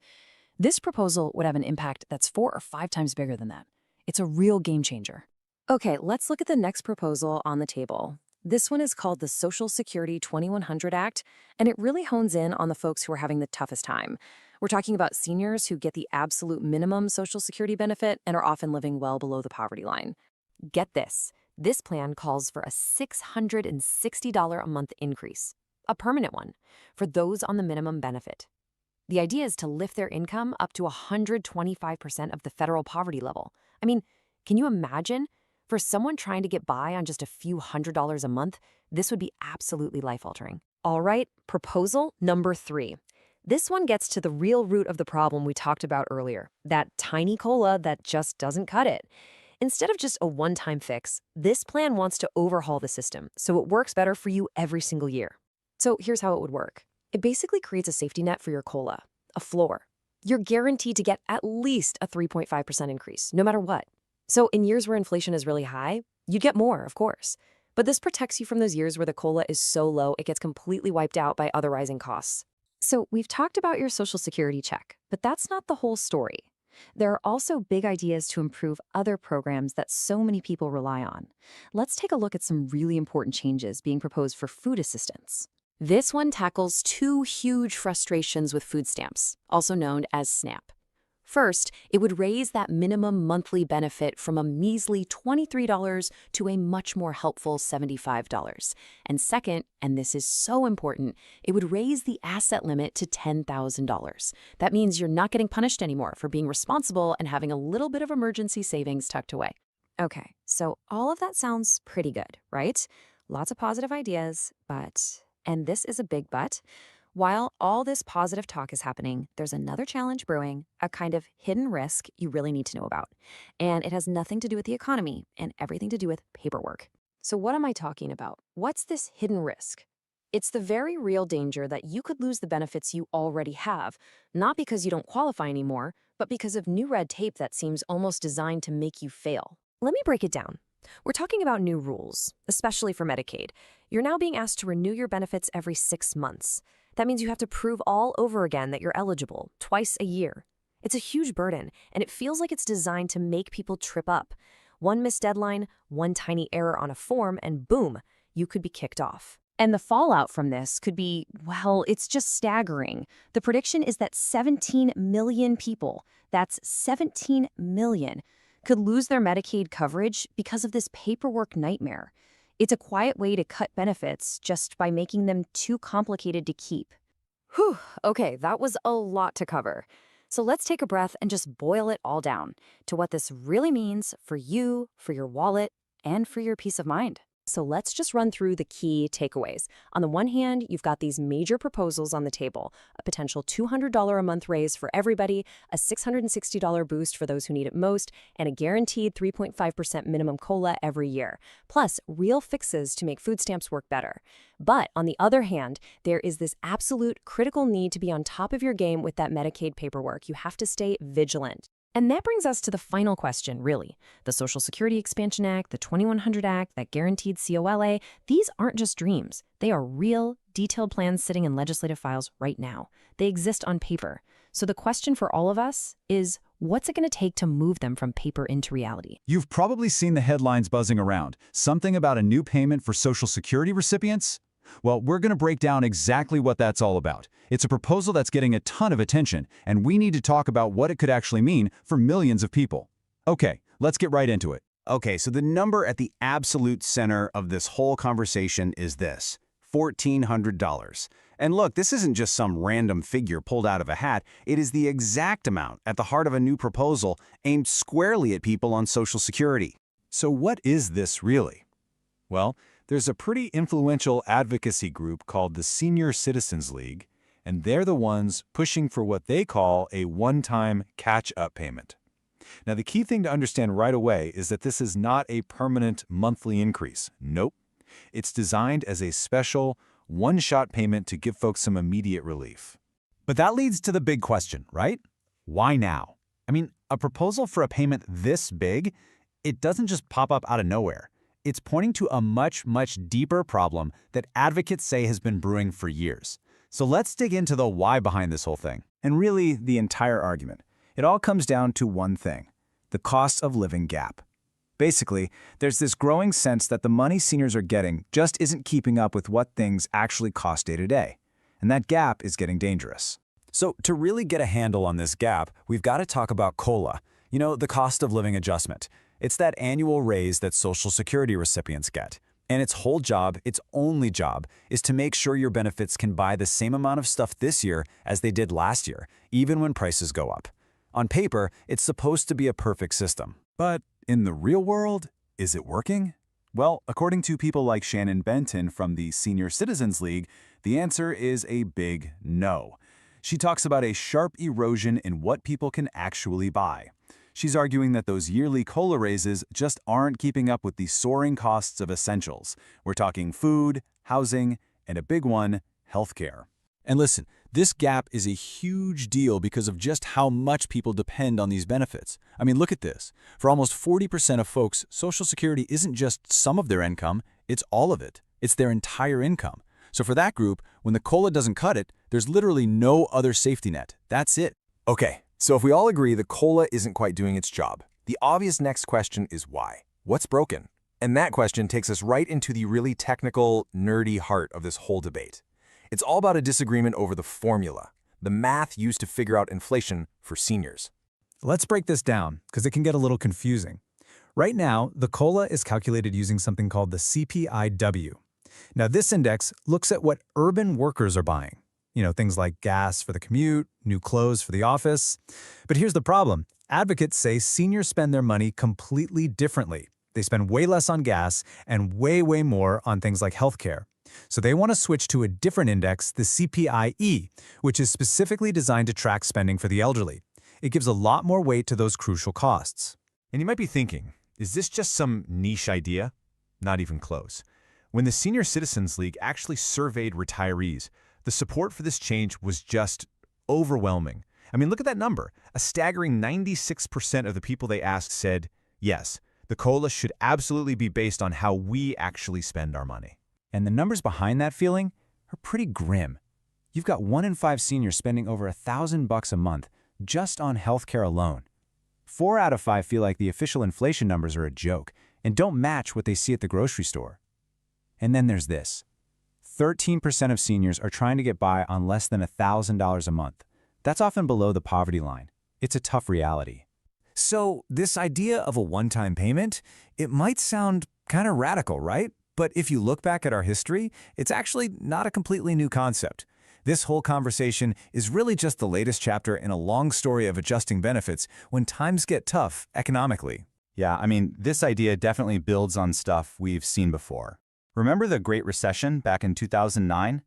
This proposal would have an impact that's 4 or 5 times bigger than that. It's a real game changer. Okay, let's look at the next proposal on the table. This one is called the Social Security 2100 Act, and it really hones in on the folks who are having the toughest time. We're talking about seniors who get the absolute minimum Social Security benefit and are often living well below the poverty line. Get this plan calls for a $660 a month increase, a permanent one, for those on the minimum benefit. The idea is to lift their income up to 125% of the federal poverty level. I mean, can you imagine? For someone trying to get by on just a few $100s a month, this would be absolutely life-altering. All right, proposal number 3. This one gets to the real root of the problem we talked about earlier, that tiny COLA that just doesn't cut it. Instead of just a one-time fix, this plan wants to overhaul the system so it works better for you every single year. So here's how it would work. It basically creates a safety net for your COLA, a floor. You're guaranteed to get at least a 3.5% increase, no matter what. So in years where inflation is really high, you'd get more, of course. But this protects you from those years where the COLA is so low it gets completely wiped out by other rising costs. So we've talked about your Social Security check, but that's not the whole story. There are also big ideas to improve other programs that so many people rely on. Let's take a look at some really important changes being proposed for food assistance. This one tackles 2 huge frustrations with food stamps, also known as SNAP. First, it would raise that minimum monthly benefit from a measly $23 to a much more helpful $75. And second, and this is so important, it would raise the asset limit to $10,000. That means you're not getting punished anymore for being responsible and having a little bit of emergency savings tucked away. Okay, so all of that sounds pretty good, right? Lots of positive ideas, but, and this is a big but, while all this positive talk is happening, there's another challenge brewing, a kind of hidden risk you really need to know about. And it has nothing to do with the economy and everything to do with paperwork. So what am I talking about? What's this hidden risk? It's the very real danger that you could lose the benefits you already have, not because you don't qualify anymore, but because of new red tape that seems almost designed to make you fail. Let me break it down. We're talking about new rules, especially for Medicaid. You're now being asked to renew your benefits every 6 months. That means you have to prove all over again that you're eligible, twice a year. It's a huge burden, and it feels like it's designed to make people trip up. One missed deadline, one tiny error on a form, and boom, you could be kicked off. And the fallout from this could be, well, it's just staggering. The prediction is that 17 million people, that's 17 million, could lose their Medicaid coverage because of this paperwork nightmare. It's a quiet way to cut benefits just by making them too complicated to keep. Whew, okay, that was a lot to cover. So let's take a breath and just boil it all down to what this really means for you, for your wallet, and for your peace of mind. So let's just run through the key takeaways. On the one hand, you've got these major proposals on the table, a potential $200 a month raise for everybody, a $660 boost for those who need it most, and a guaranteed 3.5% minimum COLA every year, plus real fixes to make food stamps work better. But on the other hand, there is this absolute critical need to be on top of your game with that Medicaid paperwork. You have to stay vigilant. And that brings us to the final question, really. The Social Security Expansion Act, the 2100 Act, that guaranteed COLA, these aren't just dreams. They are real, detailed plans sitting in legislative files right now. They exist on paper. So the question for all of us is, what's it going to take to move them from paper into reality? You've probably seen the headlines buzzing around. Something about a new payment for Social Security recipients? Well, we're going to break down exactly what that's all about. It's a proposal that's getting a ton of attention, and we need to talk about what it could actually mean for millions of people. Okay, let's get right into it. Okay, so the number at the absolute center of this whole conversation is this: $1,400. And look, this isn't just some random figure pulled out of a hat. It is the exact amount at the heart of a new proposal aimed squarely at people on Social Security. So what is this really? Well, there's a pretty influential advocacy group called the Senior Citizens League, and they're the ones pushing for what they call a one-time catch-up payment. Now, the key thing to understand right away is that this is not a permanent monthly increase. Nope. It's designed as a special, one-shot payment to give folks some immediate relief. But that leads to the big question, right? Why now? I mean, a proposal for a payment this big, it doesn't just pop up out of nowhere. it's pointing to a much, much deeper problem that advocates say has been brewing for years. So let's dig into the why behind this whole thing. And really, the entire argument. It all comes down to one thing: the cost of living gap. Basically, there's this growing sense that the money seniors are getting just isn't keeping up with what things actually cost day to day. And that gap is getting dangerous. So to really get a handle on this gap, we've got to talk about COLA, the cost of living adjustment. It's that annual raise that Social Security recipients get. And its whole job, its only job, is to make sure your benefits can buy the same amount of stuff this year as they did last year, even when prices go up. On paper, it's supposed to be a perfect system. But in the real world, is it working? Well, according to people like Shannon Benton from the Senior Citizens League, the answer is a big no. She talks about a sharp erosion in what people can actually buy. She's arguing that those yearly COLA raises just aren't keeping up with the soaring costs of essentials. We're talking food, housing, and a big one, healthcare. And listen, this gap is a huge deal because of just how much people depend on these benefits. I mean, look at this. For almost 40% of folks, Social Security isn't just some of their income, it's all of it. It's their entire income. So for that group, when the COLA doesn't cut it, there's literally no other safety net. That's it. Okay, so if we all agree the COLA isn't quite doing its job, the obvious next question is why? What's broken? And that question takes us right into the really technical, nerdy heart of this whole debate. It's all about a disagreement over the formula, the math used to figure out inflation for seniors. Let's break this down, because it can get a little confusing. Right now, the COLA is calculated using something called the CPIW. Now, this index looks at what urban workers are buying. Things like gas for the commute, new clothes for the office. But here's the problem. Advocates say seniors spend their money completely differently. They spend way less on gas and way, way more on things like healthcare. So they want to switch to a different index, the CPIE, which is specifically designed to track spending for the elderly. It gives a lot more weight to those crucial costs. And you might be thinking, is this just some niche idea? Not even close. When the Senior Citizens League actually surveyed retirees, the support for this change was just overwhelming. I mean, look at that number. A staggering 96% of the people they asked said, yes, the COLA should absolutely be based on how we actually spend our money. And the numbers behind that feeling are pretty grim. You've got 1 in 5 seniors spending over $1,000 a month just on healthcare alone. 4 out of 5 feel like the official inflation numbers are a joke and don't match what they see at the grocery store. And then there's this. 13% of seniors are trying to get by on less than $1,000 a month. That's often below the poverty line. It's a tough reality. So this idea of a one-time payment, it might sound kind of radical, right? But if you look back at our history, it's actually not a completely new concept. This whole conversation is really just the latest chapter in a long story of adjusting benefits when times get tough economically. Yeah, I mean, this idea definitely builds on stuff we've seen before. Remember the Great Recession back in 2009?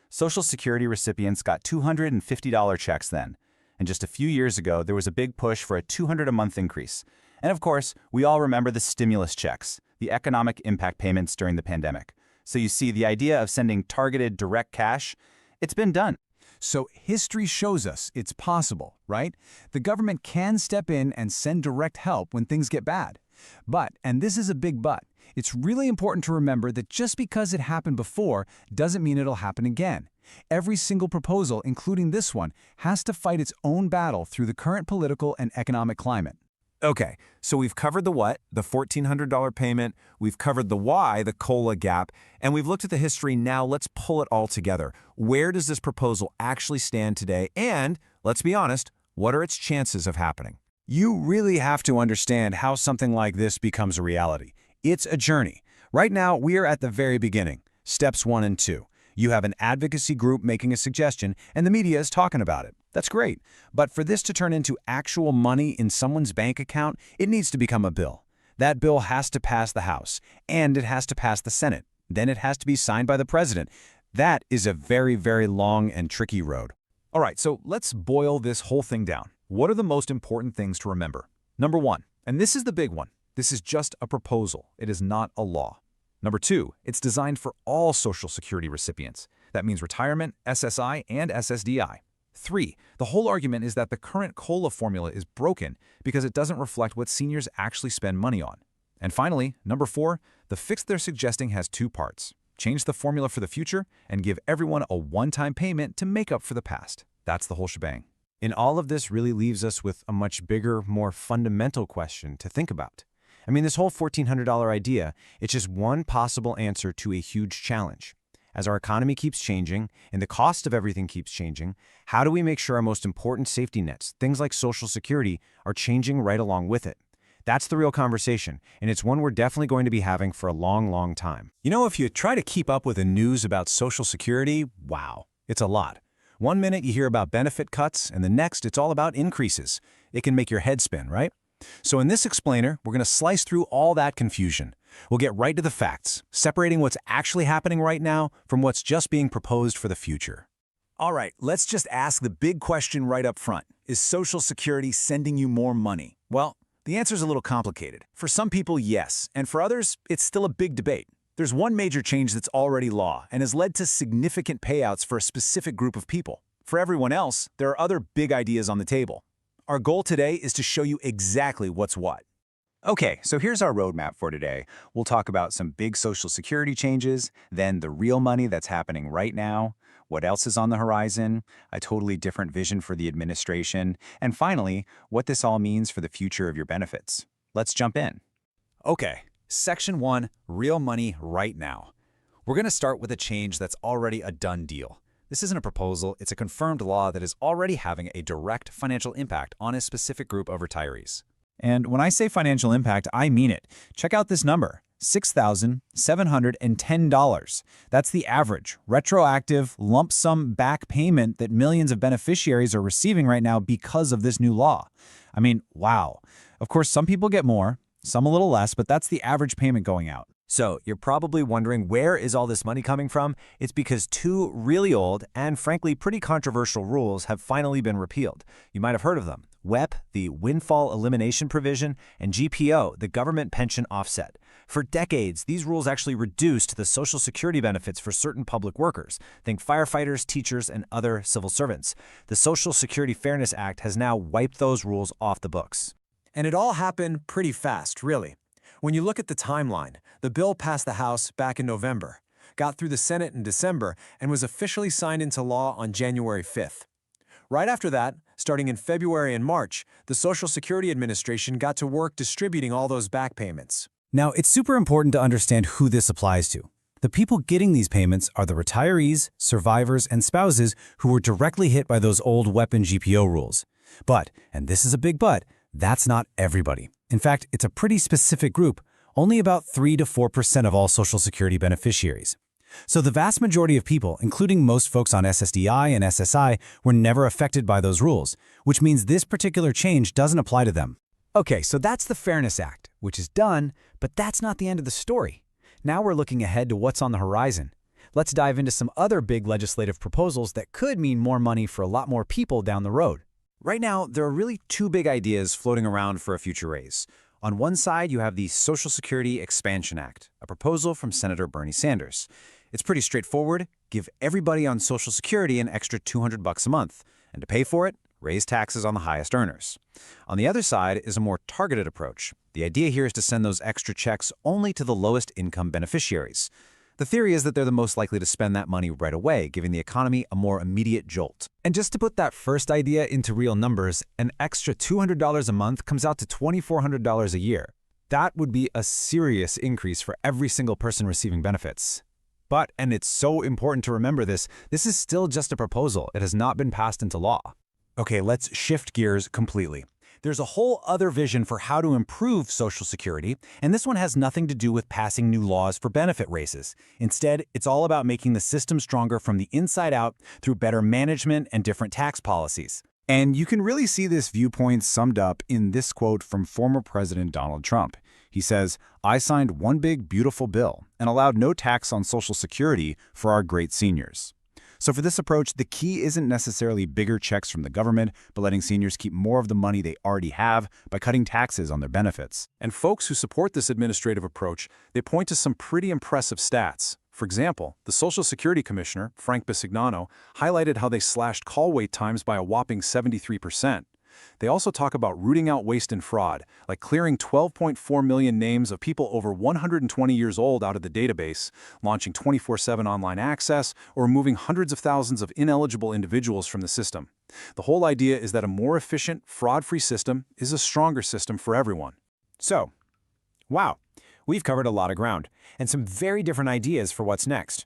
Social Security recipients got $250 checks then. And just a few years ago, there was a big push for a $200 a month increase. And of course, we all remember the stimulus checks, the economic impact payments during the pandemic. So you see, the idea of sending targeted direct cash, it's been done. So history shows us it's possible, right? The government can step in and send direct help when things get bad. But, and this is a big but, it's really important to remember that just because it happened before doesn't mean it'll happen again. Every single proposal, including this one, has to fight its own battle through the current political and economic climate. Okay, so we've covered the what, the $1,400 payment, we've covered the why, the COLA gap, and we've looked at the history. Now let's pull it all together. Where does this proposal actually stand today? And, let's be honest, what are its chances of happening? You really have to understand how something like this becomes a reality. It's a journey. Right now, we are at the very beginning, steps 1 and 2. You have an advocacy group making a suggestion, and the media is talking about it. That's great. But for this to turn into actual money in someone's bank account, it needs to become a bill. That bill has to pass the House, and it has to pass the Senate. Then it has to be signed by the president. That is a very, very long and tricky road. All right, so let's boil this whole thing down. What are the most important things to remember? Number 1, and this is the big one, this is just a proposal. It is not a law. Number 2, it's designed for all Social Security recipients. That means retirement, SSI, and SSDI. 3, the whole argument is that the current COLA formula is broken because it doesn't reflect what seniors actually spend money on. And finally, number 4, the fix they're suggesting has 2 parts. Change the formula for the future and give everyone a one-time payment to make up for the past. That's the whole shebang. And all of this really leaves us with a much bigger, more fundamental question to think about. I mean, this whole $1,400 idea, it's just one possible answer to a huge challenge. As our economy keeps changing and the cost of everything keeps changing, how do we make sure our most important safety nets, things like Social Security, are changing right along with it? That's the real conversation, and it's one we're definitely going to be having for a long, long time. You know, if you try to keep up with the news about Social Security, wow, it's a lot. One minute you hear about benefit cuts, and the next it's all about increases. It can make your head spin, right? So in this explainer, we're going to slice through all that confusion. We'll get right to the facts, separating what's actually happening right now from what's just being proposed for the future. All right, let's just ask the big question right up front. Is Social Security sending you more money? Well, the answer's a little complicated. For some people, yes, and for others, it's still a big debate. There's one major change that's already law and has led to significant payouts for a specific group of people. For everyone else, there are other big ideas on the table. Our goal today is to show you exactly what's what. Okay, so here's our roadmap for today. We'll talk about some big Social Security changes, then the real money that's happening right now, what else is on the horizon, a totally different vision for the administration, and finally, what this all means for the future of your benefits. Let's jump in. Okay, Section 1, real money right now. We're going to start with a change that's already a done deal. This isn't a proposal, it's a confirmed law that is already having a direct financial impact on a specific group of retirees. And when I say financial impact, I mean it. Check out this number, $6,710. That's the average retroactive lump sum back payment that millions of beneficiaries are receiving right now because of this new law. I mean, wow. Of course, some people get more, some a little less, but that's the average payment going out. So, you're probably wondering, where is all this money coming from? It's because 2 really old and frankly pretty controversial rules have finally been repealed. You might have heard of them. WEP, the windfall elimination provision, and GPO, the government pension offset. For decades, these rules actually reduced the Social Security benefits for certain public workers. Think firefighters, teachers, and other civil servants. The Social Security Fairness Act has now wiped those rules off the books. And it all happened pretty fast, really. When you look at the timeline, the bill passed the House back in November, got through the Senate in December, and was officially signed into law on January 5th. Right after that, starting in February and March, the Social Security Administration got to work distributing all those back payments. Now, it's super important to understand who this applies to. The people getting these payments are the retirees, survivors, and spouses who were directly hit by those old WEP and GPO rules. But, and this is a big but, that's not everybody. In fact, it's a pretty specific group, only about 3 to 4% of all Social Security beneficiaries. So the vast majority of people, including most folks on SSDI and SSI, were never affected by those rules, which means this particular change doesn't apply to them. Okay, so that's the Fairness Act, which is done, but that's not the end of the story. Now we're looking ahead to what's on the horizon. Let's dive into some other big legislative proposals that could mean more money for a lot more people down the road. Right now, there are really 2 big ideas floating around for a future raise. On one side, you have the Social Security Expansion Act, a proposal from Senator Bernie Sanders. It's pretty straightforward. Give everybody on Social Security an extra $200 a month. And to pay for it, raise taxes on the highest earners. On the other side is a more targeted approach. The idea here is to send those extra checks only to the lowest income beneficiaries. The theory is that they're the most likely to spend that money right away, giving the economy a more immediate jolt. And just to put that first idea into real numbers, an extra $200 a month comes out to $2,400 a year. That would be a serious increase for every single person receiving benefits. But, and it's so important to remember this is still just a proposal. It has not been passed into law. Okay, let's shift gears completely. There's a whole other vision for how to improve Social Security, and this one has nothing to do with passing new laws for benefit raises. Instead, it's all about making the system stronger from the inside out through better management and different tax policies. And you can really see this viewpoint summed up in this quote from former President Donald Trump. He says, "I signed one big, beautiful bill and allowed no tax on Social Security for our great seniors." So for this approach, the key isn't necessarily bigger checks from the government, but letting seniors keep more of the money they already have by cutting taxes on their benefits. And folks who support this administrative approach, they point to some pretty impressive stats. For example, the Social Security Commissioner, Frank Bisignano, highlighted how they slashed call wait times by a whopping 73%. They also talk about rooting out waste and fraud, like clearing 12.4 million names of people over 120 years old out of the database, launching 24/7 online access, or removing hundreds of thousands of ineligible individuals from the system. The whole idea is that a more efficient, fraud-free system is a stronger system for everyone. So, wow, we've covered a lot of ground, and some very different ideas for what's next.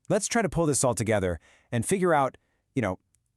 Let's try to pull this all together and figure out,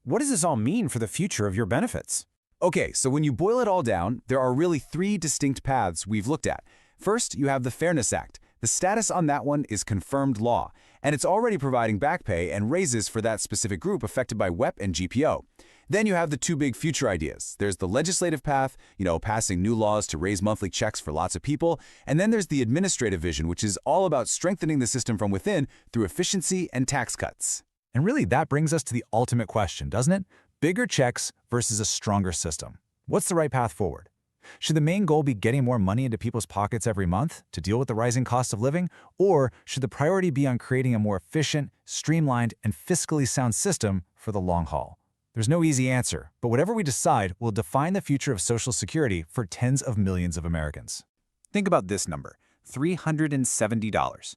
what does this all mean for the future of your benefits? Okay, so when you boil it all down, there are really three distinct paths we've looked at. First, you have the Fairness Act. The status on that one is confirmed law, and it's already providing back pay and raises for that specific group affected by WEP and GPO. Then you have the two big future ideas. There's the legislative path, passing new laws to raise monthly checks for lots of people, and then there's the administrative vision, which is all about strengthening the system from within through efficiency and tax cuts. And really, that brings us to the ultimate question, doesn't it? Bigger checks versus a stronger system. What's the right path forward? Should the main goal be getting more money into people's pockets every month to deal with the rising cost of living? Or should the priority be on creating a more efficient, streamlined, and fiscally sound system for the long haul? There's no easy answer, but whatever we decide will define the future of Social Security for tens of millions of Americans. Think about this number, $370.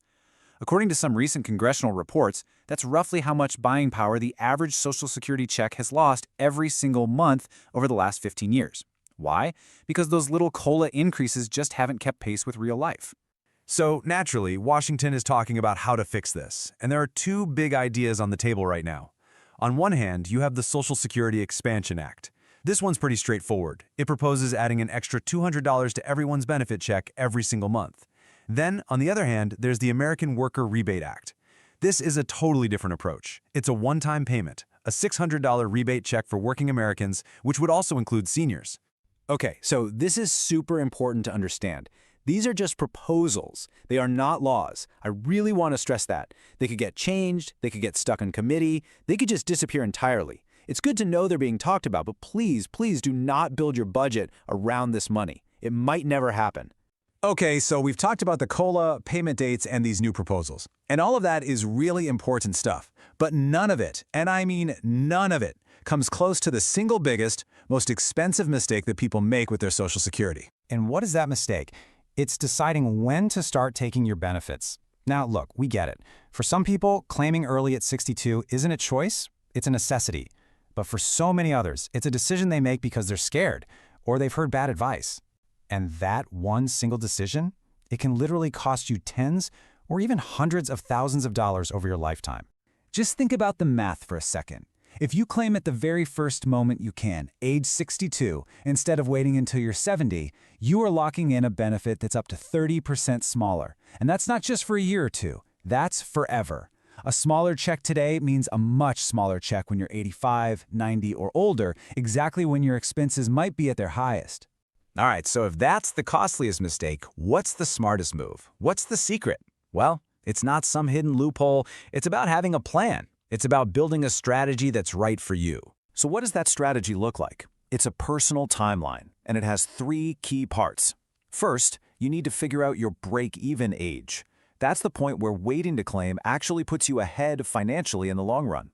According to some recent congressional reports, that's roughly how much buying power the average Social Security check has lost every single month over the last 15 years. Why? Because those little COLA increases just haven't kept pace with real life. So, naturally, Washington is talking about how to fix this, and there are two big ideas on the table right now. On one hand, you have the Social Security Expansion Act. This one's pretty straightforward. It proposes adding an extra $200 to everyone's benefit check every single month. Then, on the other hand, there's the American Worker Rebate Act. This is a totally different approach. It's a one-time payment, a $600 rebate check for working Americans, which would also include seniors. Okay, so this is super important to understand. These are just proposals. They are not laws. I really want to stress that. They could get changed, they could get stuck in committee, they could just disappear entirely. It's good to know they're being talked about, but please do not build your budget around this money. It might never happen. Okay, so we've talked about the COLA, payment dates, and these new proposals. And all of that is really important stuff. But none of it, and I mean none of it, comes close to the single biggest, most expensive mistake that people make with their Social Security. And what is that mistake? It's deciding when to start taking your benefits. Now, look, we get it. For some people, claiming early at 62 isn't a choice, it's a necessity. But for so many others, it's a decision they make because they're scared or they've heard bad advice. And that one single decision, it can literally cost you tens or even hundreds of thousands of dollars over your lifetime. Just think about the math for a second. If you claim at the very first moment you can, age 62, instead of waiting until you're 70, you are locking in a benefit that's up to 30% smaller. And that's not just for a year or two, that's forever. A smaller check today means a much smaller check when you're 85, 90, or older, exactly when your expenses might be at their highest. All right, so if that's the costliest mistake, what's the smartest move? What's the secret? Well, it's not some hidden loophole. It's about having a plan. It's about building a strategy that's right for you. So what does that strategy look like? It's a personal timeline, and it has three key parts. First, you need to figure out your break-even age. That's the point where waiting to claim actually puts you ahead financially in the long run.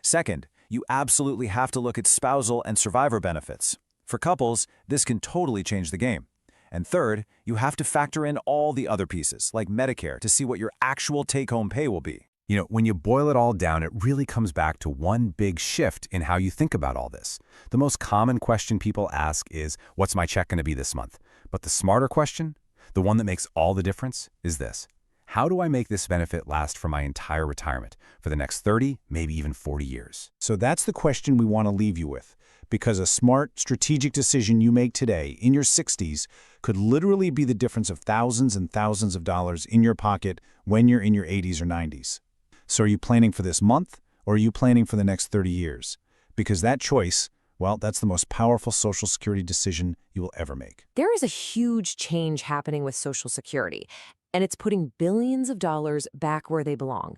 Second, you absolutely have to look at spousal and survivor benefits. For couples, this can totally change the game. And third, you have to factor in all the other pieces, like Medicare, to see what your actual take-home pay will be. When you boil it all down, it really comes back to one big shift in how you think about all this. The most common question people ask is, what's my check going to be this month? But the smarter question, the one that makes all the difference, is this. How do I make this benefit last for my entire retirement, for the next 30, maybe even 40 years? So that's the question we want to leave you with, because a smart, strategic decision you make today in your 60s could literally be the difference of thousands and thousands of dollars in your pocket when you're in your 80s or 90s. So are you planning for this month, or are you planning for the next 30 years? Because that choice, well, that's the most powerful Social Security decision you will ever make. There is a huge change happening with Social Security, and it's putting billions of dollars back where they belong,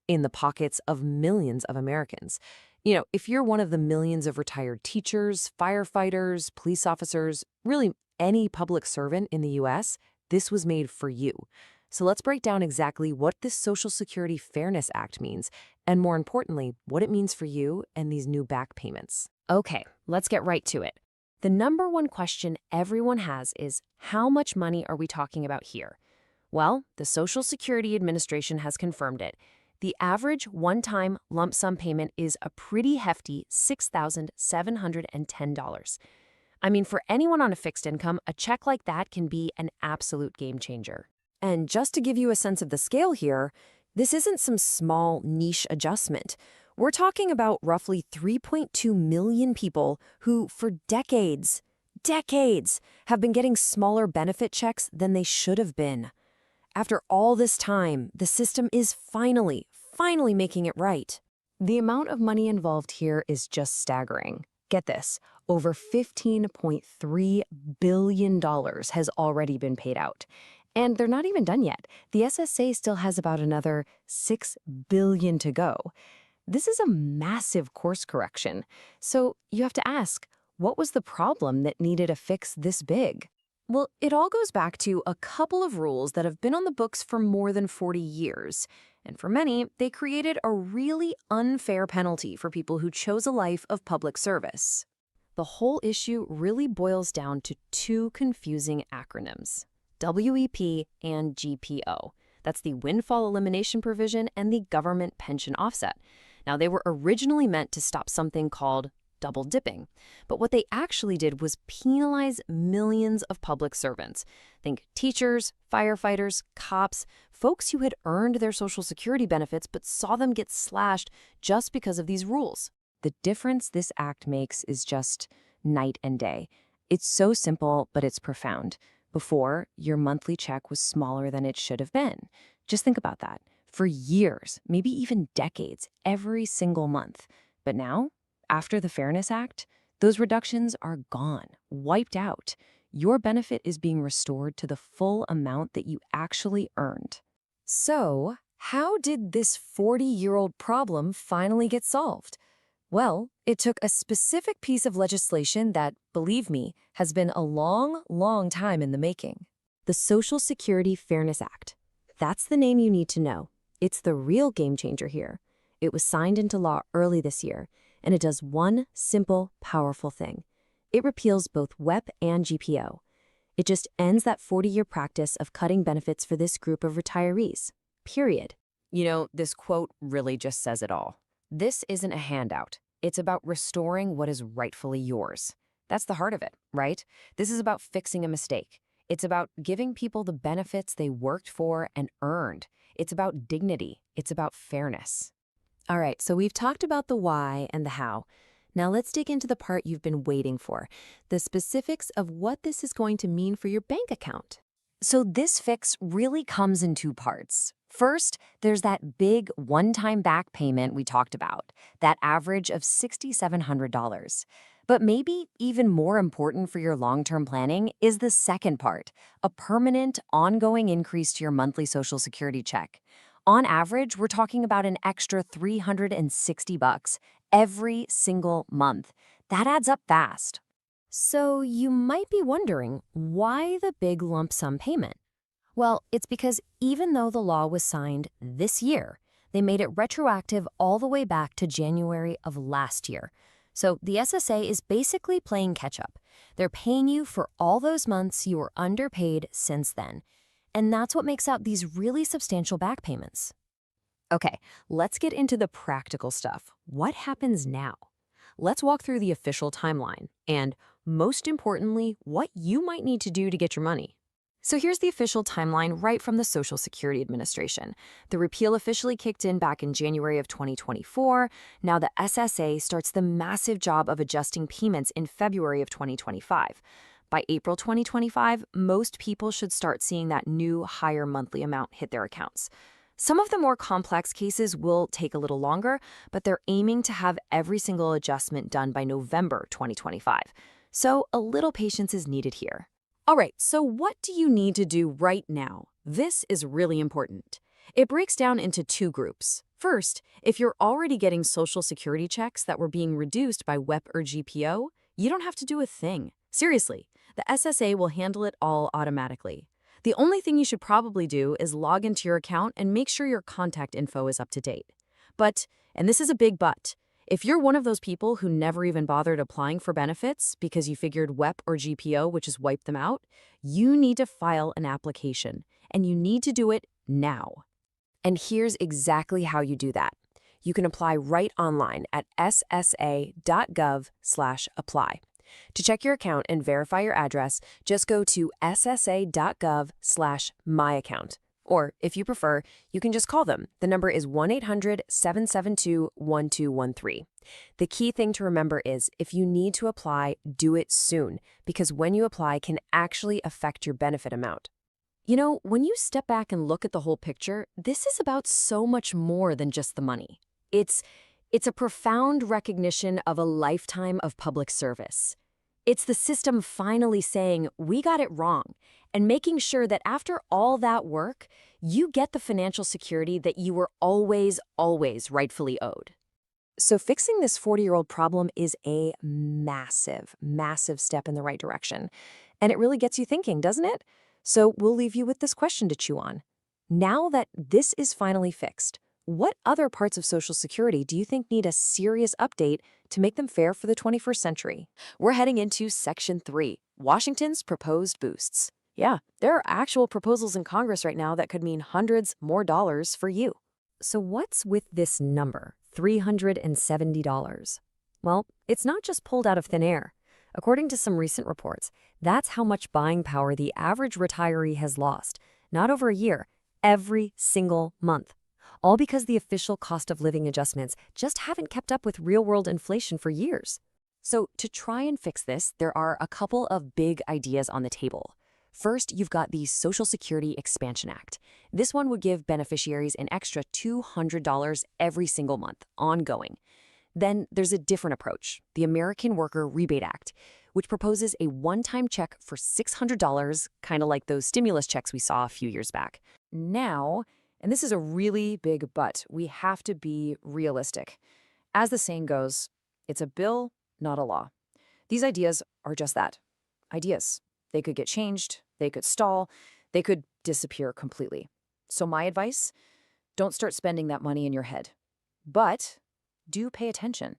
in the pockets of millions of Americans. If you're one of the millions of retired teachers, firefighters, police officers, really any public servant in the U.S., this was made for you. So let's break down exactly what this Social Security Fairness Act means, and more importantly, what it means for you and these new back payments. Okay, let's get right to it. The number one question everyone has is, how much money are we talking about here? Well, the Social Security Administration has confirmed it. The average one-time lump sum payment is a pretty hefty $6,710. I mean, for anyone on a fixed income, a check like that can be an absolute game changer. And just to give you a sense of the scale here, this isn't some small niche adjustment. We're talking about roughly 3.2 million people who, for decades, have been getting smaller benefit checks than they should have been. After all this time, the system is finally making it right. The amount of money involved here is just staggering. Get this, over $15.3 billion has already been paid out. And they're not even done yet. The SSA still has about another $6 billion to go. This is a massive course correction. So you have to ask, what was the problem that needed a fix this big? Well, it all goes back to a couple of rules that have been on the books for more than 40 years. And for many, they created a really unfair penalty for people who chose a life of public service. The whole issue really boils down to two confusing acronyms: WEP and GPO. That's the windfall elimination provision and the government pension offset. Now, they were originally meant to stop something called double dipping, but what they actually did was penalize millions of public servants. Think teachers, firefighters, cops, folks who had earned their Social Security benefits but saw them get slashed just because of these rules. The difference this act makes is just night and day. It's so simple, but it's profound. Before, your monthly check was smaller than it should have been. Just think about that. For years, maybe even decades, every single month. But now, after the Fairness Act, those reductions are gone, wiped out. Your benefit is being restored to the full amount that you actually earned. So, how did this 40-year-old problem finally get solved? Well, it took a specific piece of legislation that, believe me, has been a long time in the making. The Social Security Fairness Act. That's the name you need to know. It's the real game changer here. It was signed into law early this year, and it does one simple, powerful thing. It repeals both WEP and GPO. It just ends that 40-year practice of cutting benefits for this group of retirees. Period. You know, this quote really just says it all. This isn't a handout. It's about restoring what is rightfully yours. That's the heart of it, right? This is about fixing a mistake. It's about giving people the benefits they worked for and earned. It's about dignity. It's about fairness. All right, so we've talked about the why and the how. Now let's dig into the part you've been waiting for, the specifics of what this is going to mean for your bank account. So this fix really comes in two parts. First, there's that big one-time back payment we talked about, that average of $6,700. But maybe even more important for your long-term planning is the second part, a permanent, ongoing increase to your monthly Social Security check. On average, we're talking about an extra $360 every single month. That adds up fast. So you might be wondering, why the big lump sum payment? Well, it's because even though the law was signed this year, they made it retroactive all the way back to January of last year. So the SSA is basically playing catch-up. They're paying you for all those months you were underpaid since then. And that's what makes out these really substantial back payments. Okay, let's get into the practical stuff. What happens now? Let's walk through the official timeline and, most importantly, what you might need to do to get your money. So here's the official timeline right from the Social Security Administration. The repeal officially kicked in back in January of 2024. Now the SSA starts the massive job of adjusting payments in February of 2025. By April 2025, most people should start seeing that new, higher monthly amount hit their accounts. Some of the more complex cases will take a little longer, but they're aiming to have every single adjustment done by November 2025. So a little patience is needed here. All right, so what do you need to do right now? This is really important. It breaks down into two groups. First, if you're already getting Social Security checks that were being reduced by WEP or GPO, you don't have to do a thing. Seriously, the SSA will handle it all automatically. The only thing you should probably do is log into your account and make sure your contact info is up to date. But, and this is a big but, If you're one of those people who never even bothered applying for benefits because you figured WEP or GPO would just wipe them out, you need to file an application, and you need to do it now. And here's exactly how you do that. You can apply right online at ssa.gov/apply. To check your account and verify your address, just go to ssa.gov/myaccount. Or, if you prefer, you can just call them. The number is 1-800-772-1213. The key thing to remember is, if you need to apply, do it soon, because when you apply can actually affect your benefit amount. You know, when you step back and look at the whole picture, this is about so much more than just the money. It's a profound recognition of a lifetime of public service. It's the system finally saying, we got it wrong, and making sure that after all that work, you get the financial security that you were always, always rightfully owed. So fixing this 40-year-old problem is a massive, massive step in the right direction. And it really gets you thinking, doesn't it? So we'll leave you with this question to chew on. Now that this is finally fixed, what other parts of Social Security do you think need a serious update to make them fair for the 21st century? We're heading into Section 3, Washington's proposed boosts. Yeah, there are actual proposals in Congress right now that could mean hundreds more dollars for you. So what's with this number, $370? Well, it's not just pulled out of thin air. According to some recent reports, that's how much buying power the average retiree has lost, not over a year, every single month. All because the official cost of living adjustments just haven't kept up with real-world inflation for years. So to try and fix this, there are a couple of big ideas on the table. First, you've got the Social Security Expansion Act. This one would give beneficiaries an extra $200 every single month, ongoing. Then there's a different approach, the American Worker Rebate Act, which proposes a one-time check for $600, kind of like those stimulus checks we saw a few years back. Now, and this is a really big but, we have to be realistic. As the saying goes, it's a bill, not a law. These ideas are just that, ideas. They could get changed, they could stall, they could disappear completely. So my advice, don't start spending that money in your head. But do pay attention.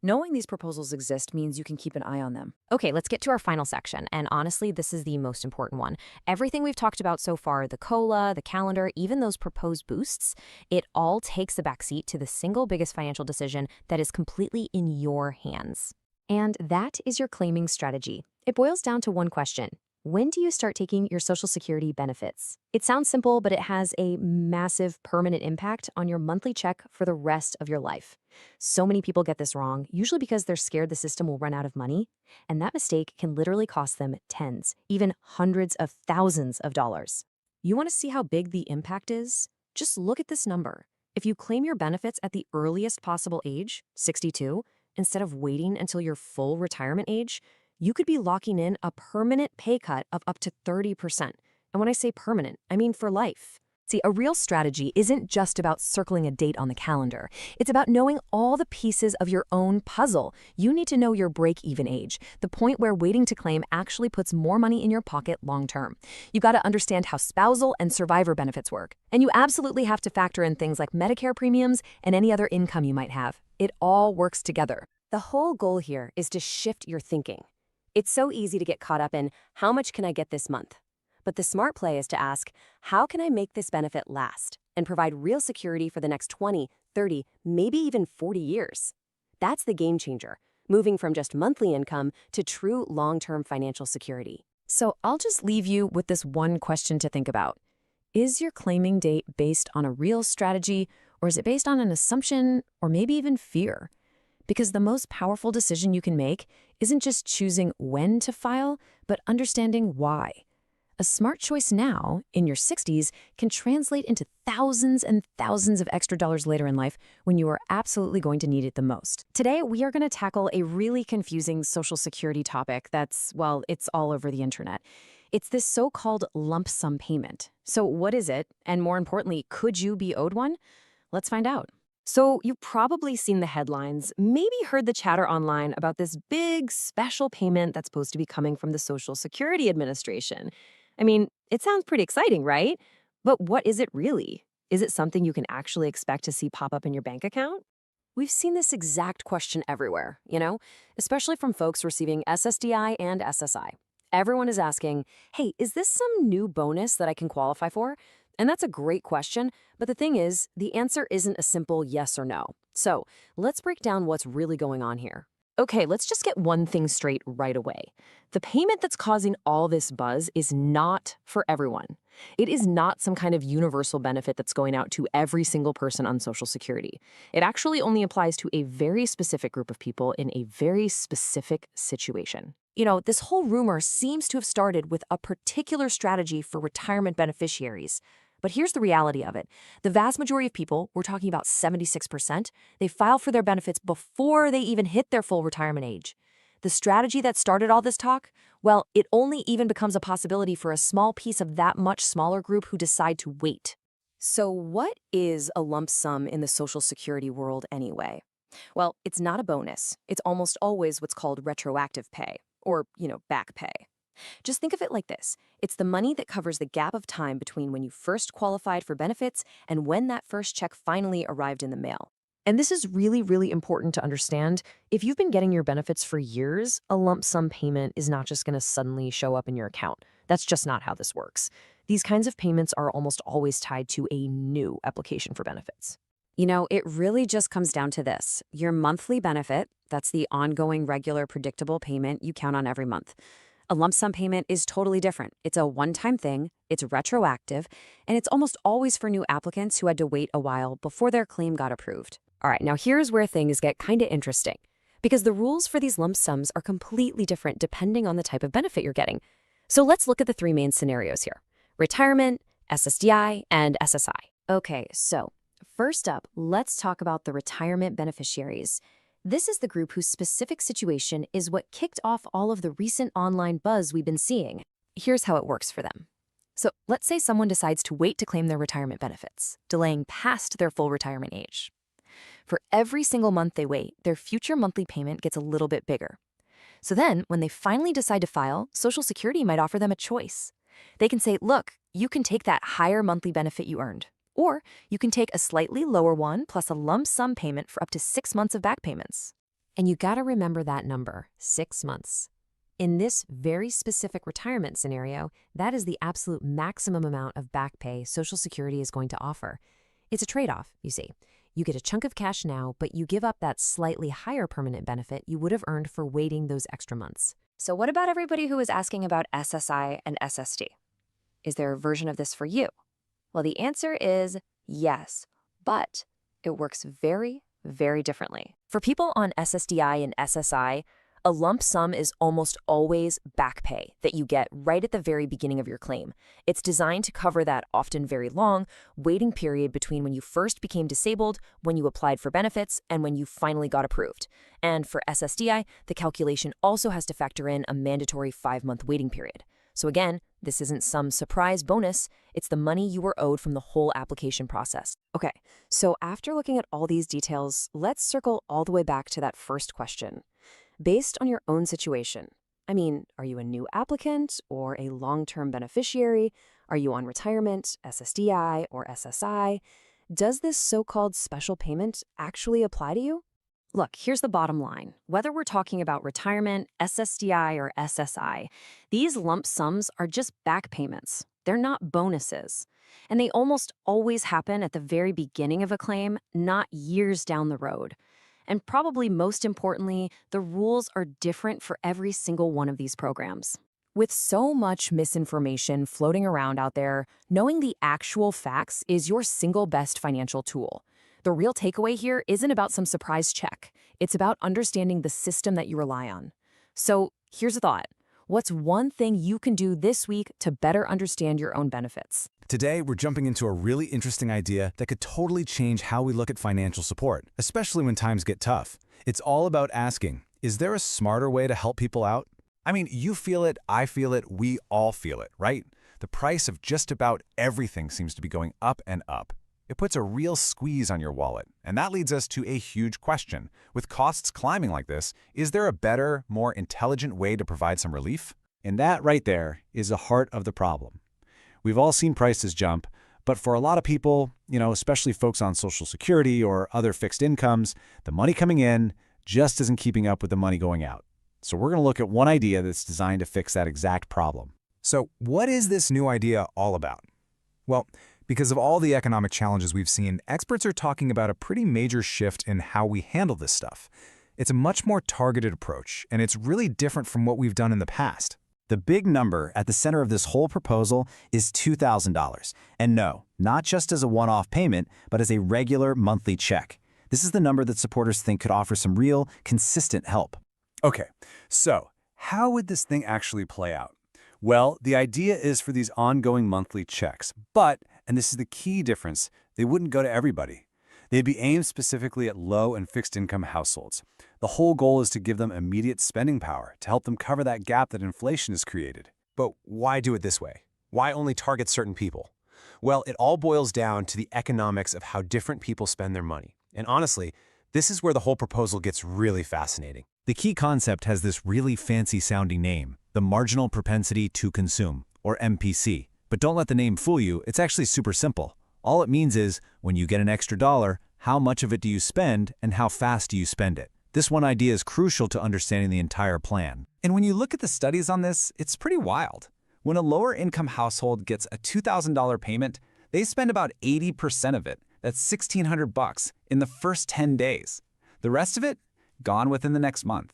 Knowing these proposals exist means you can keep an eye on them. Okay, let's get to our final section, and honestly, this is the most important one. Everything we've talked about so far, the COLA, the calendar, even those proposed boosts, it all takes the backseat to the single biggest financial decision that is completely in your hands. And that is your claiming strategy. It boils down to one question. When do you start taking your Social Security benefits? It sounds simple, but it has a massive permanent impact on your monthly check for the rest of your life. So many people get this wrong, usually because they're scared the system will run out of money, and that mistake can literally cost them tens, even hundreds of thousands of dollars. You want to see how big the impact is? Just look at this number. If you claim your benefits at the earliest possible age, 62, instead of waiting until your full retirement age, you could be locking in a permanent pay cut of up to 30%. And when I say permanent, I mean for life. See, a real strategy isn't just about circling a date on the calendar. It's about knowing all the pieces of your own puzzle. You need to know your break-even age, the point where waiting to claim actually puts more money in your pocket long-term. You've got to understand how spousal and survivor benefits work. And you absolutely have to factor in things like Medicare premiums and any other income you might have. It all works together. The whole goal here is to shift your thinking. It's so easy to get caught up in, how much can I get this month? But the smart play is to ask, how can I make this benefit last and provide real security for the next 20, 30, maybe even 40 years? That's the game changer, moving from just monthly income to true long-term financial security. So I'll just leave you with this one question to think about. Is your claiming date based on a real strategy, or is it based on an assumption, or maybe even fear? Because the most powerful decision you can make isn't just choosing when to file, but understanding why. A smart choice now, in your 60s, can translate into thousands and thousands of extra dollars later in life when you are absolutely going to need it the most. Today, we are going to tackle a really confusing Social Security topic that's, well, it's all over the internet. It's this so-called lump sum payment. So what is it? And more importantly, could you be owed one? Let's find out. So you've probably seen the headlines, maybe heard the chatter online about this big special payment that's supposed to be coming from the Social Security Administration. I mean, it sounds pretty exciting, right? But what is it really? Is it something you can actually expect to see pop up in your bank account? We've seen this exact question everywhere, especially from folks receiving SSDI and SSI. Everyone is asking, hey, is this some new bonus that I can qualify for? And that's a great question, but the thing is, the answer isn't a simple yes or no. So let's break down what's really going on here. Okay, let's just get one thing straight right away. The payment that's causing all this buzz is not for everyone. It is not some kind of universal benefit that's going out to every single person on Social Security. It actually only applies to a very specific group of people in a very specific situation. This whole rumor seems to have started with a particular strategy for retirement beneficiaries. But here's the reality of it. The vast majority of people, we're talking about 76%, they file for their benefits before they even hit their full retirement age. The strategy that started all this talk, well, it only even becomes a possibility for a small piece of that much smaller group who decide to wait. So what is a lump sum in the Social Security world anyway? Well, it's not a bonus. It's almost always what's called retroactive pay, or, back pay. Just think of it like this. It's the money that covers the gap of time between when you first qualified for benefits and when that first check finally arrived in the mail. And this is really, really important to understand. If you've been getting your benefits for years, a lump sum payment is not just going to suddenly show up in your account. That's just not how this works. These kinds of payments are almost always tied to a new application for benefits. It really just comes down to this. Your monthly benefit, that's the ongoing, regular, predictable payment you count on every month. A lump sum payment is totally different. It's a one-time thing, it's retroactive, and it's almost always for new applicants who had to wait a while before their claim got approved. All right, now here's where things get kind of interesting, because the rules for these lump sums are completely different depending on the type of benefit you're getting. So let's look at the three main scenarios here: retirement, SSDI, and SSI. Okay, so first up, let's talk about the retirement beneficiaries. This is the group whose specific situation is what kicked off all of the recent online buzz we've been seeing. Here's how it works for them. So let's say someone decides to wait to claim their retirement benefits, delaying past their full retirement age. For every single month they wait, their future monthly payment gets a little bit bigger. So then, when they finally decide to file, Social Security might offer them a choice. They can say, look, you can take that higher monthly benefit you earned, or you can take a slightly lower one plus a lump sum payment for up to 6 months of back payments. And you gotta remember that number, 6 months. In this very specific retirement scenario, that is the absolute maximum amount of back pay Social Security is going to offer. It's a trade-off, you see. You get a chunk of cash now, but you give up that slightly higher permanent benefit you would have earned for waiting those extra months. So what about everybody who is asking about SSI and SSD? Is there a version of this for you? Well, the answer is yes, but it works very, very differently. For people on SSDI and SSI, a lump sum is almost always back pay that you get right at the very beginning of your claim. It's designed to cover that often very long waiting period between when you first became disabled, when you applied for benefits, and when you finally got approved. And for SSDI, the calculation also has to factor in a mandatory 5-month waiting period. So again, this isn't some surprise bonus, it's the money you were owed from the whole application process. Okay, so after looking at all these details, let's circle all the way back to that first question. Based on your own situation, are you a new applicant or a long-term beneficiary? Are you on retirement, SSDI, or SSI? Does this so-called special payment actually apply to you? Look, here's the bottom line. Whether we're talking about retirement, SSDI, or SSI, these lump sums are just back payments. They're not bonuses. And they almost always happen at the very beginning of a claim, not years down the road. And probably most importantly, the rules are different for every single one of these programs. With so much misinformation floating around out there, knowing the actual facts is your single best financial tool. The real takeaway here isn't about some surprise check. It's about understanding the system that you rely on. So here's a thought. What's one thing you can do this week to better understand your own benefits? Today, we're jumping into a really interesting idea that could totally change how we look at financial support, especially when times get tough. It's all about asking, is there a smarter way to help people out? You feel it, I feel it, we all feel it, right? The price of just about everything seems to be going up and up. It puts a real squeeze on your wallet, and that leads us to a huge question. With costs climbing like this, is there a better, more intelligent way to provide some relief? And that right there is the heart of the problem. We've all seen prices jump, But for a lot of people, especially folks on Social Security or other fixed incomes, the money coming in just isn't keeping up with the money going out. So we're going to look at one idea that's designed to fix that exact problem. So what is this new idea all about? Well, because of all the economic challenges we've seen, experts are talking about a pretty major shift in how we handle this stuff. It's a much more targeted approach, and it's really different from what we've done in the past. The big number at the center of this whole proposal is $2,000. And no, not just as a one-off payment, but as a regular monthly check. This is the number that supporters think could offer some real, consistent help. Okay, so how would this thing actually play out? Well, the idea is for these ongoing monthly checks, but, and this is the key difference, they wouldn't go to everybody. They'd be aimed specifically at low and fixed income households. The whole goal is to give them immediate spending power to help them cover that gap that inflation has created. But why do it this way? Why only target certain people? Well, it all boils down to the economics of how different people spend their money. And honestly, this is where the whole proposal gets really fascinating. The key concept has this really fancy-sounding name, the marginal propensity to consume, or MPC. But don't let the name fool you, it's actually super simple. All it means is, when you get an extra dollar, how much of it do you spend and how fast do you spend it? This one idea is crucial to understanding the entire plan. And when you look at the studies on this, it's pretty wild. When a lower-income household gets a $2,000 payment, they spend about 80% of it, that's $1,600 in the first 10 days. The rest of it, gone within the next month.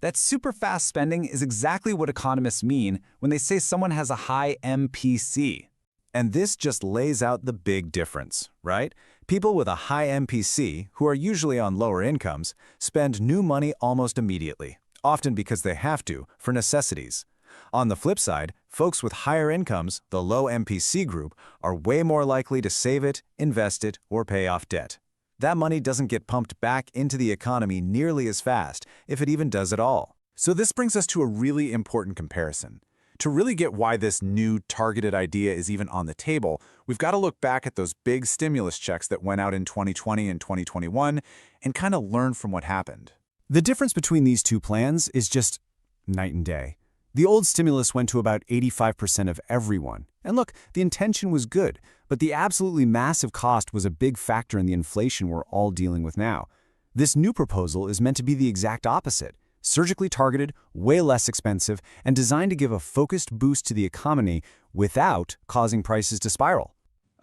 That super fast spending is exactly what economists mean when they say someone has a high MPC. And this just lays out the big difference, right? People with a high MPC, who are usually on lower incomes, spend new money almost immediately, often because they have to, for necessities. On the flip side, folks with higher incomes, the low MPC group, are way more likely to save it, invest it, or pay off debt. That money doesn't get pumped back into the economy nearly as fast, if it even does at all. So this brings us to a really important comparison. To really get why this new targeted idea is even on the table, we've got to look back at those big stimulus checks that went out in 2020 and 2021 and kind of learn from what happened. The difference between these two plans is just night and day. The old stimulus went to about 85% of everyone. And look, the intention was good, but the absolutely massive cost was a big factor in the inflation we're all dealing with now. This new proposal is meant to be the exact opposite. Surgically targeted, way less expensive, and designed to give a focused boost to the economy without causing prices to spiral.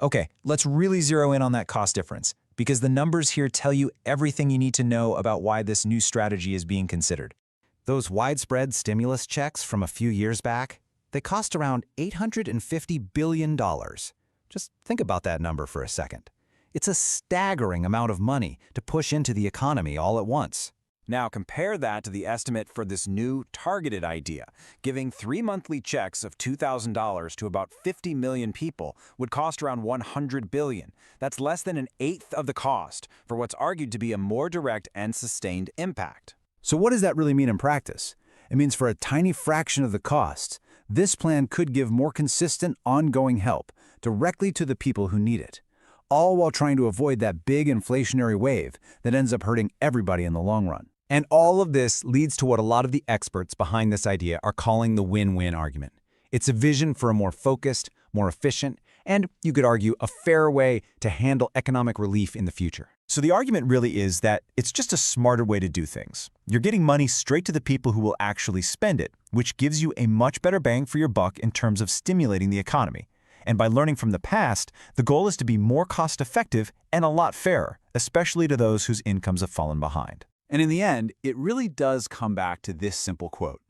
Okay, let's really zero in on that cost difference, because the numbers here tell you everything you need to know about why this new strategy is being considered. Those widespread stimulus checks from a few years back, they cost around $850 billion. Just think about that number for a second. It's a staggering amount of money to push into the economy all at once. Now compare that to the estimate for this new targeted idea. Giving 3 monthly checks of $2,000 to about 50 million people would cost around $100 billion. That's less than an eighth of the cost for what's argued to be a more direct and sustained impact. So what does that really mean in practice? It means for a tiny fraction of the cost, this plan could give more consistent, ongoing help directly to the people who need it, all while trying to avoid that big inflationary wave that ends up hurting everybody in the long run. And all of this leads to what a lot of the experts behind this idea are calling the win-win argument. It's a vision for a more focused, more efficient, and you could argue a fairer way to handle economic relief in the future. So the argument really is that it's just a smarter way to do things. You're getting money straight to the people who will actually spend it, which gives you a much better bang for your buck in terms of stimulating the economy. And by learning from the past, the goal is to be more cost-effective and a lot fairer, especially to those whose incomes have fallen behind. And in the end, it really does come back to this simple quote.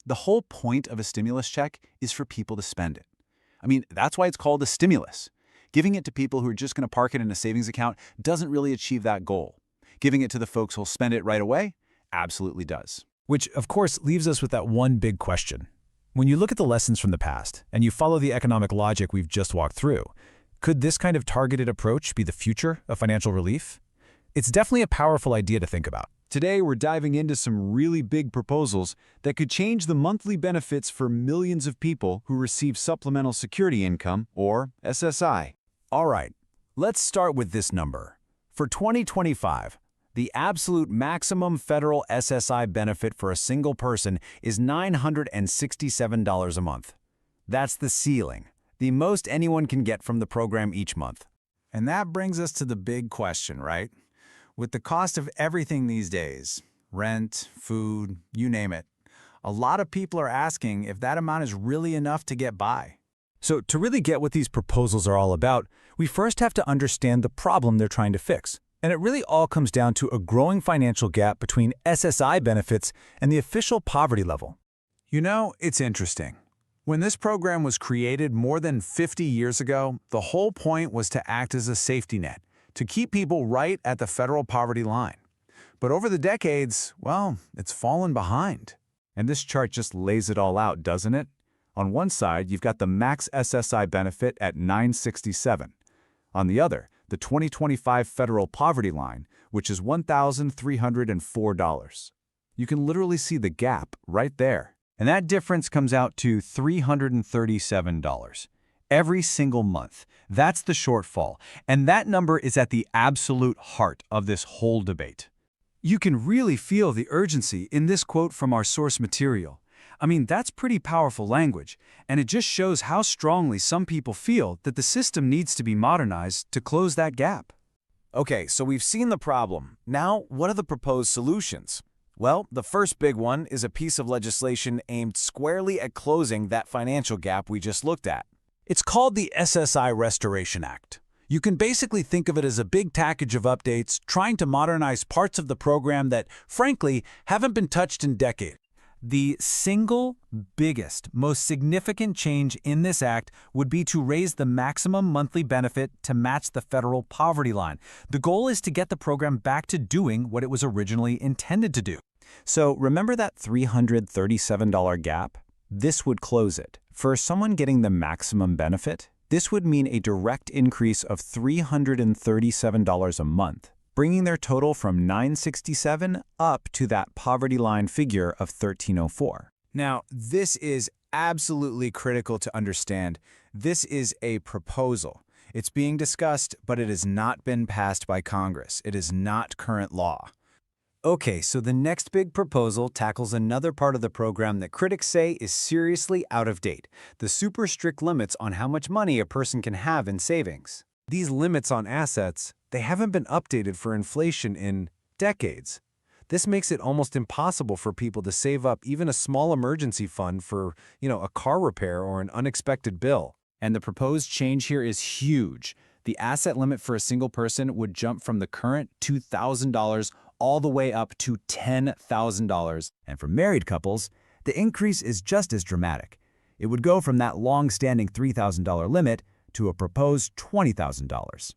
The whole point of a stimulus check is for people to spend it. I mean, that's why it's called a stimulus. Giving it to people who are just going to park it in a savings account doesn't really achieve that goal. Giving it to the folks who'll spend it right away absolutely does. Which, of course, leaves us with that one big question. When you look at the lessons from the past, and you follow the economic logic we've just walked through, could this kind of targeted approach be the future of financial relief? It's definitely a powerful idea to think about. Today, we're diving into some really big proposals that could change the monthly benefits for millions of people who receive Supplemental Security Income, or SSI. All right, let's start with this number. For 2025, the absolute maximum federal SSI benefit for a single person is $967 a month. That's the ceiling. the most anyone can get from the program each month. And that brings us to the big question, right? With the cost of everything these days, rent, food, you name it, a lot of people are asking if that amount is really enough to get by. So to really get what these proposals are all about, we first have to understand the problem they're trying to fix. And it really all comes down to a growing financial gap between SSI benefits and the official poverty level. You know, it's interesting. When this program was created more than 50 years ago, the whole point was to act as a safety net, to keep people right at the federal poverty line. But over the decades, well, it's fallen behind. And this chart just lays it all out, doesn't it? On one side, you've got the max SSI benefit at $967. On the other, the 2025 federal poverty line, which is $1,304. You can literally see the gap right there. And that difference comes out to $337 every single month. That's the shortfall, and that number is at the absolute heart of this whole debate. You can really feel the urgency in this quote from our source material. I mean, that's pretty powerful language, and it just shows how strongly some people feel that the system needs to be modernized to close that gap. Okay, so we've seen the problem. Now, what are the proposed solutions? Well, the first big one is a piece of legislation aimed squarely at closing that financial gap we just looked at. It's called the SSI Restoration Act. You can basically think of it as a big package of updates trying to modernize parts of the program that, frankly, haven't been touched in decades. The single biggest, most significant change in this act would be to raise the maximum monthly benefit to match the federal poverty line. The goal is to get the program back to doing what it was originally intended to do. So remember that $337 gap? This would close it. For someone getting the maximum benefit, this would mean a direct increase of $337 a month, bringing their total from $967 up to that poverty line figure of $1,304. Now, this is absolutely critical to understand. This is a proposal. It's being discussed, but it has not been passed by Congress. It is not current law. Okay, so the next big proposal tackles another part of the program that critics say is seriously out of date, the super strict limits on how much money a person can have in savings. These limits on assets, they haven't been updated for inflation in decades. This makes it almost impossible for people to save up even a small emergency fund for, a car repair or an unexpected bill. And the proposed change here is huge. The asset limit for a single person would jump from the current $2,000 all the way up to $10,000. And for married couples, the increase is just as dramatic. It would go from that long-standing $3,000 limit to a proposed $20,000.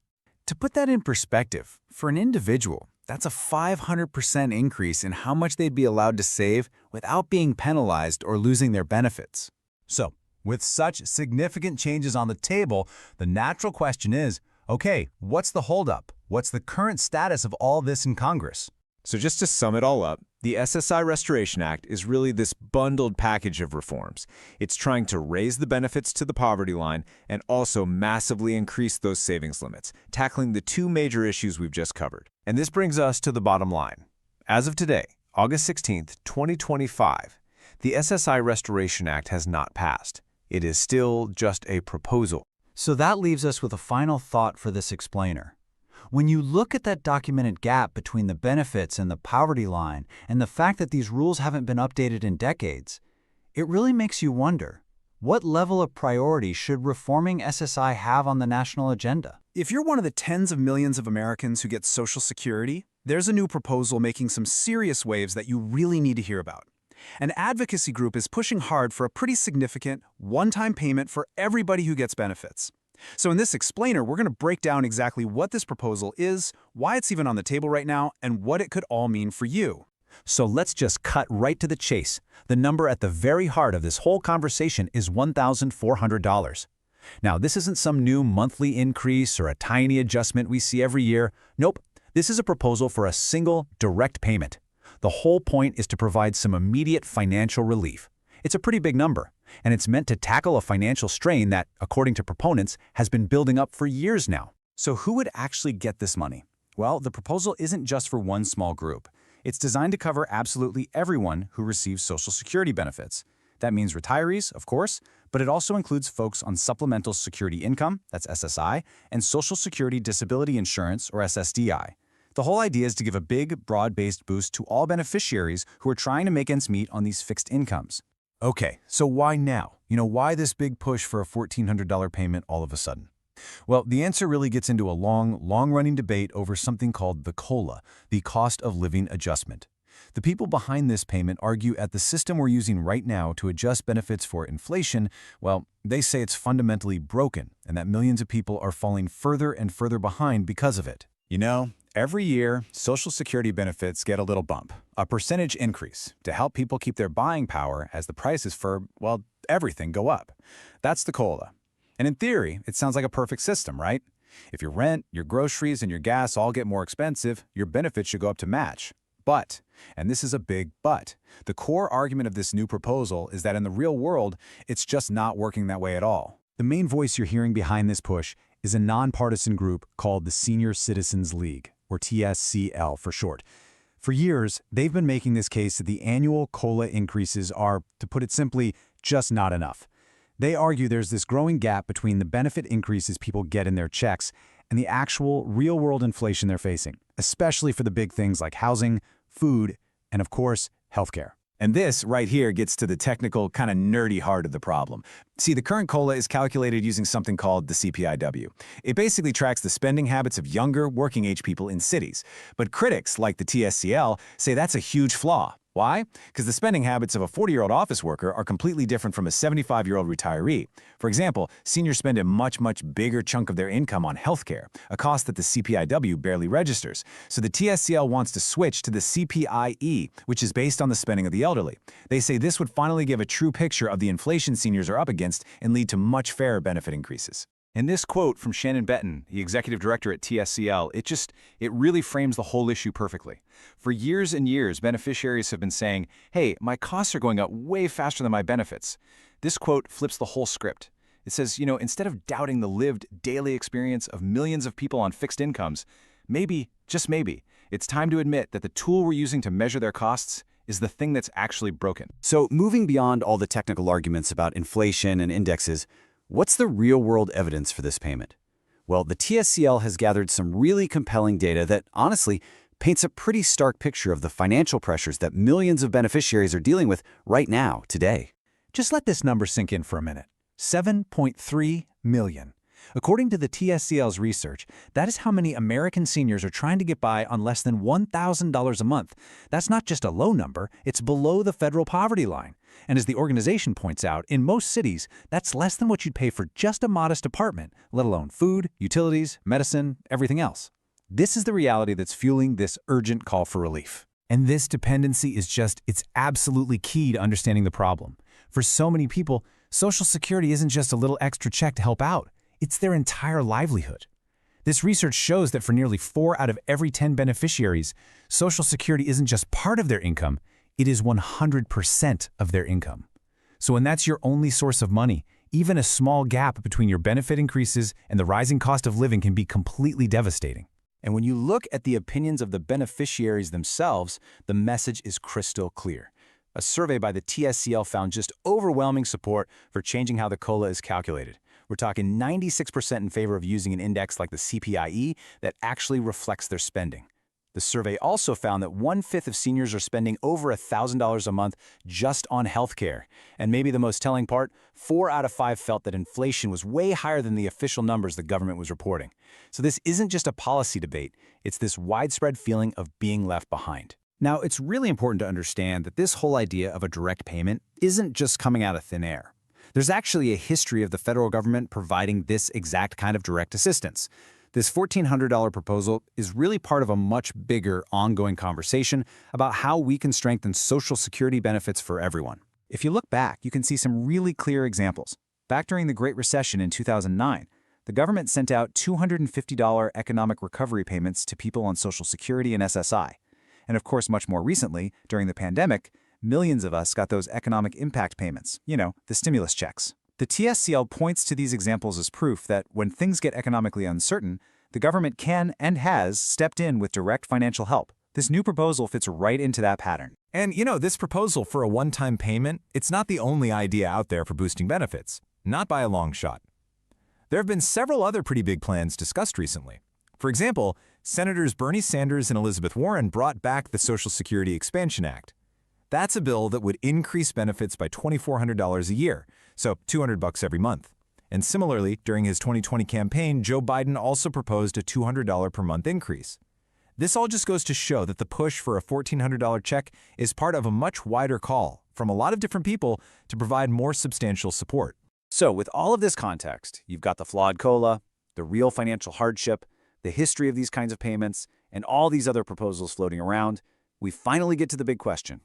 To put that in perspective, for an individual, that's a 500% increase in how much they'd be allowed to save without being penalized or losing their benefits. So, with such significant changes on the table, the natural question is, okay, what's the holdup? What's the current status of all this in Congress? So just to sum it all up, the SSI Restoration Act is really this bundled package of reforms. It's trying to raise the benefits to the poverty line and also massively increase those savings limits, tackling the two major issues we've just covered. And this brings us to the bottom line. As of today, August 16th, 2025, the SSI Restoration Act has not passed. It is still just a proposal. So that leaves us with a final thought for this explainer. When you look at that documented gap between the benefits and the poverty line and the fact that these rules haven't been updated in decades, it really makes you wonder, what level of priority should reforming SSI have on the national agenda? If you're one of the tens of millions of Americans who get Social Security, there's a new proposal making some serious waves that you really need to hear about. An advocacy group is pushing hard for a pretty significant one-time payment for everybody who gets benefits. So in this explainer, we're going to break down exactly what this proposal is, why it's even on the table right now, and what it could all mean for you. So let's just cut right to the chase. The number at the very heart of this whole conversation is $1,400. Now, this isn't some new monthly increase or a tiny adjustment we see every year. Nope, this is a proposal for a single direct payment. The whole point is to provide some immediate financial relief. It's a pretty big number, and it's meant to tackle a financial strain that, according to proponents, has been building up for years now. So who would actually get this money? Well, the proposal isn't just for one small group. It's designed to cover absolutely everyone who receives Social Security benefits. That means retirees, of course, but it also includes folks on supplemental security income, that's SSI, and Social Security Disability Insurance, or SSDI. The whole idea is to give a big, broad-based boost to all beneficiaries who are trying to make ends meet on these fixed incomes. Okay, so why now? Why this big push for a $1,400 payment all of a sudden? Well, the answer really gets into a long-running debate over something called the COLA, the Cost of Living Adjustment. The people behind this payment argue at the system we're using right now to adjust benefits for inflation, well, they say it's fundamentally broken and that millions of people are falling further and further behind because of it. Every year, Social Security benefits get a little bump, a percentage increase, to help people keep their buying power as the prices for, well, everything go up. That's the COLA. And in theory, it sounds like a perfect system, right? If your rent, your groceries, and your gas all get more expensive, your benefits should go up to match. But, and this is a big but, the core argument of this new proposal is that in the real world, it's just not working that way at all. The main voice you're hearing behind this push is a nonpartisan group called the Senior Citizens League, or TSCL for short. For years, they've been making this case that the annual COLA increases are, to put it simply, just not enough. They argue there's this growing gap between the benefit increases people get in their checks and the actual real-world inflation they're facing, especially for the big things like housing, food, and of course, healthcare. And this right here gets to the technical, kind of nerdy heart of the problem. See, the current COLA is calculated using something called the CPIW. It basically tracks the spending habits of younger, working-age people in cities. But critics, like the TSCL, say that's a huge flaw. Why? Because the spending habits of a 40-year-old office worker are completely different from a 75-year-old retiree. For example, seniors spend a much bigger chunk of their income on healthcare, a cost that the CPIW barely registers. So the TSCL wants to switch to the CPIE, which is based on the spending of the elderly. They say this would finally give a true picture of the inflation seniors are up against and lead to much fairer benefit increases. In this quote from Shannon Benton, the executive director at TSCL, it really frames the whole issue perfectly. For years and years, beneficiaries have been saying, hey, my costs are going up way faster than my benefits. This quote flips the whole script. It says, instead of doubting the lived daily experience of millions of people on fixed incomes, maybe, just maybe, it's time to admit that the tool we're using to measure their costs is the thing that's actually broken. So moving beyond all the technical arguments about inflation and indexes, what's the real-world evidence for this payment? Well, the TSCL has gathered some really compelling data that, honestly, paints a pretty stark picture of the financial pressures that millions of beneficiaries are dealing with right now, today. Just let this number sink in for a minute. 7.3 million. According to the TSCL's research, that is how many American seniors are trying to get by on less than $1,000 a month. That's not just a low number, it's below the federal poverty line. And as the organization points out, in most cities, that's less than what you'd pay for just a modest apartment, let alone food, utilities, medicine, everything else. This is the reality that's fueling this urgent call for relief. And this dependency is it's absolutely key to understanding the problem. For so many people, Social Security isn't just a little extra check to help out. It's their entire livelihood. This research shows that for nearly 4 out of every 10 beneficiaries, Social Security isn't just part of their income, it is 100% of their income. So when that's your only source of money, even a small gap between your benefit increases and the rising cost of living can be completely devastating. And when you look at the opinions of the beneficiaries themselves, the message is crystal clear. A survey by the TSCL found just overwhelming support for changing how the COLA is calculated. We're talking 96% in favor of using an index like the CPIE that actually reflects their spending. The survey also found that 1/5 of seniors are spending over $1,000 a month just on healthcare. And maybe the most telling part, 4 out of 5 felt that inflation was way higher than the official numbers the government was reporting. So this isn't just a policy debate, it's this widespread feeling of being left behind. Now, it's really important to understand that this whole idea of a direct payment isn't just coming out of thin air. There's actually a history of the federal government providing this exact kind of direct assistance. This $1,400 proposal is really part of a much bigger ongoing conversation about how we can strengthen Social Security benefits for everyone. If you look back, you can see some really clear examples. Back during the Great Recession in 2009, the government sent out $250 economic recovery payments to people on Social Security and SSI. And of course, much more recently, during the pandemic, millions of us got those economic impact payments, the stimulus checks. The TSCL points to these examples as proof that when things get economically uncertain, the government can and has stepped in with direct financial help, This new proposal fits right into that pattern. And this proposal for a one-time payment, it's not the only idea out there for boosting benefits. Not by a long shot. There have been several other pretty big plans discussed recently. For example, Senators Bernie Sanders and Elizabeth Warren brought back the Social Security Expansion Act. That's a bill that would increase benefits by $2,400 a year, so $200 every month. And similarly, during his 2020 campaign, Joe Biden also proposed a $200 per month increase. This all just goes to show that the push for a $1,400 check is part of a much wider call from a lot of different people to provide more substantial support. So with all of this context, you've got the flawed COLA, the real financial hardship, the history of these kinds of payments, and all these other proposals floating around, we finally get to the big question.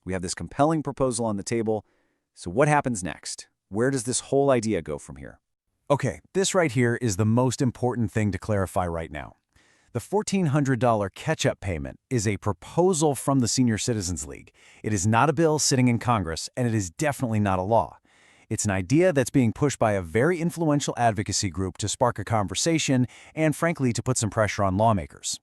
We have this compelling proposal on the table, so what happens next? Where does this whole idea go from here? Okay, this right here is the most important thing to clarify right now. The $1,400 catch-up payment is a proposal from the Senior Citizens League. It is not a bill sitting in Congress, and it is definitely not a law. It's an idea that's being pushed by a very influential advocacy group to spark a conversation and, frankly, to put some pressure on lawmakers.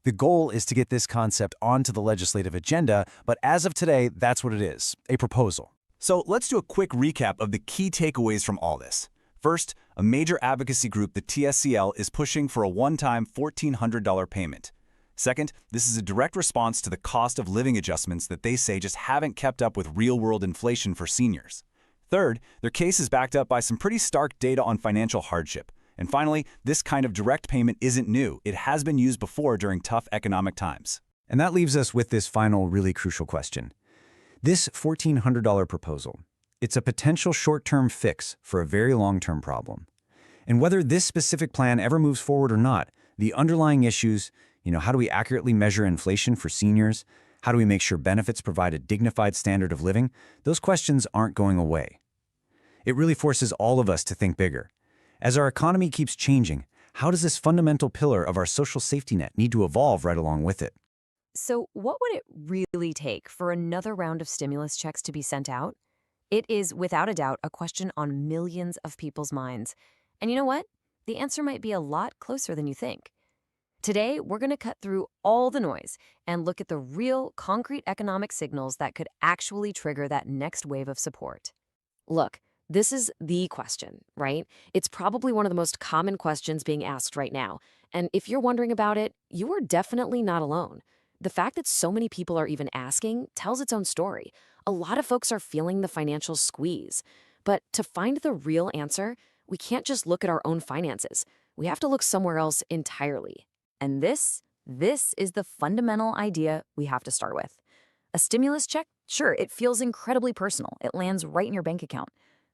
The goal is to get this concept onto the legislative agenda, but as of today, that's what it is, a proposal. So let's do a quick recap of the key takeaways from all this. First, a major advocacy group, the TSCL, is pushing for a one-time $1,400 payment. Second, this is a direct response to the cost of living adjustments that they say just haven't kept up with real-world inflation for seniors. Third, their case is backed up by some pretty stark data on financial hardship. And finally, this kind of direct payment isn't new. It has been used before during tough economic times. And that leaves us with this final really crucial question. This $1,400 proposal, it's a potential short-term fix for a very long-term problem. And whether this specific plan ever moves forward or not, the underlying issues, how do we accurately measure inflation for seniors? How do we make sure benefits provide a dignified standard of living? Those questions aren't going away. It really forces all of us to think bigger. As our economy keeps changing, how does this fundamental pillar of our social safety net need to evolve right along with it? So what would it really take for another round of stimulus checks to be sent out? It is, without a doubt, a question on millions of people's minds. And you know what? The answer might be a lot closer than you think. Today, we're going to cut through all the noise and look at the real, concrete economic signals that could actually trigger that next wave of support. Look, this is the question, right? It's probably one of the most common questions being asked right now. And if you're wondering about it, you are definitely not alone. The fact that so many people are even asking tells its own story. A lot of folks are feeling the financial squeeze. But to find the real answer, we can't just look at our own finances. We have to look somewhere else entirely. And this is the fundamental idea we have to start with. A stimulus check? Sure, it feels incredibly personal. It lands right in your bank account.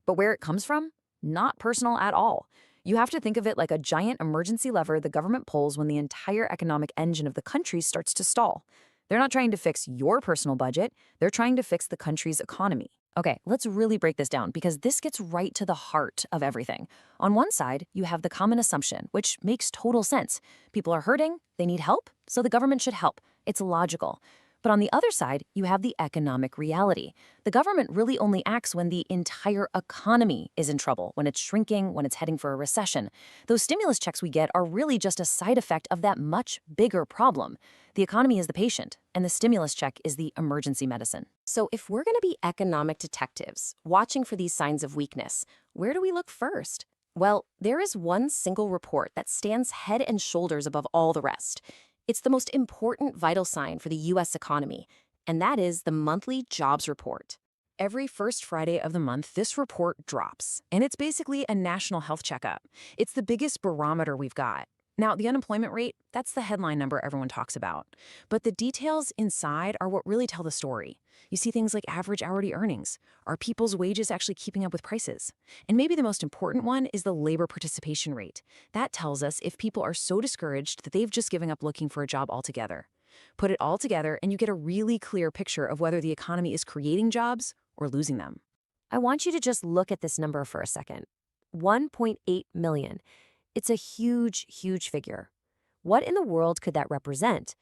But where it comes from? Not personal at all. You have to think of it like a giant emergency lever the government pulls when the entire economic engine of the country starts to stall. They're not trying to fix your personal budget. They're trying to fix the country's economy. Okay, let's really break this down because this gets right to the heart of everything. On one side, you have the common assumption, which makes total sense. People are hurting, they need help, so the government should help. It's logical. But on the other side, you have the economic reality. The government really only acts when the entire economy is in trouble, when it's shrinking, when it's heading for a recession. Those stimulus checks we get are really just a side effect of that much bigger problem. The economy is the patient, and the stimulus check is the emergency medicine. So if we're going to be economic detectives, watching for these signs of weakness, where do we look first? Well, there is one single report that stands head and shoulders above all the rest. It's the most important vital sign for the U.S. economy, and that is the monthly jobs report. Every first Friday of the month, this report drops, and it's basically a national health checkup. It's the biggest barometer we've got. Now, the unemployment rate, that's the headline number everyone talks about. But the details inside are what really tell the story. You see things like average hourly earnings. Are people's wages actually keeping up with prices? And maybe the most important one is the labor participation rate. That tells us if people are so discouraged that they've just given up looking for a job altogether. Put it all together and you get a really clear picture of whether the economy is creating jobs or losing them. I want you to just look at this number for a second. 1.8 million. It's a huge, huge figure. What in the world could that represent?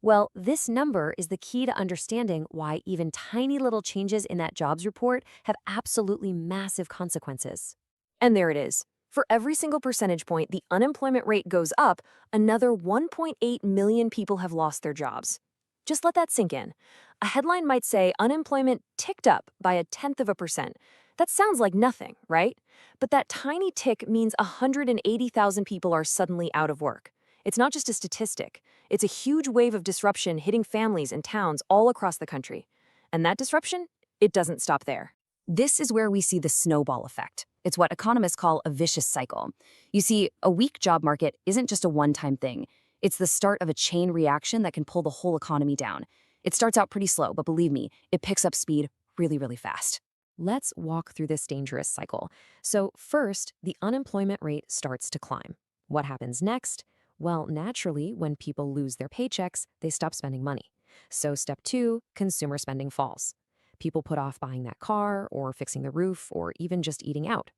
Well, this number is the key to understanding why even tiny little changes in that jobs report have absolutely massive consequences. And there it is. For every single percentage point the unemployment rate goes up, another 1.8 million people have lost their jobs. Just let that sink in. A headline might say unemployment ticked up by 0.1%. That sounds like nothing, right? But that tiny tick means 180,000 people are suddenly out of work. It's not just a statistic. It's a huge wave of disruption hitting families and towns all across the country. And that disruption, it doesn't stop there. This is where we see the snowball effect. It's what economists call a vicious cycle. You see, a weak job market isn't just a one-time thing. It's the start of a chain reaction that can pull the whole economy down. It starts out pretty slow, but believe me, it picks up speed really, really fast. Let's walk through this dangerous cycle. So first, the unemployment rate starts to climb. What happens next? Well, naturally, when people lose their paychecks, they stop spending money. So step 2, consumer spending falls. People put off buying that car or fixing the roof or even just eating out.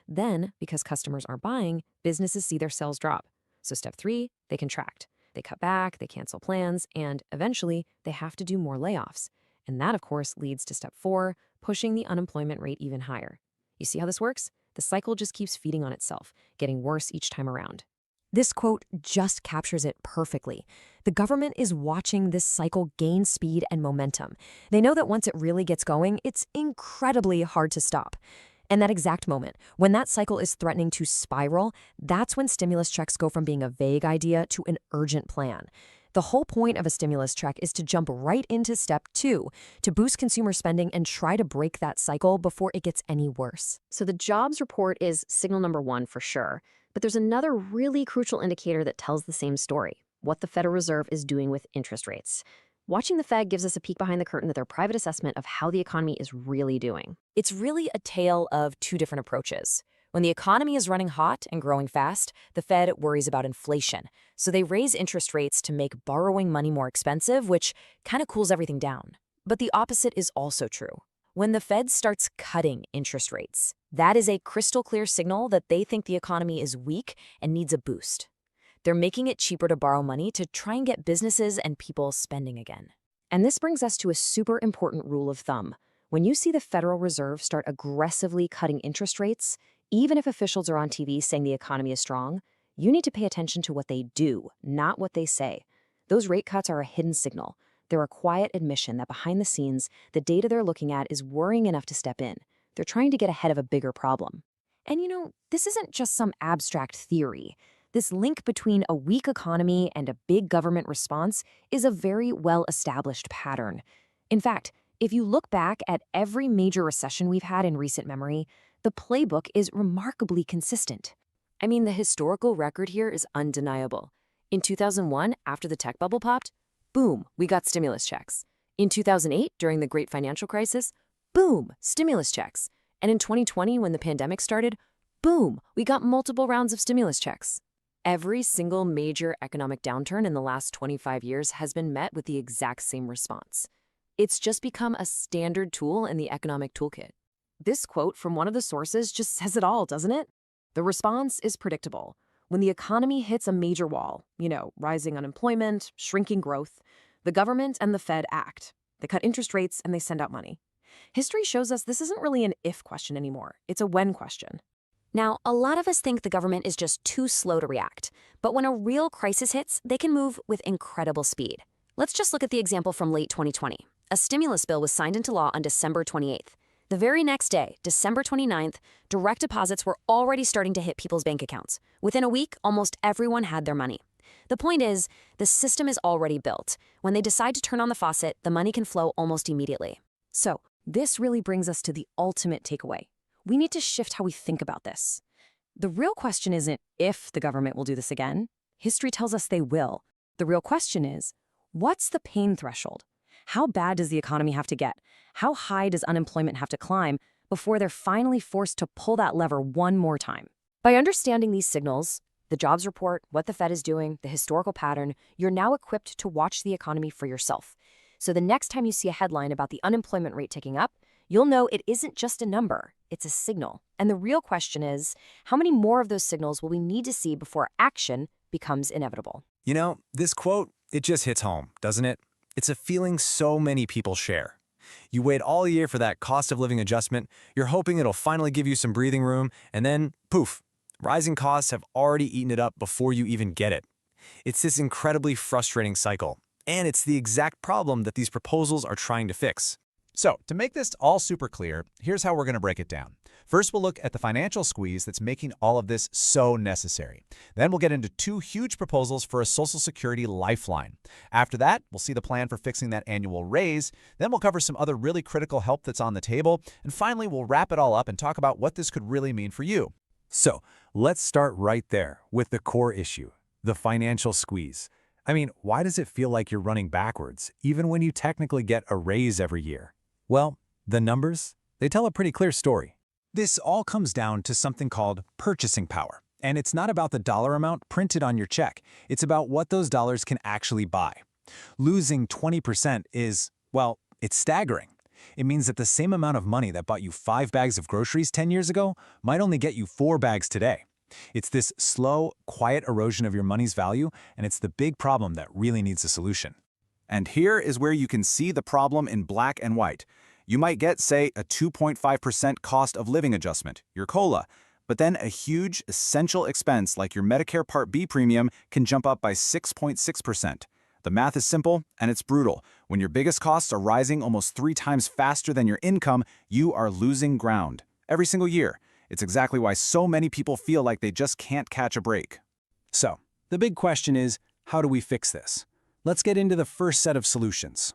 Then, because customers aren't buying, businesses see their sales drop. So step 3, they contract. They cut back, they cancel plans, and eventually they have to do more layoffs. And that, of course, leads to step 4, pushing the unemployment rate even higher. You see how this works? The cycle just keeps feeding on itself, getting worse each time around. This quote just captures it perfectly. The government is watching this cycle gain speed and momentum. They know that once it really gets going, it's incredibly hard to stop. And that exact moment, when that cycle is threatening to spiral, that's when stimulus checks go from being a vague idea to an urgent plan. The whole point of a stimulus check is to jump right into step 2, to boost consumer spending and try to break that cycle before it gets any worse. So the jobs report is signal number 1 for sure. But there's another really crucial indicator that tells the same story: what the Federal Reserve is doing with interest rates. Watching the Fed gives us a peek behind the curtain at their private assessment of how the economy is really doing. It's really a tale of 2 different approaches. When the economy is running hot and growing fast, the Fed worries about inflation. So they raise interest rates to make borrowing money more expensive, which kind of cools everything down. But the opposite is also true. When the Fed starts cutting interest rates, that is a crystal clear signal that they think the economy is weak and needs a boost. They're making it cheaper to borrow money to try and get businesses and people spending again. And this brings us to a super important rule of thumb. When you see the Federal Reserve start aggressively cutting interest rates, even if officials are on TV saying the economy is strong, you need to pay attention to what they do, not what they say. Those rate cuts are a hidden signal. They're a quiet admission that behind the scenes, the data they're looking at is worrying enough to step in. They're trying to get ahead of a bigger problem. And this isn't just some abstract theory. This link between a weak economy and a big government response is a very well-established pattern. In fact, if you look back at every major recession we've had in recent memory, the playbook is remarkably consistent. I mean, the historical record here is undeniable. In 2001, after the tech bubble popped, boom, we got stimulus checks. In 2008, during the Great Financial Crisis, boom, stimulus checks. And in 2020, when the pandemic started, boom, we got multiple rounds of stimulus checks. Every single major economic downturn in the last 25 years has been met with the exact same response. It's just become a standard tool in the economic toolkit. This quote from one of the sources just says it all, doesn't it? The response is predictable. When the economy hits a major wall, rising unemployment, shrinking growth, the government and the Fed act. They cut interest rates and they send out money. History shows us this isn't really an if question anymore. It's a when question. Now, a lot of us think the government is just too slow to react. But when a real crisis hits, they can move with incredible speed. Let's just look at the example from late 2020. A stimulus bill was signed into law on December 28th. The very next day, December 29th, direct deposits were already starting to hit people's bank accounts. Within a week, almost everyone had their money. The point is, the system is already built. When they decide to turn on the faucet, the money can flow almost immediately. So, this really brings us to the ultimate takeaway. We need to shift how we think about this. The real question isn't if the government will do this again. History tells us they will. The real question is, what's the pain threshold? How bad does the economy have to get? How high does unemployment have to climb before they're finally forced to pull that lever one more time? By understanding these signals, the jobs report, what the Fed is doing, the historical pattern, you're now equipped to watch the economy for yourself. So the next time you see a headline about the unemployment rate ticking up, you'll know it isn't just a number, it's a signal. And the real question is, how many more of those signals will we need to see before action becomes inevitable? This quote, it just hits home, doesn't it? It's a feeling so many people share. You wait all year for that cost of living adjustment, you're hoping it'll finally give you some breathing room, and then, poof, Rising costs have already eaten it up before you even get it. It's this incredibly frustrating cycle, and it's the exact problem that these proposals are trying to fix. So, to make this all super clear, here's how we're going to break it down. First, we'll look at the financial squeeze that's making all of this so necessary. Then we'll get into two huge proposals for a Social Security lifeline. After that, we'll see the plan for fixing that annual raise. Then we'll cover some other really critical help that's on the table. And finally, we'll wrap it all up and talk about what this could really mean for you. So, let's start right there with the core issue, the financial squeeze. I mean, why does it feel like you're running backwards, even when you technically get a raise every year? Well, the numbers, they tell a pretty clear story. This all comes down to something called purchasing power. And it's not about the dollar amount printed on your check. It's about what those dollars can actually buy. Losing 20% is, well, it's staggering. It means that the same amount of money that bought you 5 bags of groceries 10 years ago might only get you 4 bags today. It's this slow, quiet erosion of your money's value, and it's the big problem that really needs a solution. And here is where you can see the problem in black and white. You might get, say, a 2.5% cost of living adjustment, your COLA, but then a huge, essential expense like your Medicare Part B premium can jump up by 6.6%. The math is simple, and it's brutal. When your biggest costs are rising almost 3 times faster than your income, you are losing ground. Every single year. It's exactly why so many people feel like they just can't catch a break. So, the big question is, how do we fix this? Let's get into the first set of solutions.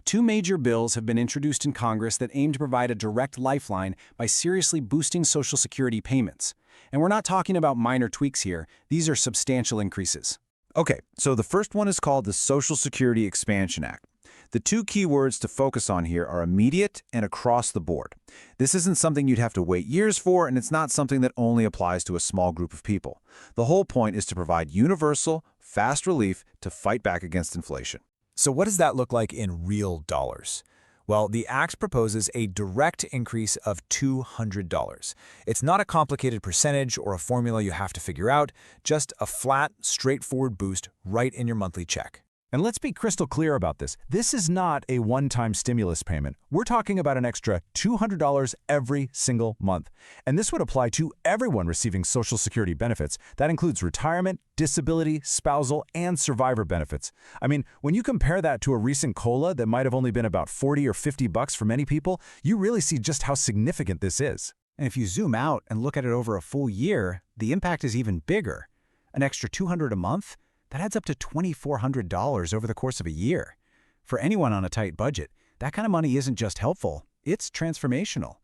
2 major bills have been introduced in Congress that aim to provide a direct lifeline by seriously boosting Social Security payments. And we're not talking about minor tweaks here. These are substantial increases. Okay, so the first one is called the Social Security Expansion Act. The 2 key words to focus on here are immediate and across the board. This isn't something you'd have to wait years for, and it's not something that only applies to a small group of people. The whole point is to provide universal, fast relief to fight back against inflation. So what does that look like in real dollars? Well, the Act proposes a direct increase of $200. It's not a complicated percentage or a formula you have to figure out, just a flat, straightforward boost right in your monthly check. And let's be crystal clear about this. This is not a one-time stimulus payment. We're talking about an extra $200 every single month. And this would apply to everyone receiving Social Security benefits. That includes retirement, disability, spousal, and survivor benefits. I mean, when you compare that to a recent COLA that might have only been about $40 or $50 for many people, you really see just how significant this is. And if you zoom out and look at it over a full year, the impact is even bigger. An extra $200 a month? That adds up to $2,400 over the course of a year. For anyone on a tight budget, that kind of money isn't just helpful, it's transformational.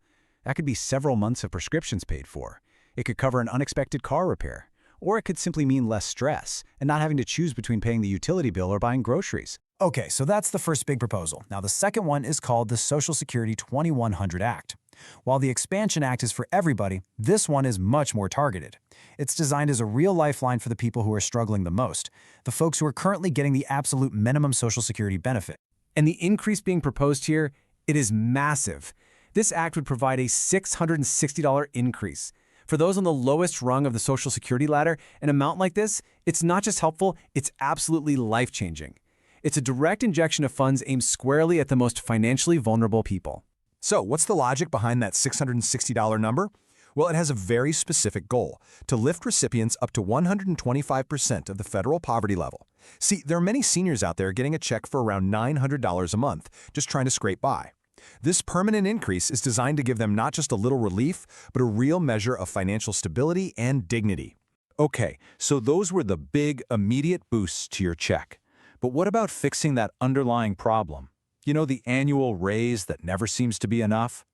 That could be several months of prescriptions paid for. It could cover an unexpected car repair. Or it could simply mean less stress and not having to choose between paying the utility bill or buying groceries. Okay, so that's the first big proposal. Now, the second one is called the Social Security 2100 Act. While the Expansion Act is for everybody, this one is much more targeted. It's designed as a real lifeline for the people who are struggling the most, the folks who are currently getting the absolute minimum Social Security benefit. And the increase being proposed here, it is massive. This act would provide a $660 increase. For those on the lowest rung of the Social Security ladder, an amount like this, it's not just helpful, it's absolutely life-changing. It's a direct injection of funds aimed squarely at the most financially vulnerable people. So, what's the logic behind that $660 number? Well, it has a very specific goal, to lift recipients up to 125% of the federal poverty level. See, there are many seniors out there getting a check for around $900 a month, just trying to scrape by. This permanent increase is designed to give them not just a little relief, but a real measure of financial stability and dignity. Okay, so those were the big, immediate boosts to your check. But what about fixing that underlying problem? You know, the annual raise that never seems to be enough?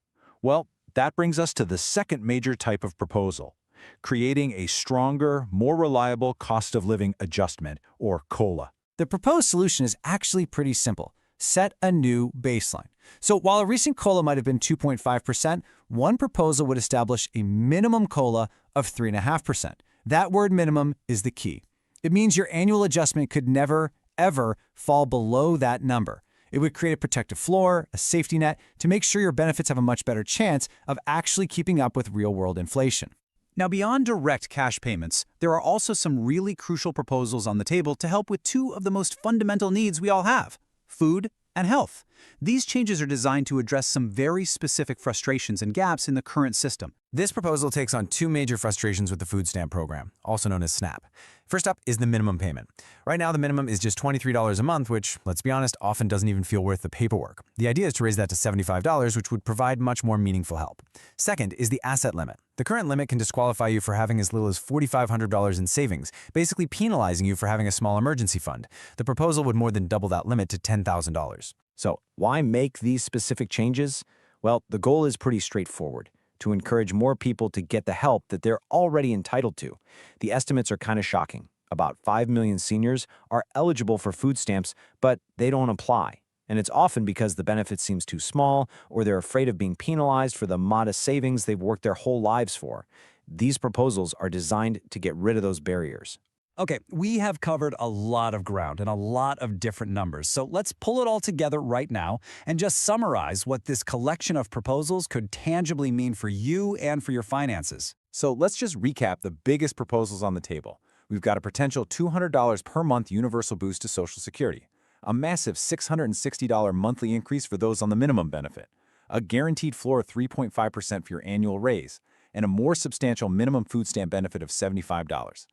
Well, that brings us to the second major type of proposal, creating a stronger, more reliable cost of living adjustment, or COLA. The proposed solution is actually pretty simple. Set a new baseline. So while a recent COLA might have been 2.5%, one proposal would establish a minimum COLA of 3.5%. That word minimum is the key. It means your annual adjustment could never, ever fall below that number. It would create a protective floor, a safety net, to make sure your benefits have a much better chance of actually keeping up with real-world inflation. Now, beyond direct cash payments, there are also some really crucial proposals on the table to help with 2 of the most fundamental needs we all have: food and health. These changes are designed to address some very specific frustrations and gaps in the current system. This proposal takes on two major frustrations with the food stamp program, also known as SNAP. First up is the minimum payment. Right now, the minimum is just $23 a month, which, let's be honest, often doesn't even feel worth the paperwork. The idea is to raise that to $75, which would provide much more meaningful help. Second is the asset limit. The current limit can disqualify you for having as little as $4,500 in savings, basically penalizing you for having a small emergency fund. The proposal would more than double that limit to $10,000. So why make these specific changes? Well, the goal is pretty straightforward: to encourage more people to get the help that they're already entitled to. The estimates are kind of shocking. About 5 million seniors are eligible for food stamps, but they don't apply. And it's often because the benefit seems too small, or they're afraid of being penalized for the modest savings they've worked their whole lives for. These proposals are designed to get rid of those barriers. Okay, we have covered a lot of ground and a lot of different numbers, so let's pull it all together right now and just summarize what this collection of proposals could tangibly mean for you and for your finances. So let's just recap the biggest proposals on the table. We've got a potential $200 per month universal boost to Social Security, a massive $660 monthly increase for those on the minimum benefit, a guaranteed floor of 3.5% for your annual raise, and a more substantial minimum food stamp benefit of $75.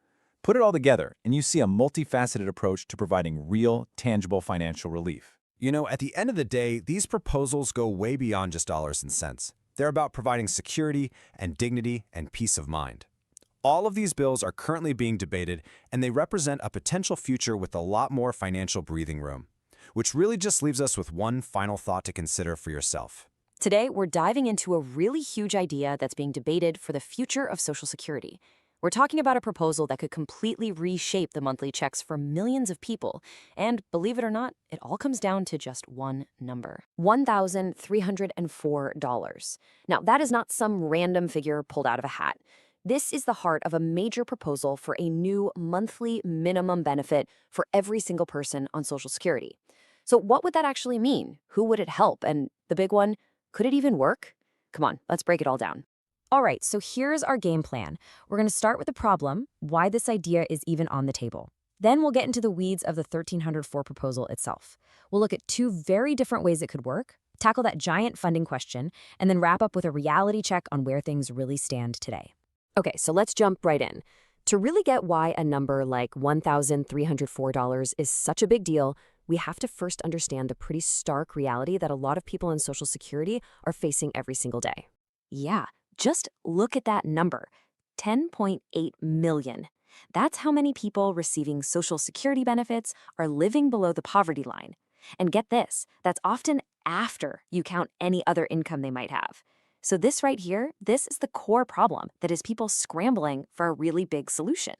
Put it all together, and you see a multifaceted approach to providing real, tangible financial relief. You know, at the end of the day, these proposals go way beyond just dollars and cents. They're about providing security and dignity and peace of mind. All of these bills are currently being debated, and they represent a potential future with a lot more financial breathing room. Which really just leaves us with one final thought to consider for yourself. Today, we're diving into a really huge idea that's being debated for the future of Social Security. We're talking about a proposal that could completely reshape the monthly checks for millions of people. And believe it or not, it all comes down to just one number: $1,304. Now, that is not some random figure pulled out of a hat. This is the heart of a major proposal for a new monthly minimum benefit for every single person on Social Security. So what would that actually mean? Who would it help? And the big one, could it even work? Come on, let's break it all down. All right, so here's our game plan. We're going to start with the problem, why this idea is even on the table. Then we'll get into the weeds of the 1304 proposal itself. We'll look at two very different ways it could work, tackle that giant funding question, and then wrap up with a reality check on where things really stand today. Okay, so let's jump right in. To really get why a number like $1,304 is such a big deal, we have to first understand the pretty stark reality that a lot of people in Social Security are facing every single day. Yeah, just look at that number, 10.8 million. That's how many people receiving Social Security benefits are living below the poverty line. And get this, that's often after you count any other income they might have. So this right here, this is the core problem that is people scrambling for a really big solution.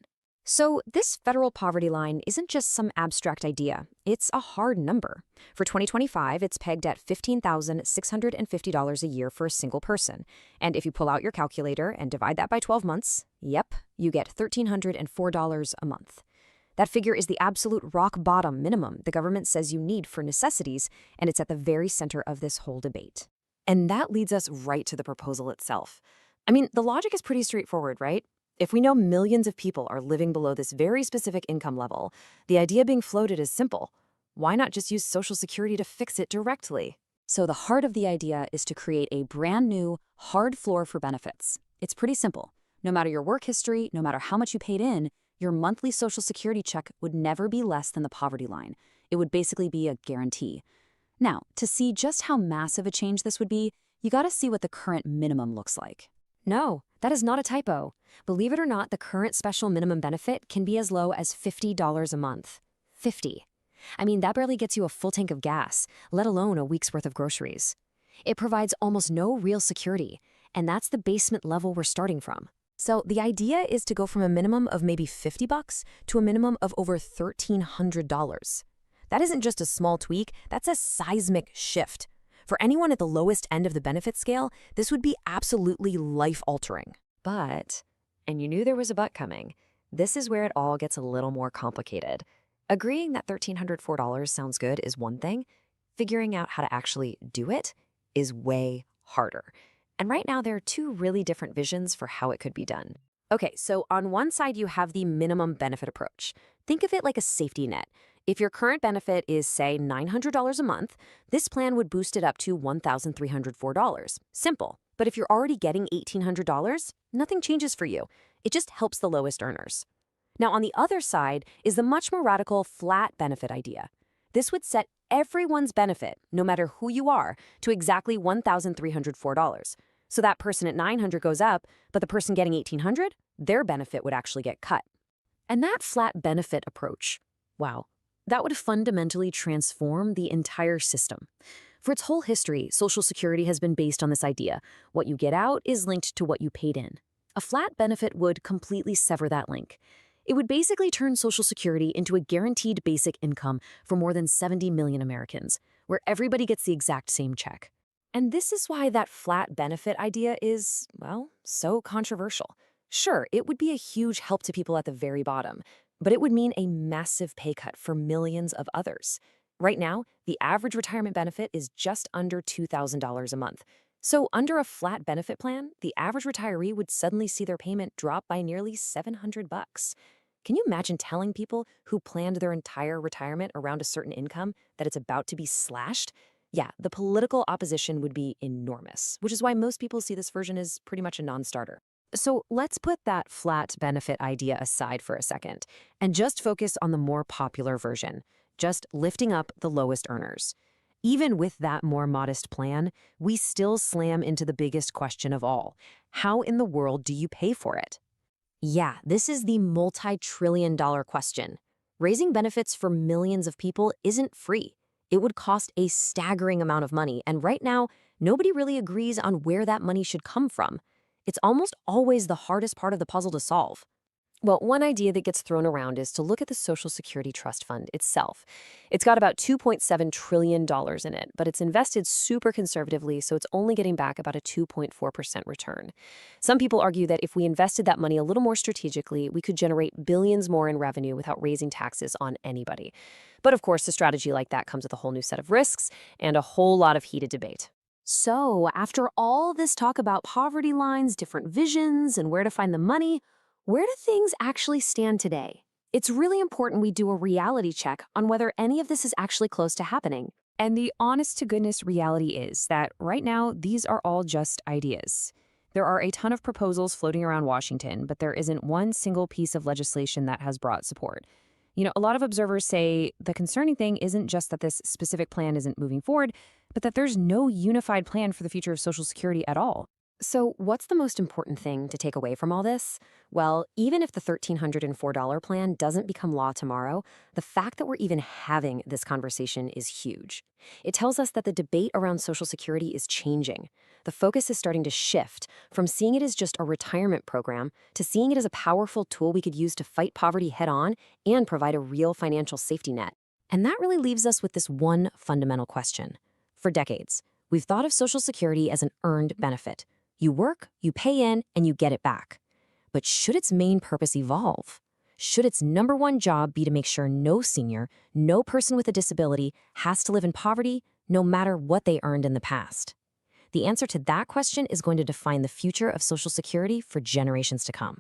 So this federal poverty line isn't just some abstract idea. It's a hard number. For 2025, it's pegged at $15,650 a year for a single person. And if you pull out your calculator and divide that by 12 months, yep, you get $1,304 a month. That figure is the absolute rock bottom minimum the government says you need for necessities, and it's at the very center of this whole debate. And that leads us right to the proposal itself. I mean, the logic is pretty straightforward, right? If we know millions of people are living below this very specific income level, the idea being floated is simple. Why not just use Social Security to fix it directly? So the heart of the idea is to create a brand new, hard floor for benefits. It's pretty simple. No matter your work history, no matter how much you paid in, your monthly Social Security check would never be less than the poverty line. It would basically be a guarantee. Now, to see just how massive a change this would be, you gotta see what the current minimum looks like. No, that is not a typo. Believe it or not, the current special minimum benefit can be as low as $50 a month. 50. I mean, that barely gets you a full tank of gas, let alone a week's worth of groceries. It provides almost no real security, and that's the basement level we're starting from. So the idea is to go from a minimum of maybe $50 to a minimum of over $1,300. That isn't just a small tweak, that's a seismic shift. For anyone at the lowest end of the benefit scale, this would be absolutely life-altering. But, and you knew there was a but coming, this is where it all gets a little more complicated. Agreeing that $1,304 sounds good is one thing. Figuring out how to actually do it is way harder. And right now, there are two really different visions for how it could be done. Okay, so on one side, you have the minimum benefit approach. Think of it like a safety net. If your current benefit is, say, $900 a month, this plan would boost it up to $1,304. Simple. But if you're already getting $1,800, nothing changes for you. It just helps the lowest earners. Now, on the other side is the much more radical flat benefit idea. This would set everyone's benefit, no matter who you are, to exactly $1,304. So that person at $900 goes up, but the person getting $1,800, their benefit would actually get cut. And that flat benefit approach, wow, that would fundamentally transform the entire system. For its whole history, Social Security has been based on this idea. What you get out is linked to what you paid in. A flat benefit would completely sever that link. It would basically turn Social Security into a guaranteed basic income for more than 70 million Americans, where everybody gets the exact same check. And this is why that flat benefit idea is, well, so controversial. Sure, it would be a huge help to people at the very bottom, but it would mean a massive pay cut for millions of others. Right now, the average retirement benefit is just under $2,000 a month. So under a flat benefit plan, the average retiree would suddenly see their payment drop by nearly $700. Can you imagine telling people who planned their entire retirement around a certain income that it's about to be slashed? Yeah, the political opposition would be enormous, which is why most people see this version as pretty much a non-starter. So let's put that flat benefit idea aside for a second and just focus on the more popular version, just lifting up the lowest earners. Even with that more modest plan, we still slam into the biggest question of all. How in the world do you pay for it? Yeah, this is the multi-trillion-dollar question. Raising benefits for millions of people isn't free. It would cost a staggering amount of money, and right now, nobody really agrees on where that money should come from. It's almost always the hardest part of the puzzle to solve. Well, one idea that gets thrown around is to look at the Social Security Trust Fund itself. It's got about $2.7 trillion in it, but it's invested super conservatively, so it's only getting back about a 2.4% return. Some people argue that if we invested that money a little more strategically, we could generate billions more in revenue without raising taxes on anybody. But of course, a strategy like that comes with a whole new set of risks and a whole lot of heated debate. So, after all this talk about poverty lines, different visions, and where to find the money, where do things actually stand today? It's really important we do a reality check on whether any of this is actually close to happening. And the honest-to-goodness reality is that right now, these are all just ideas. There are a ton of proposals floating around Washington, but there isn't one single piece of legislation that has broad support. A lot of observers say the concerning thing isn't just that this specific plan isn't moving forward, but that there's no unified plan for the future of Social Security at all. So what's the most important thing to take away from all this? Well, even if the $1,304 plan doesn't become law tomorrow, the fact that we're even having this conversation is huge. It tells us that the debate around Social Security is changing. The focus is starting to shift from seeing it as just a retirement program to seeing it as a powerful tool we could use to fight poverty head-on and provide a real financial safety net. And that really leaves us with this one fundamental question. For decades, we've thought of Social Security as an earned benefit. You work, you pay in, and you get it back. But should its main purpose evolve? Should its number one job be to make sure no senior, no person with a disability has to live in poverty, no matter what they earned in the past? The answer to that question is going to define the future of Social Security for generations to come.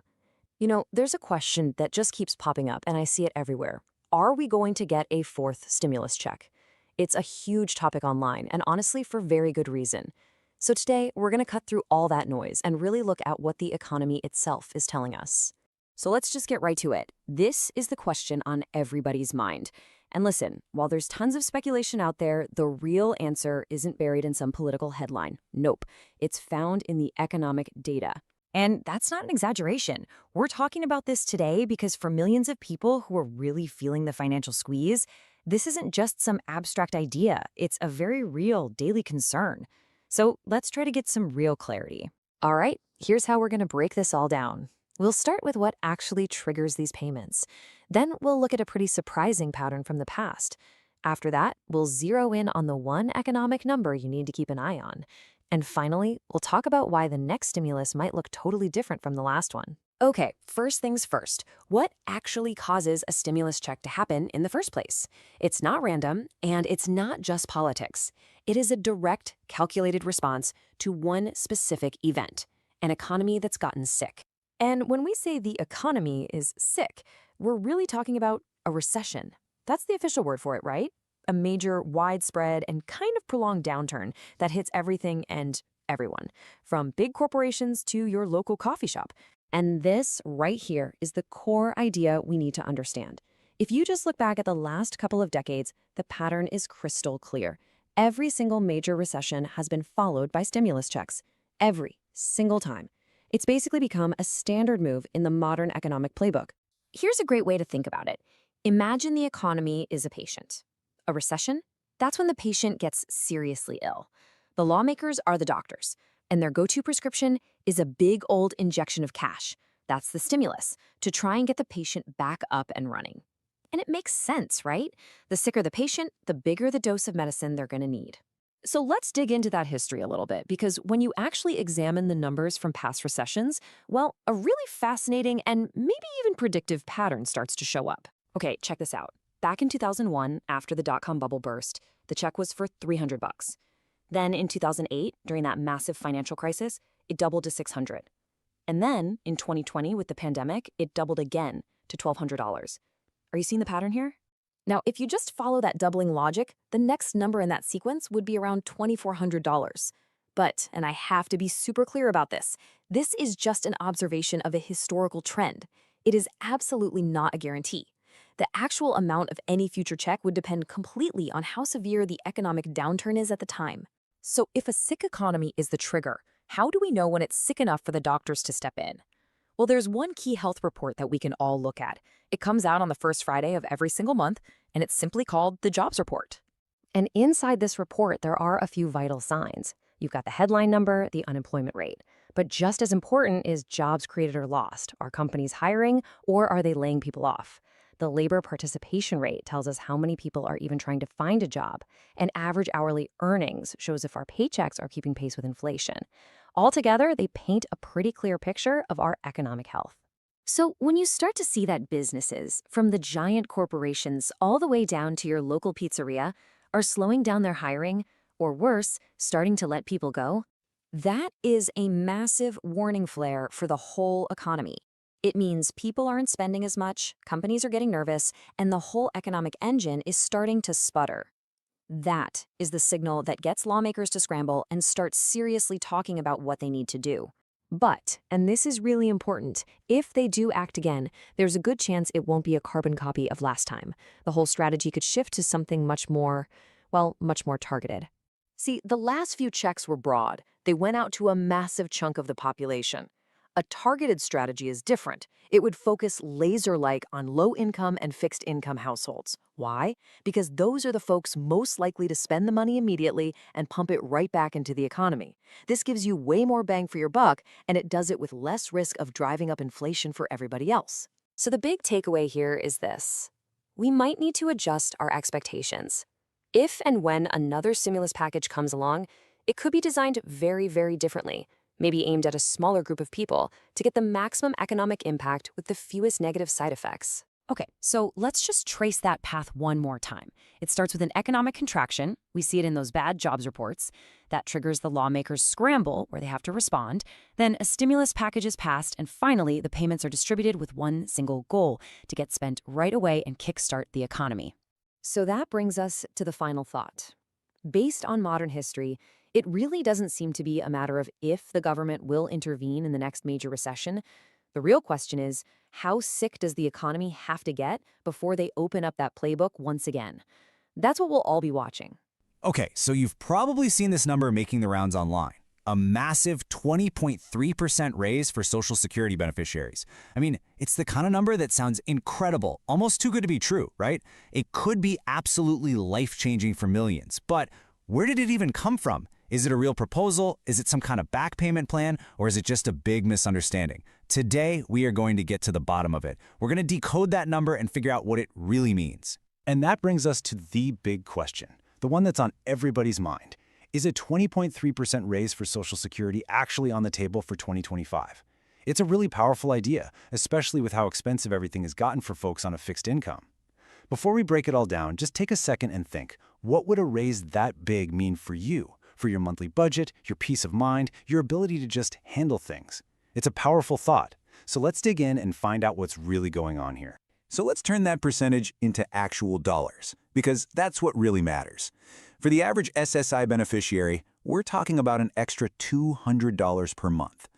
There's a question that just keeps popping up, and I see it everywhere. Are we going to get a fourth stimulus check? It's a huge topic online, and honestly, for very good reason. So today, we're going to cut through all that noise and really look at what the economy itself is telling us. So let's just get right to it. This is the question on everybody's mind. And listen, while there's tons of speculation out there, the real answer isn't buried in some political headline. Nope. It's found in the economic data. And that's not an exaggeration. We're talking about this today because for millions of people who are really feeling the financial squeeze, this isn't just some abstract idea. It's a very real daily concern. So let's try to get some real clarity. All right, here's how we're going to break this all down. We'll start with what actually triggers these payments. Then we'll look at a pretty surprising pattern from the past. After that, we'll zero in on the one economic number you need to keep an eye on. And finally, we'll talk about why the next stimulus might look totally different from the last one. Okay, first things first. What actually causes a stimulus check to happen in the first place? It's not random, and it's not just politics. It is a direct, calculated response to one specific event, an economy that's gotten sick. And when we say the economy is sick, we're really talking about a recession. That's the official word for it, right? A major, widespread, and kind of prolonged downturn that hits everything and everyone, from big corporations to your local coffee shop. And this right here is the core idea we need to understand. If you just look back at the last couple of decades, the pattern is crystal clear. Every single major recession has been followed by stimulus checks. Every single time. It's basically become a standard move in the modern economic playbook. Here's a great way to think about it. Imagine the economy is a patient. A recession? That's when the patient gets seriously ill. The lawmakers are the doctors, and their go-to prescription is a big old injection of cash. That's the stimulus, to try and get the patient back up and running. And it makes sense, right? The sicker the patient, the bigger the dose of medicine they're going to need. So let's dig into that history a little bit, because when you actually examine the numbers from past recessions, well, a really fascinating and maybe even predictive pattern starts to show up. Okay, check this out. Back in 2001, after the dot-com bubble burst, the check was for $300. Then in 2008, during that massive financial crisis, it doubled to $600. And then in 2020, with the pandemic, it doubled again to $1,200. Are you seeing the pattern here? Now, if you just follow that doubling logic, the next number in that sequence would be around $2,400. But, and I have to be super clear about this is just an observation of a historical trend. It is absolutely not a guarantee. The actual amount of any future check would depend completely on how severe the economic downturn is at the time. So if a sick economy is the trigger, how do we know when it's sick enough for the doctors to step in? Well, there's one key health report that we can all look at. It comes out on the first Friday of every single month, and it's simply called the Jobs Report. And inside this report, there are a few vital signs. You've got the headline number, the unemployment rate. But just as important is jobs created or lost. Are companies hiring, or are they laying people off? The labor participation rate tells us how many people are even trying to find a job, and average hourly earnings shows if our paychecks are keeping pace with inflation. Altogether, they paint a pretty clear picture of our economic health. So when you start to see that businesses, from the giant corporations all the way down to your local pizzeria, are slowing down their hiring, or worse, starting to let people go, that is a massive warning flare for the whole economy. It means people aren't spending as much, companies are getting nervous, and the whole economic engine is starting to sputter. That is the signal that gets lawmakers to scramble and start seriously talking about what they need to do. But, and this is really important, if they do act again, there's a good chance it won't be a carbon copy of last time. The whole strategy could shift to something much more targeted. See, the last few checks were broad. They went out to a massive chunk of the population. A targeted strategy is different. It would focus laser-like on low-income and fixed-income households. Why? Because those are the folks most likely to spend the money immediately and pump it right back into the economy. This gives you way more bang for your buck, and it does it with less risk of driving up inflation for everybody else. So the big takeaway here is this. We might need to adjust our expectations. If and when another stimulus package comes along, it could be designed very, very differently. Maybe aimed at a smaller group of people to get the maximum economic impact with the fewest negative side effects. Okay, so let's just trace that path one more time. It starts with an economic contraction. We see it in those bad jobs reports. That triggers the lawmakers' scramble, where they have to respond. Then a stimulus package is passed, and finally, the payments are distributed with one single goal: to get spent right away and kickstart the economy. So that brings us to the final thought. Based on modern history, it really doesn't seem to be a matter of if the government will intervene in the next major recession. The real question is, how sick does the economy have to get before they open up that playbook once again? That's what we'll all be watching. Okay, so you've probably seen this number making the rounds online. A massive 20.3% raise for Social Security beneficiaries. I mean, it's the kind of number that sounds incredible, almost too good to be true, right? It could be absolutely life-changing for millions, but where did it even come from? Is it a real proposal? Is it some kind of back payment plan? Or is it just a big misunderstanding? Today, we are going to get to the bottom of it. We're going to decode that number and figure out what it really means. And that brings us to the big question, the one that's on everybody's mind. Is a 20.3% raise for Social Security actually on the table for 2025? It's a really powerful idea, especially with how expensive everything has gotten for folks on a fixed income. Before we break it all down, just take a second and think, what would a raise that big mean for you? For your monthly budget, your peace of mind, your ability to just handle things? It's a powerful thought. So let's dig in and find out what's really going on here. So let's turn that percentage into actual dollars, because that's what really matters. For the average SSI beneficiary, we're talking about an extra $200 per month.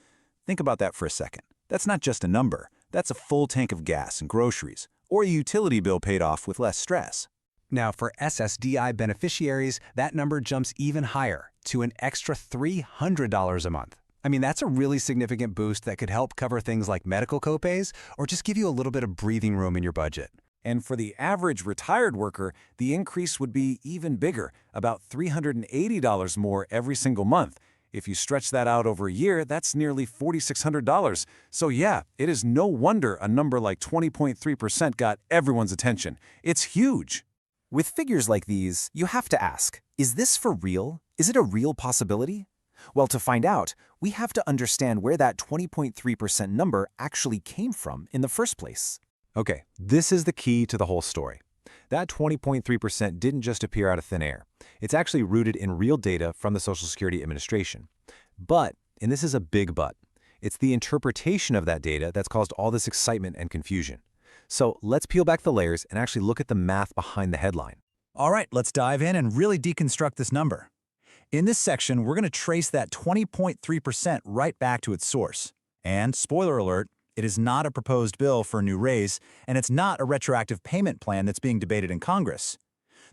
Think about that for a second. That's not just a number. That's a full tank of gas and groceries, or a utility bill paid off with less stress. Now, for SSDI beneficiaries, that number jumps even higher to an extra $300 a month. I mean, that's a really significant boost that could help cover things like medical copays or just give you a little bit of breathing room in your budget. And for the average retired worker, the increase would be even bigger, about $380 more every single month. If you stretch that out over a year, that's nearly $4,600. So yeah, it is no wonder a number like 20.3% got everyone's attention. It's huge. With figures like these, you have to ask, is this for real? Is it a real possibility? Well, to find out, we have to understand where that 20.3% number actually came from in the first place. Okay, this is the key to the whole story. That 20.3% didn't just appear out of thin air. It's actually rooted in real data from the Social Security Administration. But, and this is a big but, it's the interpretation of that data that's caused all this excitement and confusion. So let's peel back the layers and actually look at the math behind the headline. All right, let's dive in and really deconstruct this number. In this section, we're going to trace that 20.3% right back to its source. And, spoiler alert, it is not a proposed bill for a new raise, and it's not a retroactive payment plan that's being debated in Congress.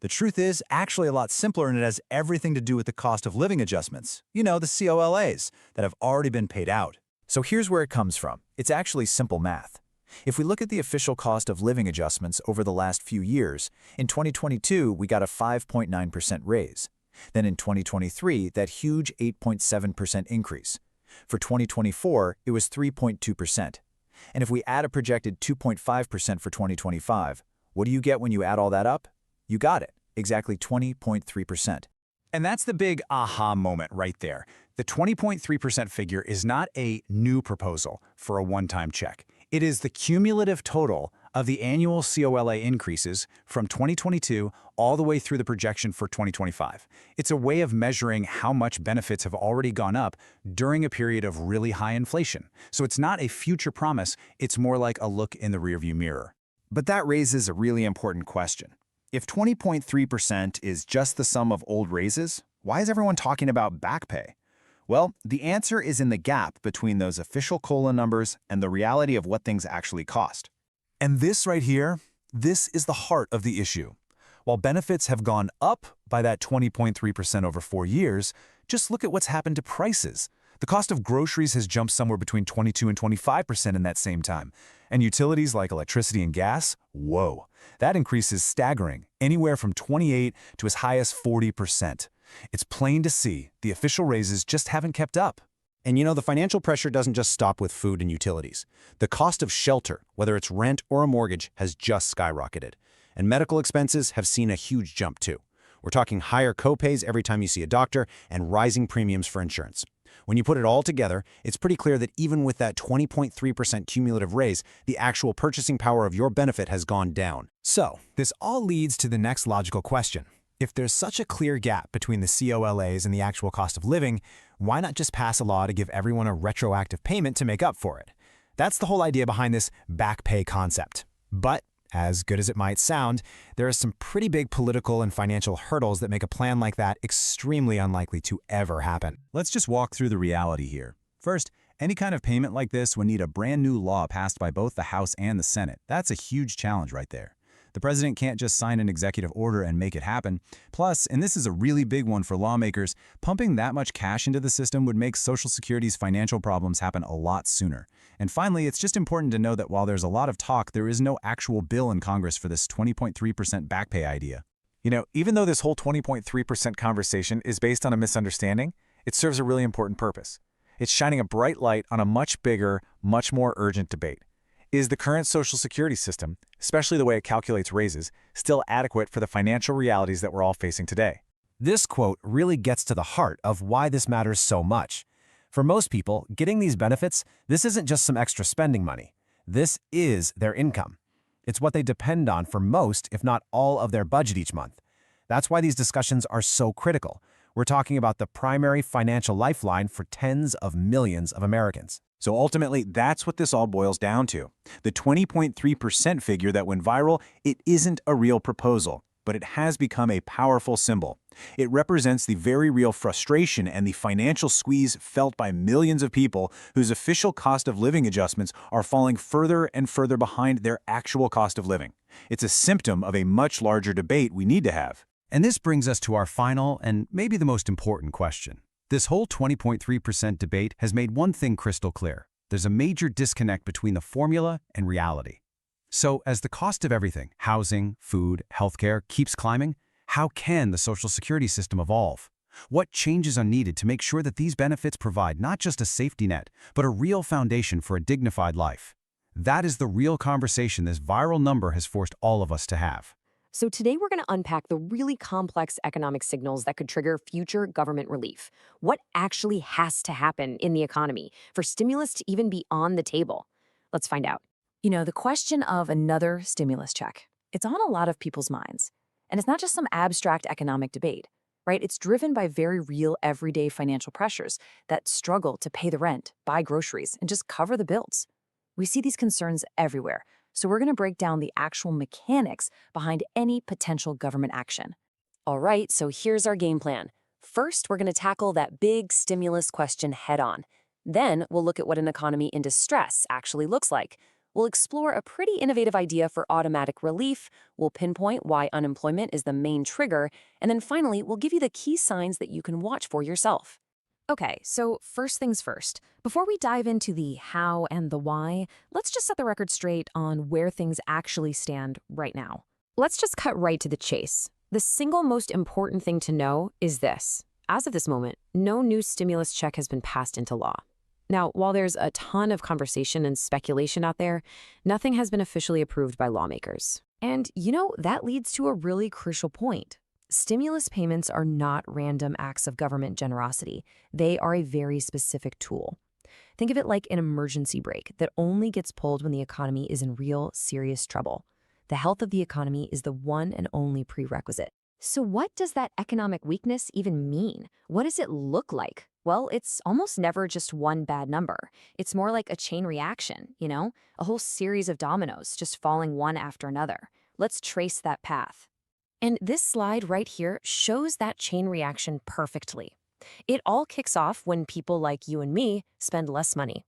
The truth is actually a lot simpler, and it has everything to do with the cost of living adjustments. You know, the COLAs that have already been paid out. So here's where it comes from. It's actually simple math. If we look at the official cost of living adjustments over the last few years, in 2022, we got a 5.9% raise. Then in 2023, that huge 8.7% increase. For 2024, it was 3.2%. And if we add a projected 2.5% for 2025, what do you get when you add all that up? You got it, exactly 20.3%. And that's the big aha moment right there. The 20.3% figure is not a new proposal for a one-time check. It is the cumulative total of the annual COLA increases from 2022 all the way through the projection for 2025. It's a way of measuring how much benefits have already gone up during a period of really high inflation. So it's not a future promise, it's more like a look in the rearview mirror. But that raises a really important question. If 20.3% is just the sum of old raises, why is everyone talking about back pay? Well, the answer is in the gap between those official COLA numbers and the reality of what things actually cost. And this right here, this is the heart of the issue. While benefits have gone up by that 20.3% over 4 years, just look at what's happened to prices. The cost of groceries has jumped somewhere between 22 and 25% in that same time. And utilities like electricity and gas, whoa, that increase is staggering, anywhere from 28 to as high as 40%. It's plain to see the official raises just haven't kept up. And you know, the financial pressure doesn't just stop with food and utilities. The cost of shelter, whether it's rent or a mortgage, has just skyrocketed. And medical expenses have seen a huge jump too. We're talking higher copays every time you see a doctor and rising premiums for insurance. When you put it all together, it's pretty clear that even with that 20.3% cumulative raise, the actual purchasing power of your benefit has gone down. So, this all leads to the next logical question. If there's such a clear gap between the COLAs and the actual cost of living, why not just pass a law to give everyone a retroactive payment to make up for it? That's the whole idea behind this back pay concept. But, as good as it might sound, there are some pretty big political and financial hurdles that make a plan like that extremely unlikely to ever happen. Let's just walk through the reality here. First, any kind of payment like this would need a brand new law passed by both the House and the Senate. That's a huge challenge right there. The president can't just sign an executive order and make it happen. Plus, and this is a really big one for lawmakers, pumping that much cash into the system would make Social Security's financial problems happen a lot sooner. And finally, it's just important to know that while there's a lot of talk, there is no actual bill in Congress for this 20.3% back pay idea. You know, even though this whole 20.3% conversation is based on a misunderstanding, it serves a really important purpose. It's shining a bright light on a much bigger, much more urgent debate. Is the current Social Security system, especially the way it calculates raises, still adequate for the financial realities that we're all facing today? This quote really gets to the heart of why this matters so much. For most people, getting these benefits, this isn't just some extra spending money. This is their income. It's what they depend on for most, if not all, of their budget each month. That's why these discussions are so critical. We're talking about the primary financial lifeline for tens of millions of Americans. So ultimately, that's what this all boils down to. The 20.3% figure that went viral, it isn't a real proposal, but it has become a powerful symbol. It represents the very real frustration and the financial squeeze felt by millions of people whose official cost of living adjustments are falling further and further behind their actual cost of living. It's a symptom of a much larger debate we need to have. And this brings us to our final and maybe the most important question. This whole 20.3% debate has made one thing crystal clear. There's a major disconnect between the formula and reality. So as the cost of everything, housing, food, healthcare, keeps climbing, how can the Social Security system evolve? What changes are needed to make sure that these benefits provide not just a safety net, but a real foundation for a dignified life? That is the real conversation this viral number has forced all of us to have. So today we're going to unpack the really complex economic signals that could trigger future government relief. What actually has to happen in the economy for stimulus to even be on the table? Let's find out. You know, the question of another stimulus check, it's on a lot of people's minds. And it's not just some abstract economic debate, right? It's driven by very real everyday financial pressures that struggle to pay the rent, buy groceries, and just cover the bills. We see these concerns everywhere. So we're going to break down the actual mechanics behind any potential government action. All right, so here's our game plan. First, we're going to tackle that big stimulus question head on. Then we'll look at what an economy in distress actually looks like. We'll explore a pretty innovative idea for automatic relief, we'll pinpoint why unemployment is the main trigger, and then finally, we'll give you the key signs that you can watch for yourself. Okay, so first things first. Before we dive into the how and the why, let's just set the record straight on where things actually stand right now. Let's just cut right to the chase. The single most important thing to know is this. As of this moment, no new stimulus check has been passed into law. Now, while there's a ton of conversation and speculation out there, nothing has been officially approved by lawmakers. And, that leads to a really crucial point. Stimulus payments are not random acts of government generosity. They are a very specific tool. Think of it like an emergency brake that only gets pulled when the economy is in real, serious trouble. The health of the economy is the one and only prerequisite. So what does that economic weakness even mean? What does it look like? Well, it's almost never just one bad number. It's more like a chain reaction, a whole series of dominoes just falling one after another. Let's trace that path. And this slide right here shows that chain reaction perfectly. It all kicks off when people like you and me spend less money.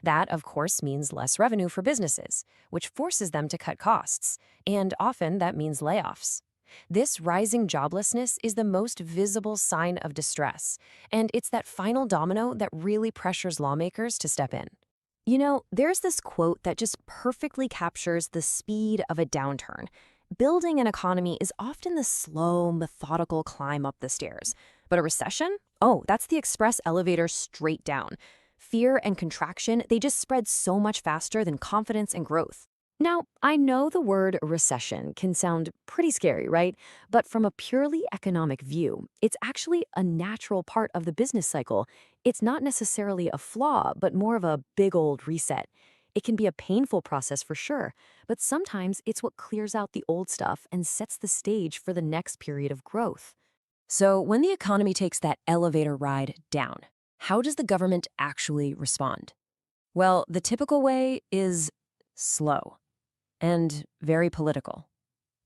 That, of course, means less revenue for businesses, which forces them to cut costs, and often that means layoffs. This rising joblessness is the most visible sign of distress, and it's that final domino that really pressures lawmakers to step in. There's this quote that just perfectly captures the speed of a downturn. Building an economy is often the slow, methodical climb up the stairs. But a recession? Oh, that's the express elevator straight down. Fear and contraction, they just spread so much faster than confidence and growth. Now, I know the word recession can sound pretty scary, right? But from a purely economic view, it's actually a natural part of the business cycle. It's not necessarily a flaw, but more of a big old reset. It can be a painful process for sure, but sometimes it's what clears out the old stuff and sets the stage for the next period of growth. So when the economy takes that elevator ride down, how does the government actually respond? Well, the typical way is slow and very political.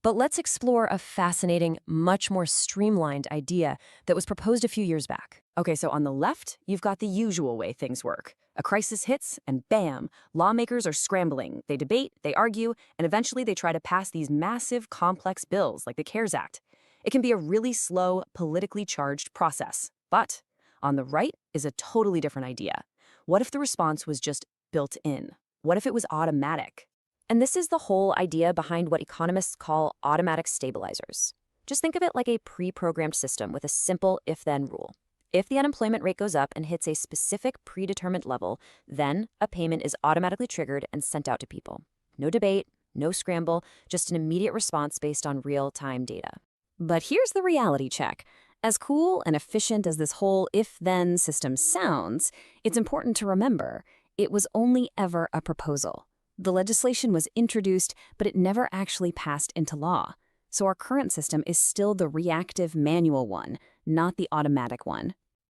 But let's explore a fascinating, much more streamlined idea that was proposed a few years back. Okay, so on the left, you've got the usual way things work. A crisis hits, and bam, lawmakers are scrambling. They debate, they argue, and eventually they try to pass these massive, complex bills like the CARES Act. It can be a really slow, politically charged process. But on the right is a totally different idea. What if the response was just built in? What if it was automatic? And this is the whole idea behind what economists call automatic stabilizers. Just think of it like a pre-programmed system with a simple if-then rule. If the unemployment rate goes up and hits a specific predetermined level, then a payment is automatically triggered and sent out to people. No debate, no scramble, just an immediate response based on real-time data. But here's the reality check. As cool and efficient as this whole if-then system sounds, it's important to remember it was only ever a proposal. The legislation was introduced, but it never actually passed into law. So our current system is still the reactive manual one, not the automatic one.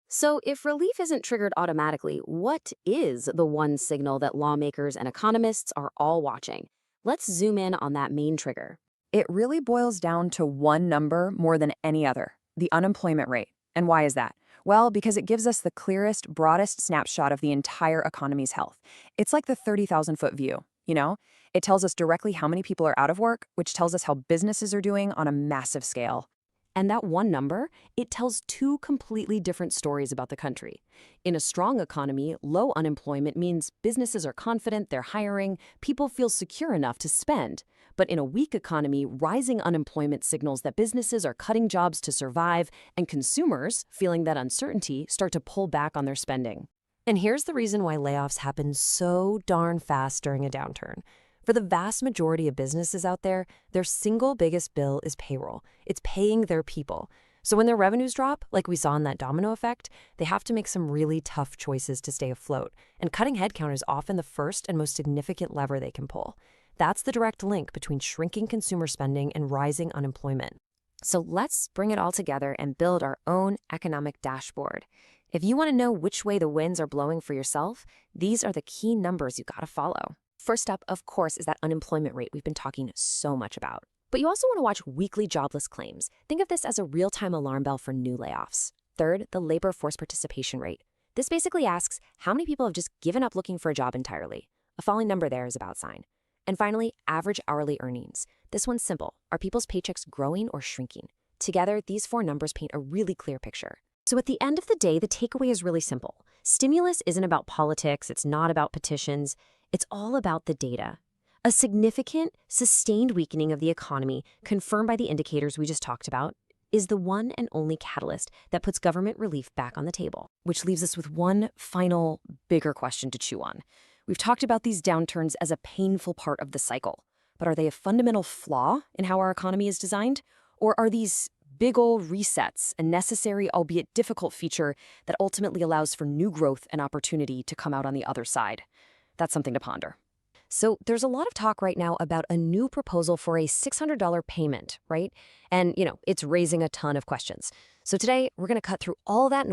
So if relief isn't triggered automatically, what is the one signal that lawmakers and economists are all watching? Let's zoom in on that main trigger. It really boils down to one number more than any other, the unemployment rate. And why is that? Well, because it gives us the clearest, broadest snapshot of the entire economy's health. It's like the 30,000-foot view, you know? It tells us directly how many people are out of work, which tells us how businesses are doing on a massive scale. And that one number, it tells two completely different stories about the country. In a strong economy, low unemployment means businesses are confident, they're hiring, people feel secure enough to spend. But in a weak economy, rising unemployment signals that businesses are cutting jobs to survive, and consumers, feeling that uncertainty, start to pull back on their spending. And here's the reason why layoffs happen so darn fast during a downturn. For the vast majority of businesses out there, their single biggest bill is payroll. It's paying their people. So when their revenues drop, like we saw in that domino effect, they have to make some really tough choices to stay afloat. And cutting headcount is often the first and most significant lever they can pull. That's the direct link between shrinking consumer spending and rising unemployment. So let's bring it all together and build our own economic dashboard. If you want to know which way the winds are blowing for yourself, these are the key numbers you gotta follow. First up, of course, is that unemployment rate we've been talking so much about. But you also want to watch weekly jobless claims. Think of this as a real-time alarm bell for new layoffs. Third, the labor force participation rate. This basically asks how many people have just given up looking for a job entirely. A falling number there is about sign. And finally, average hourly earnings. This one's simple. Are people's paychecks growing or shrinking? Together, these four numbers paint a really clear picture. So at the end of the day, the takeaway is really simple. Stimulus isn't about politics. It's not about petitions. It's all about the data. A significant, sustained weakening of the economy, confirmed by the indicators we just talked about, is the one and only catalyst that puts government relief back on the table, which leaves us with one final, bigger question to chew on. We've talked about these downturns as a painful part of the cycle, but are they a fundamental flaw in how our economy is designed? Or are these big ol' resets a necessary, albeit difficult feature that ultimately allows for new growth and opportunity to come out on the other side? That's something to ponder. So there's a lot of talk right now about a new proposal for a $600 payment, right? And, it's raising a ton of questions. So today, we're going to cut through all that